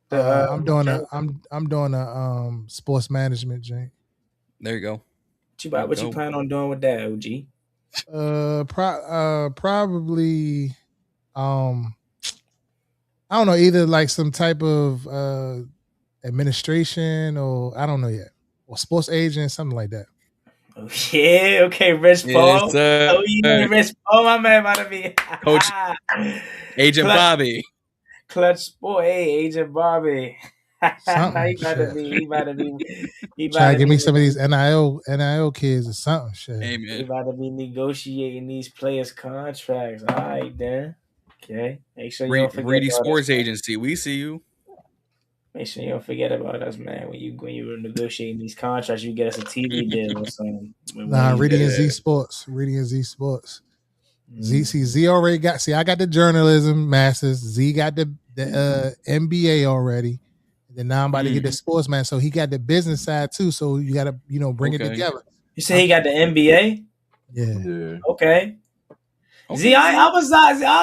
I'm doing a sports management, Jane. There you go. What you plan on doing with that, OG? Probably I don't know, either like some type of administration or I don't know yet, or sports agent, something like that. Oh yeah, okay, Rich Paul. Oh yeah, Rich Paul, my man about to be Coach Agent Bobby. Clutch Sport, hey, Agent Bobby. He about to be try to give me some of these NIL kids or something. Shit. Hey, man. He about to be negotiating these players' contracts. All right, then. Okay. Make sure you don't forget Reedie Sports Agency. We see you. Make sure you don't forget about us, man. When you were negotiating these contracts, you get us a TV deal or something. Reedie and Z Sports. Reedie and Z Sports. Z already got. See, I got the journalism masters. Z got the MBA already. And then now I'm about to get the sportsman. So he got the business side too. So you got to bring it together. You say he got the MBA? Yeah. Okay. Z, I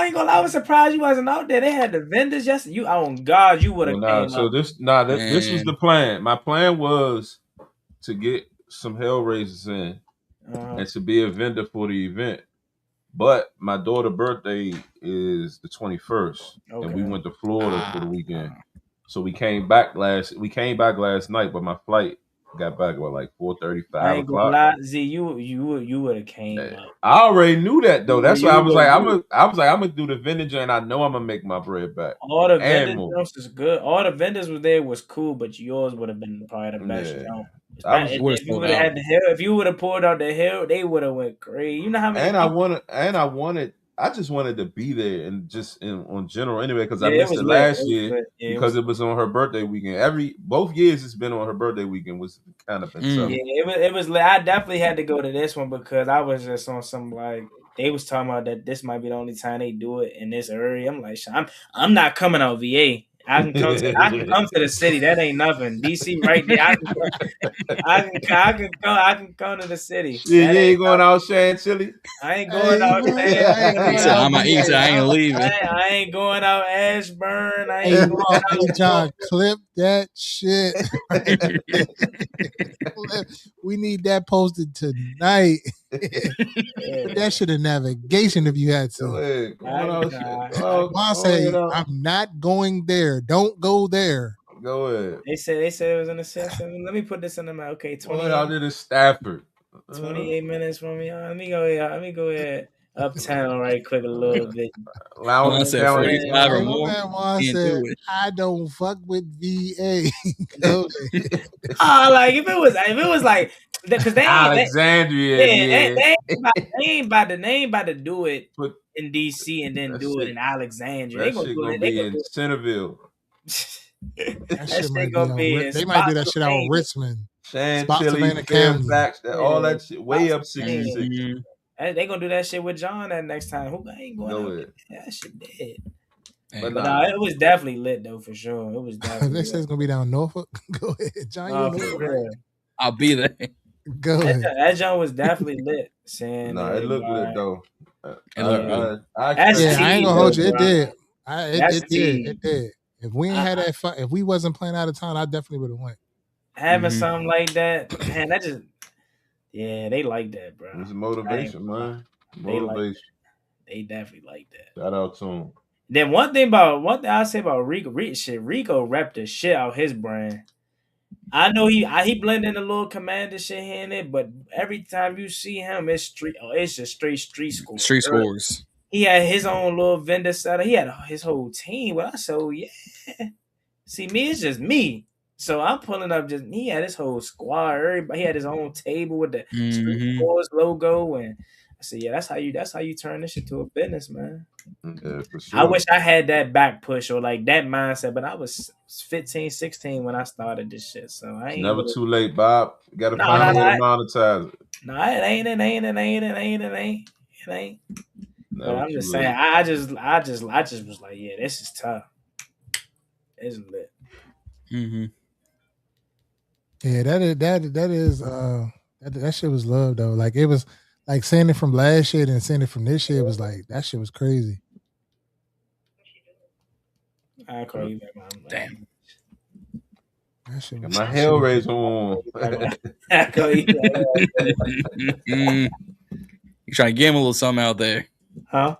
ain't gonna lie, I was surprised you wasn't out there. They had the vendors yesterday. You on God, you would have came. So this was the plan. My plan was to get some Hellraisers in and to be a vendor for the event. But my daughter's birthday is the 21st, and we went to Florida for the weekend. So we came back last night, but my flight got back about like 4:35 I ain't gonna lie, Z, you would have came up. I already knew that though. That's why I was like, I'm gonna do the vendor, and I know I'm gonna make my bread back. All the vendors is good. All the vendors was there was cool, but yours would have been probably the best. If you would have pulled out the hill, they would have went crazy. You know how many? I just wanted to be there and just on general anyway because I missed it last year because it was on her birthday weekend. Both years it's been on her birthday weekend was kind of been something. Yeah, it was. I definitely had to go to this one because I was just on some they was talking about that this might be the only time they do it in this area. I'm like, I'm not coming out VA. I can come to the city. That ain't nothing. DC right there. I can come to the city. Yeah, you ain't going out Chantilly. I ain't going out there. I ain't leaving. I ain't going out Ashburn. I ain't going out. John, clip that shit. We need that posted tonight. That shit in navigation if you had to. Mom said, I'm not going there. Don't go there. Go ahead. They said it was in the system. Let me put this in the mouth. Okay, 20 out there to Stafford. 28 minutes from me. Let me go ahead. Uptown right quick a little bit. Lounge I said down 45 or in- more. Man, Juan Can't said, do it. I don't fuck with VA. Go ahead. Like if it was like because they Alexandria, they ain't about to do it But in DC and then that do it shit- in Alexandria. They that gonna shit do gonna it. They be gonna in do Centerville. That shit might be gonna on. be They might do that shit out in Spotsylvania. Richmond, Chantilly, Spotsylvania County. Fairfax, all Yeah, that shit. Way up Spotsylvania. 66. Mhm. They gonna do that shit with John that next time. Who ain't going Go out ahead. there? That shit dead. But But nah. it was definitely lit though for sure. It was definitely. They say it's gonna be down Norfolk. Go ahead, John. You in for Norfolk, real. right? I'll be there. Go ahead. That John was definitely lit. Saying Nah, it looked lit though. It looked good. That's Yeah, I ain't tea, gonna hold you. though, It bro. did. That's It did. tea. It did. If we ain't had that fun, if we wasn't playing out of town, I definitely would have went. Having something like that, man, that just they like that, bro. It's motivation, man. Motivation. They definitely like that. Shout out to him. Then one thing I say about Rico repped the shit out his brand. I know he blended in a little commander shit here and there, but every time you see him, it's just straight street school. Street scores. He had his own little vendor setup. He had his whole team. Well, I said, yeah. See, me, it's just me. So I'm pulling up. He had his whole squad. Everybody, he had his own table with the Street Scores logo, and I said, yeah, that's how you turn this shit to a business, man. Yeah, for sure. I wish I had that back push or like that mindset, but I was 15, 16 when I started this shit. So I ain't never too late, Bob. You gotta find a way to monetize it. No, it ain't. But I'm just saying, I just was like, yeah, this is tough. It's lit. Mm-hmm. Yeah, that shit was love though. Like it was like seeing it from last year and seeing it from this year was like that shit was crazy. I call you back, Mom. Damn. That shit was my Hellraiser on. I call you back. You trying to give him a little something out there? Huh?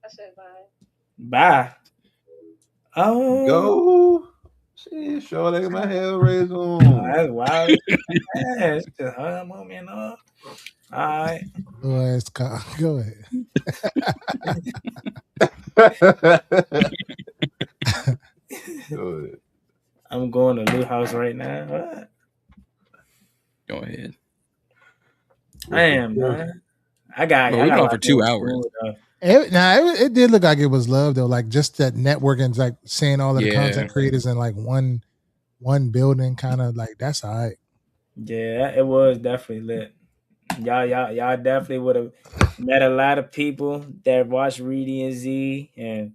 I said bye. Oh, go. Shit, sure like my Hellraiser on. That's wild. Yeah, just hug on me and all. All right. Go ahead. I'm going to Lou House right now. What? Go ahead. I am, man. I got on for 2 hours. It did look like it was love though, like just that networking, like seeing all of the content creators in like one building, kind of like that's all right. Yeah, it was definitely lit. Y'all definitely would have met a lot of people that watched Reedie and Z and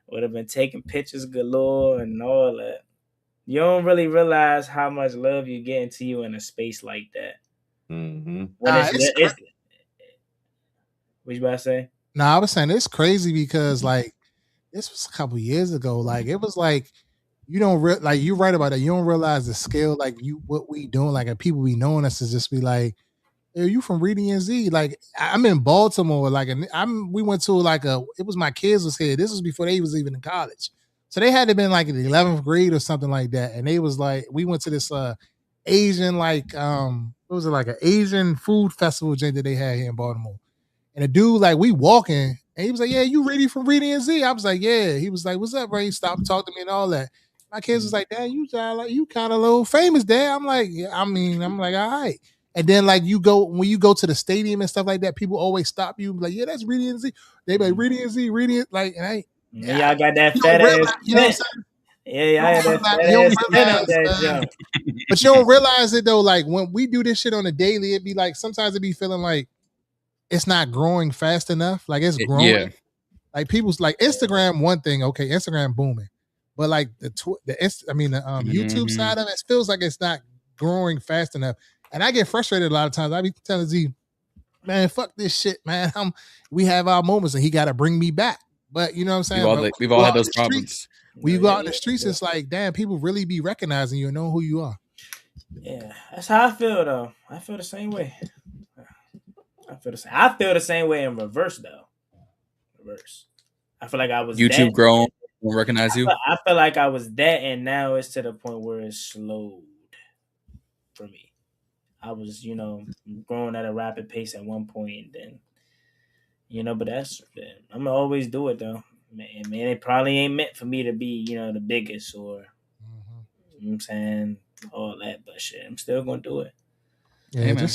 would have been taking pictures galore and all that. You don't really realize how much love you get into you in a space like that. Mm-hmm. What you about to say? No, I was saying it's crazy because like this was a couple years ago. Like it was like you don't like you're right about it. You don't realize the scale. Like what we doing. Like and people be knowing us to just be like, "Hey, you from Reedie and Z?" Like I'm in Baltimore. Like we went to like it was my kids was here. This was before they was even in college, so they had to been like in the 11th grade or something like that. And they was like, we went to this Asian like what was it, like an Asian food festival that they had here in Baltimore. And the dude, like, we walking, and he was like, "Yeah, you Reedie from Reedie and Z?" I was like, "Yeah." He was like, "What's up, bro?" He stopped and talked to me and all that. My kids was like, "Dad, you kind of a little famous, Dad." I'm like, "Yeah, I'm like, all right." And then like when you go to the stadium and stuff like that, people always stop you, like, "Yeah, that's Reedie and Z." They be like, "Reedie and Z, Reedie," like, and y'all got that fat ass. You know what I'm saying? Yeah, y'all got that fat ass. But you don't realize it though. Like when we do this shit on a daily, it'd be like sometimes it'd be feeling like it's not growing fast enough. Like it's growing. Yeah. Like people's like Instagram, one thing, okay, Instagram booming, but like the YouTube side of it feels like it's not growing fast enough. And I get frustrated a lot of times. I be telling Z, man, fuck this shit, man. We have our moments and he got to bring me back. But you know what I'm saying? We've all had those problems. When you go out in the streets, it's like, damn, people really be recognizing you and knowing who you are. Yeah, that's how I feel though. I feel the same way. I feel the same way in reverse though. I feel like I was YouTube grown, will recognize you. I feel like I was that, and now it's to the point where it's slowed for me. I was, growing at a rapid pace at one point, and then You know, but I'm gonna always do it though. Man, it probably ain't meant for me to be, the biggest or you know what I'm saying, all that, but shit, I'm still gonna do it. Yeah, hey, just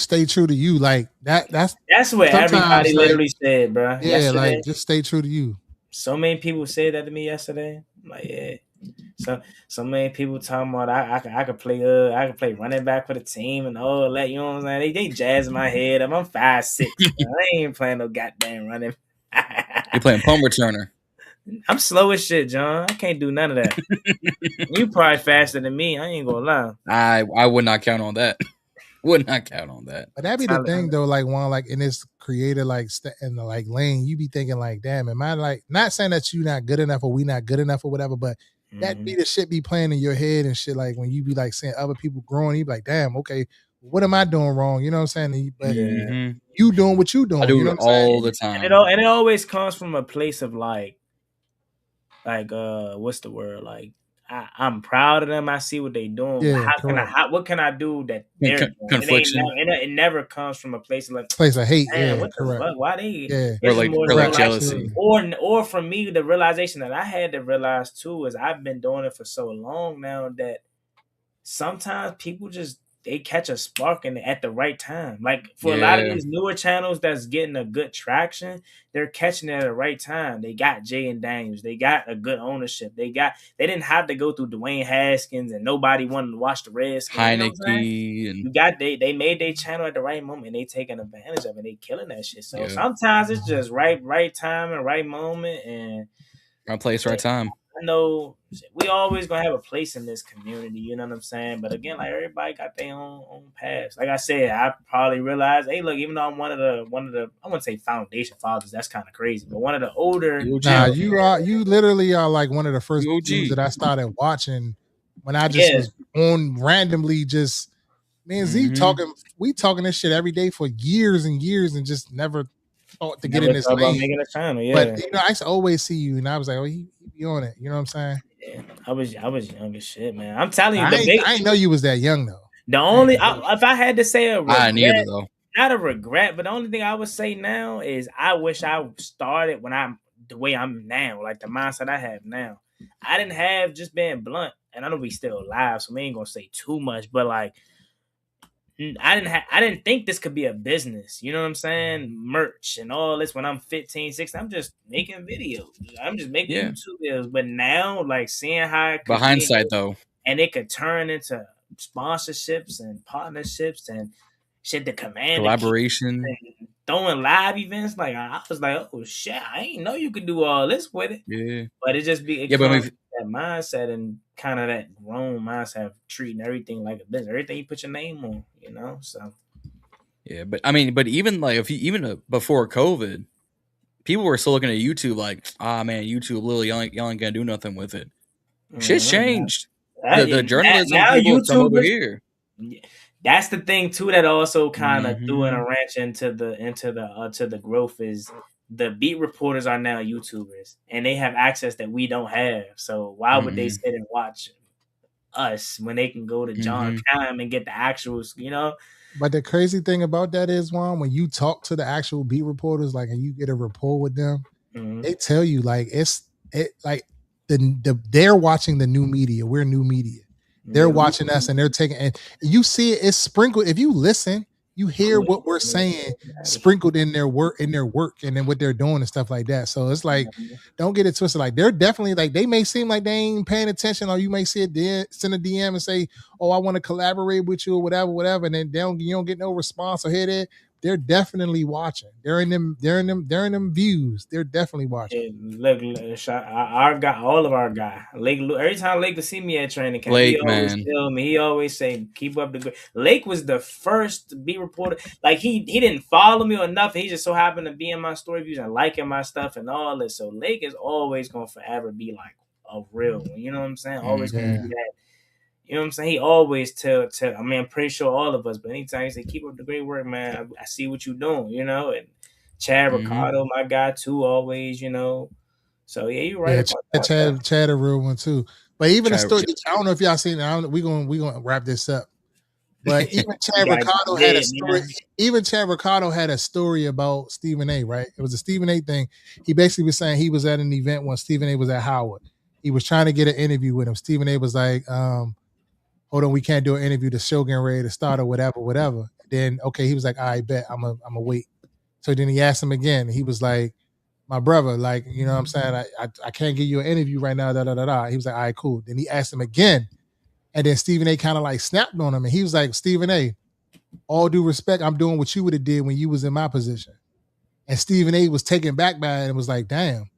stay true to you. Like that's what everybody literally said, bro. Yeah, yesterday, like just stay true to you. So many people said that to me yesterday. I'm like, yeah. So many people talking about I could play running back for the team and all that. You know what I'm saying? They jazz my head up. I'm 5'6". I ain't playing no goddamn running. You playing punt returner? I'm slow as shit, John. I can't do none of that. You probably faster than me. I ain't gonna lie. I would not count on that. Would not count on that. But that'd be the thing though, like Juan, like in this creator in the like lane, you be thinking like, damn, am I like not saying that you not good enough or we not good enough or whatever, but that be the shit be playing in your head and shit. Like when you be like seeing other people growing, you be like, damn, okay, what am I doing wrong? You know what I'm saying? But you doing what you doing. I do you know it all the time. And it always comes from a place of like what's the word? Like I'm proud of them. I see what they doing. Yeah, what can I do that they're doing? Confliction. It never comes from a place of like hate. Man, what the fuck? Why they? Yeah. Or like jealousy. Or for me, the realization that I had to realize too is I've been doing it for so long now that sometimes people just they catch a spark at the right time. Like for a lot of these newer channels that's getting a good traction, they're catching it at the right time. They got Jay and Daniels. They got a good ownership. They didn't have to go through Dwayne Haskins and nobody wanted to watch the Redskins. Heineke you got they made their channel at the right moment and they taking advantage of it. They killing that shit. So sometimes it's just right time and right moment and right place, right time. I know we always gonna have a place in this community, you know what I'm saying? But again, like everybody got their own paths. Like I said, I probably realized, hey, look, even though I'm one of the I wouldn't say foundation fathers, that's kind of crazy, but one of the older. Nah, you literally are like one of the first dudes that I started watching when I just was on randomly just Z talking. We talking this shit every day for years and years and just never thought to get in this lane. Making a channel, But I used to always see you and I was like, oh, he be on it. You know what I'm saying? Yeah, I was young as shit, man. I'm telling you, I didn't know you was that young though. The only if I had to say a regret, neither though. Not a regret, but the only thing I would say now is I wish I started when I'm the way I'm now, like the mindset I have now. I didn't have, just being blunt, and I know we still alive, so we ain't gonna say too much, but like I didn't think this could be a business. You know what I'm saying? Merch and all this when I'm 15, 16. I'm just making videos. I'm just making YouTube videos. But now, like seeing how it could hindsight though. And it could turn into sponsorships and partnerships and shit, the command collaboration and throwing live events. Like I was like, oh shit, I ain't know you could do all this with it. Yeah. But it just be that mindset and kind of that grown mindset of treating everything like a business. Everything you put your name on, you know. So yeah, but I mean, but even like even before COVID, people were still looking at YouTube like, man, YouTube literally y'all ain't gonna do nothing with it. Shit's changed. The journalism people from over here. That's the thing too that also kind of threw in a wrench into the growth is the beat reporters are now YouTubers and they have access that we don't have. So why would they sit and watch us when they can go to Jon Juan and get the actuals, you know? But the crazy thing about that is, Juan, when you talk to the actual beat reporters, like, and you get a rapport with them, they tell you like they're watching the new media. We're new media. They're watching us and they're taking, and you see it's sprinkled. If you listen, you hear what we're saying sprinkled in their work and then what they're doing and stuff like that. So it's like, don't get it twisted. Like they're definitely like, they may seem like they ain't paying attention, or you may see send a DM and say, oh, I want to collaborate with you or whatever. And then you don't get no response or hear that. They're definitely watching. They're in them views. They're definitely watching. Look, our guy, all of our guy, Lake. Every time Lake would see me at training camp, he always tell me. He always say, "Keep up the good." Lake was the first beat reporter. Like he didn't follow me or nothing. He just so happened to be in my story views and liking my stuff and all this. So Lake is always gonna forever be like a real one. You know what I'm saying? Always gonna be that. You know what I'm saying? He always tell. I mean, I'm pretty sure all of us. But anytime he say, "Keep up the great work, man. I see what you're doing." You know, and Chad Ricardo, my guy too, always. You know, so yeah, you're right. Yeah, Chad a real one too. But even the story, I don't know if y'all seen it. We gonna wrap this up. But even Chad Ricardo had a story. Even Chad Ricardo had a story about Stephen A. Right? It was a Stephen A. thing. He basically was saying he was at an event when Stephen A. was at Howard. He was trying to get an interview with him. Stephen A. was like, "Hold on, we can't do an interview. The show getting ready to start or whatever." Then okay, he was like, "I bet I'm a wait." So then he asked him again. He was like, "My brother, like, you know what I'm saying? I can't give you an interview right now, He was like, "All right, cool." Then he asked him again. And then Stephen A. kind of like snapped on him. And he was like, "Stephen A., all due respect, I'm doing what you would have did when you was in my position." And Stephen A. was taken back by it and was like, "Damn."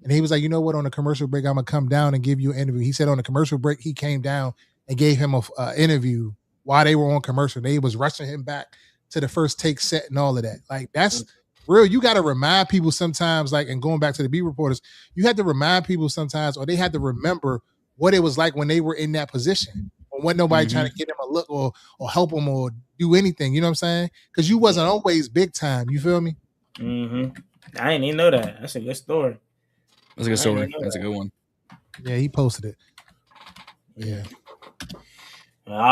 And he was like, "You know what? On the commercial break, I'm going to come down and give you an interview." He said on the commercial break, he came down and gave him an interview while they were on commercial. They was rushing him back to the first take set and all of that. Like, that's real. You got to remind people sometimes, like, and going back to the beat reporters, you had to remind people sometimes, or they had to remember what it was like when they were in that position. Or when nobody trying to get them a look or help them or do anything. You know what I'm saying? Because you wasn't always big time. You feel me? Mm-hmm. I didn't even know that. That's a good story. That's a good story. That's a good one. Yeah, he posted it. Yeah.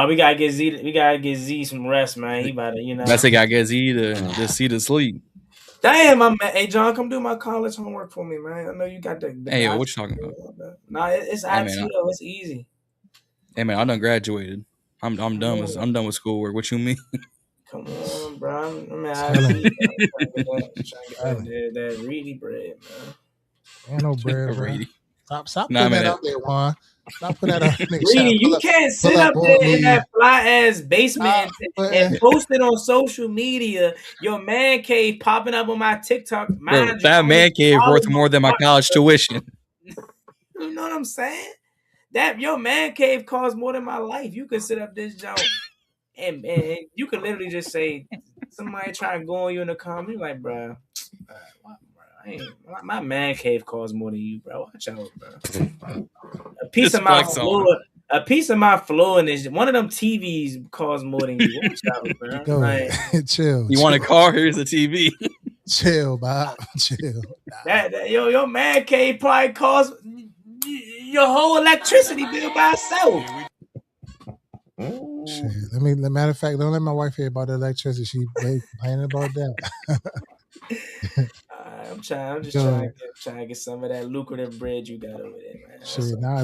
We gotta get Z. We gotta get Z some rest, man. He about to, you know. That's a guy get Z to just see to sleep. Damn, my man. Hey, John, come do my college homework for me, man. I know you got the hey, yo, what you talking about? Nah, it's IT though. It's easy. Hey, man, I done graduated. I'm done with schoolwork. What you mean? Come on, bro. I'm trying to get that Reedie bread, man. Ain't no bread, bro. Stop putting that out there, Juan. Stop putting that out there. Reedie, you can't sit up there in that fly-ass basement and post it on social media. Your man cave popping up on my TikTok. Bro, that man cave worth more than my college tuition. You know what I'm saying? That your man cave costs more than my life. You can sit up this joint and you can literally just say, somebody try to go on you in the comments. You're like, bro, my man cave costs more than you, bro. Watch out, bro. A piece of my floor and this one of them TVs costs more than you. Watch out, bro. Go like, chill. You want a car? Here's a TV. Chill, Bob. Chill. Your man cave probably costs your whole electricity bill by itself. Shit. Matter of fact, don't let my wife hear about the electricity. She complaining about that. I'm just trying to get some of that lucrative bread you got over there, man. Shit, nah.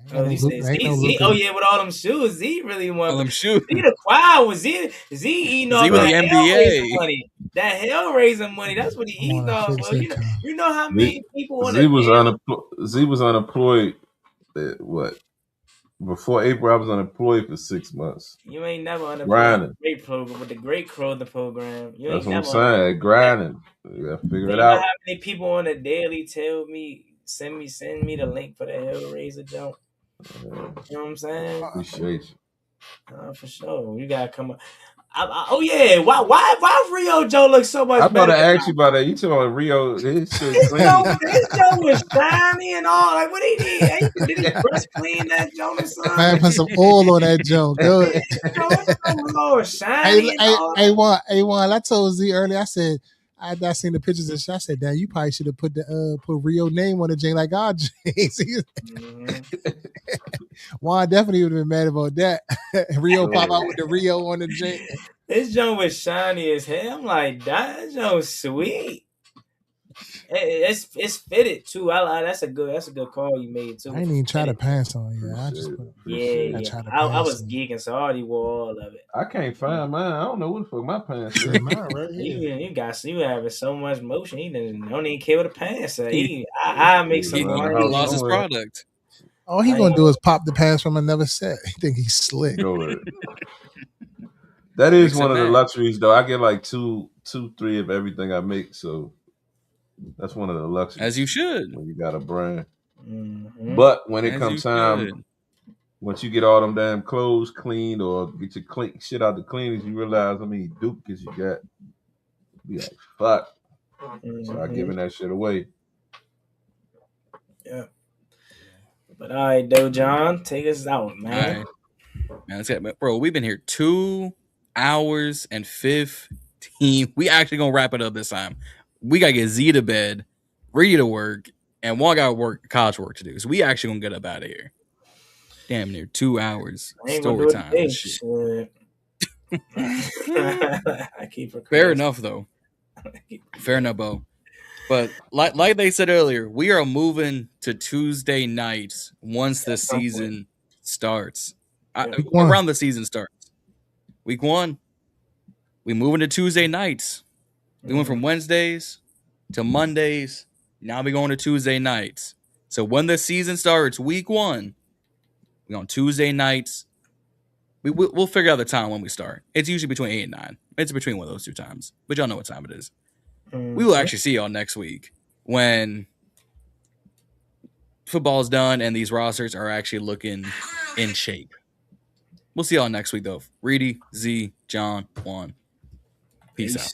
With all them shoes, Z really want all them shoes. Z the choir was Z eating all that Hellraiser money. That Hellraiser money, that's what he eating off. Well, you know how many people want to. Z was unemployed. What? Before April, I was unemployed for 6 months. You ain't never unemployed grinding. With the Great Clothing Program. That's what I'm saying. Grinding. You gotta figure it out. How many people on the daily tell me, send me the link for the Hellraiser jump? You know what I'm saying? Appreciate you. For sure. You gotta come up. Why Rio Joe looks so much better? I thought I asked you about that. You talking about Rio? His shit clean. His Joe was shiny and all. Like, what he did? Did he brush clean that Joe or something? Man, put some oil on that Joe. Good. Hey, Juan, I told Z earlier, I said, I seen the pictures and shit. I said, "Damn, you probably should have put Rio name on the J like our J." Juan definitely would have been mad about that. Rio pop out with the Rio on the J. This joint was shiny as hell. I'm like, that joint sweet. It's fitted too. That's a good call you made too. I didn't even try to pass on you. I just I was geeking, so I already wore all of it. I can't find mine. I don't know what the fuck my pants are. Mine right here. You having so much motion. He don't even care what the pants are. I make some. He lost his product. All he gonna do is pop the pants from another set. He think he's slick. That is one of the luxuries, though. I get like 2, 3 of everything I make, so. That's one of the luxuries. As you should. When you got a brand. Mm-hmm. But when it comes time, once you get all them damn clothes cleaned or get your shit out the cleaners, you realize how many duplicates you got. Be like, fuck. Start giving that shit away. Yeah. But all right, though, John, take us out, man. All right. Man, let's get, bro, we've been here 2 hours and 15. We actually gonna wrap it up this time. We gotta get Z to bed, Reedie to work, and Juan got college work to do. So we actually gonna get up out of here. damn near 2 hours I ain't gonna story do it time. today. Shit. I keep it Fair enough, though. Fair enough, Bo. But like they said earlier, we are moving to Tuesday nights once the season starts. Around the season starts. Week 1, we moving to Tuesday nights. We went from Wednesdays to Mondays. Now we going to Tuesday nights. So when the season starts, week 1, we on Tuesday nights. We'll figure out the time when we start. It's usually between 8 and 9. It's between one of those two times. But y'all know what time it is. We will actually see y'all next week when football's done and these rosters are actually looking in shape. We'll see y'all next week, though. Reedie, Z, Jon, Juan. Peace out.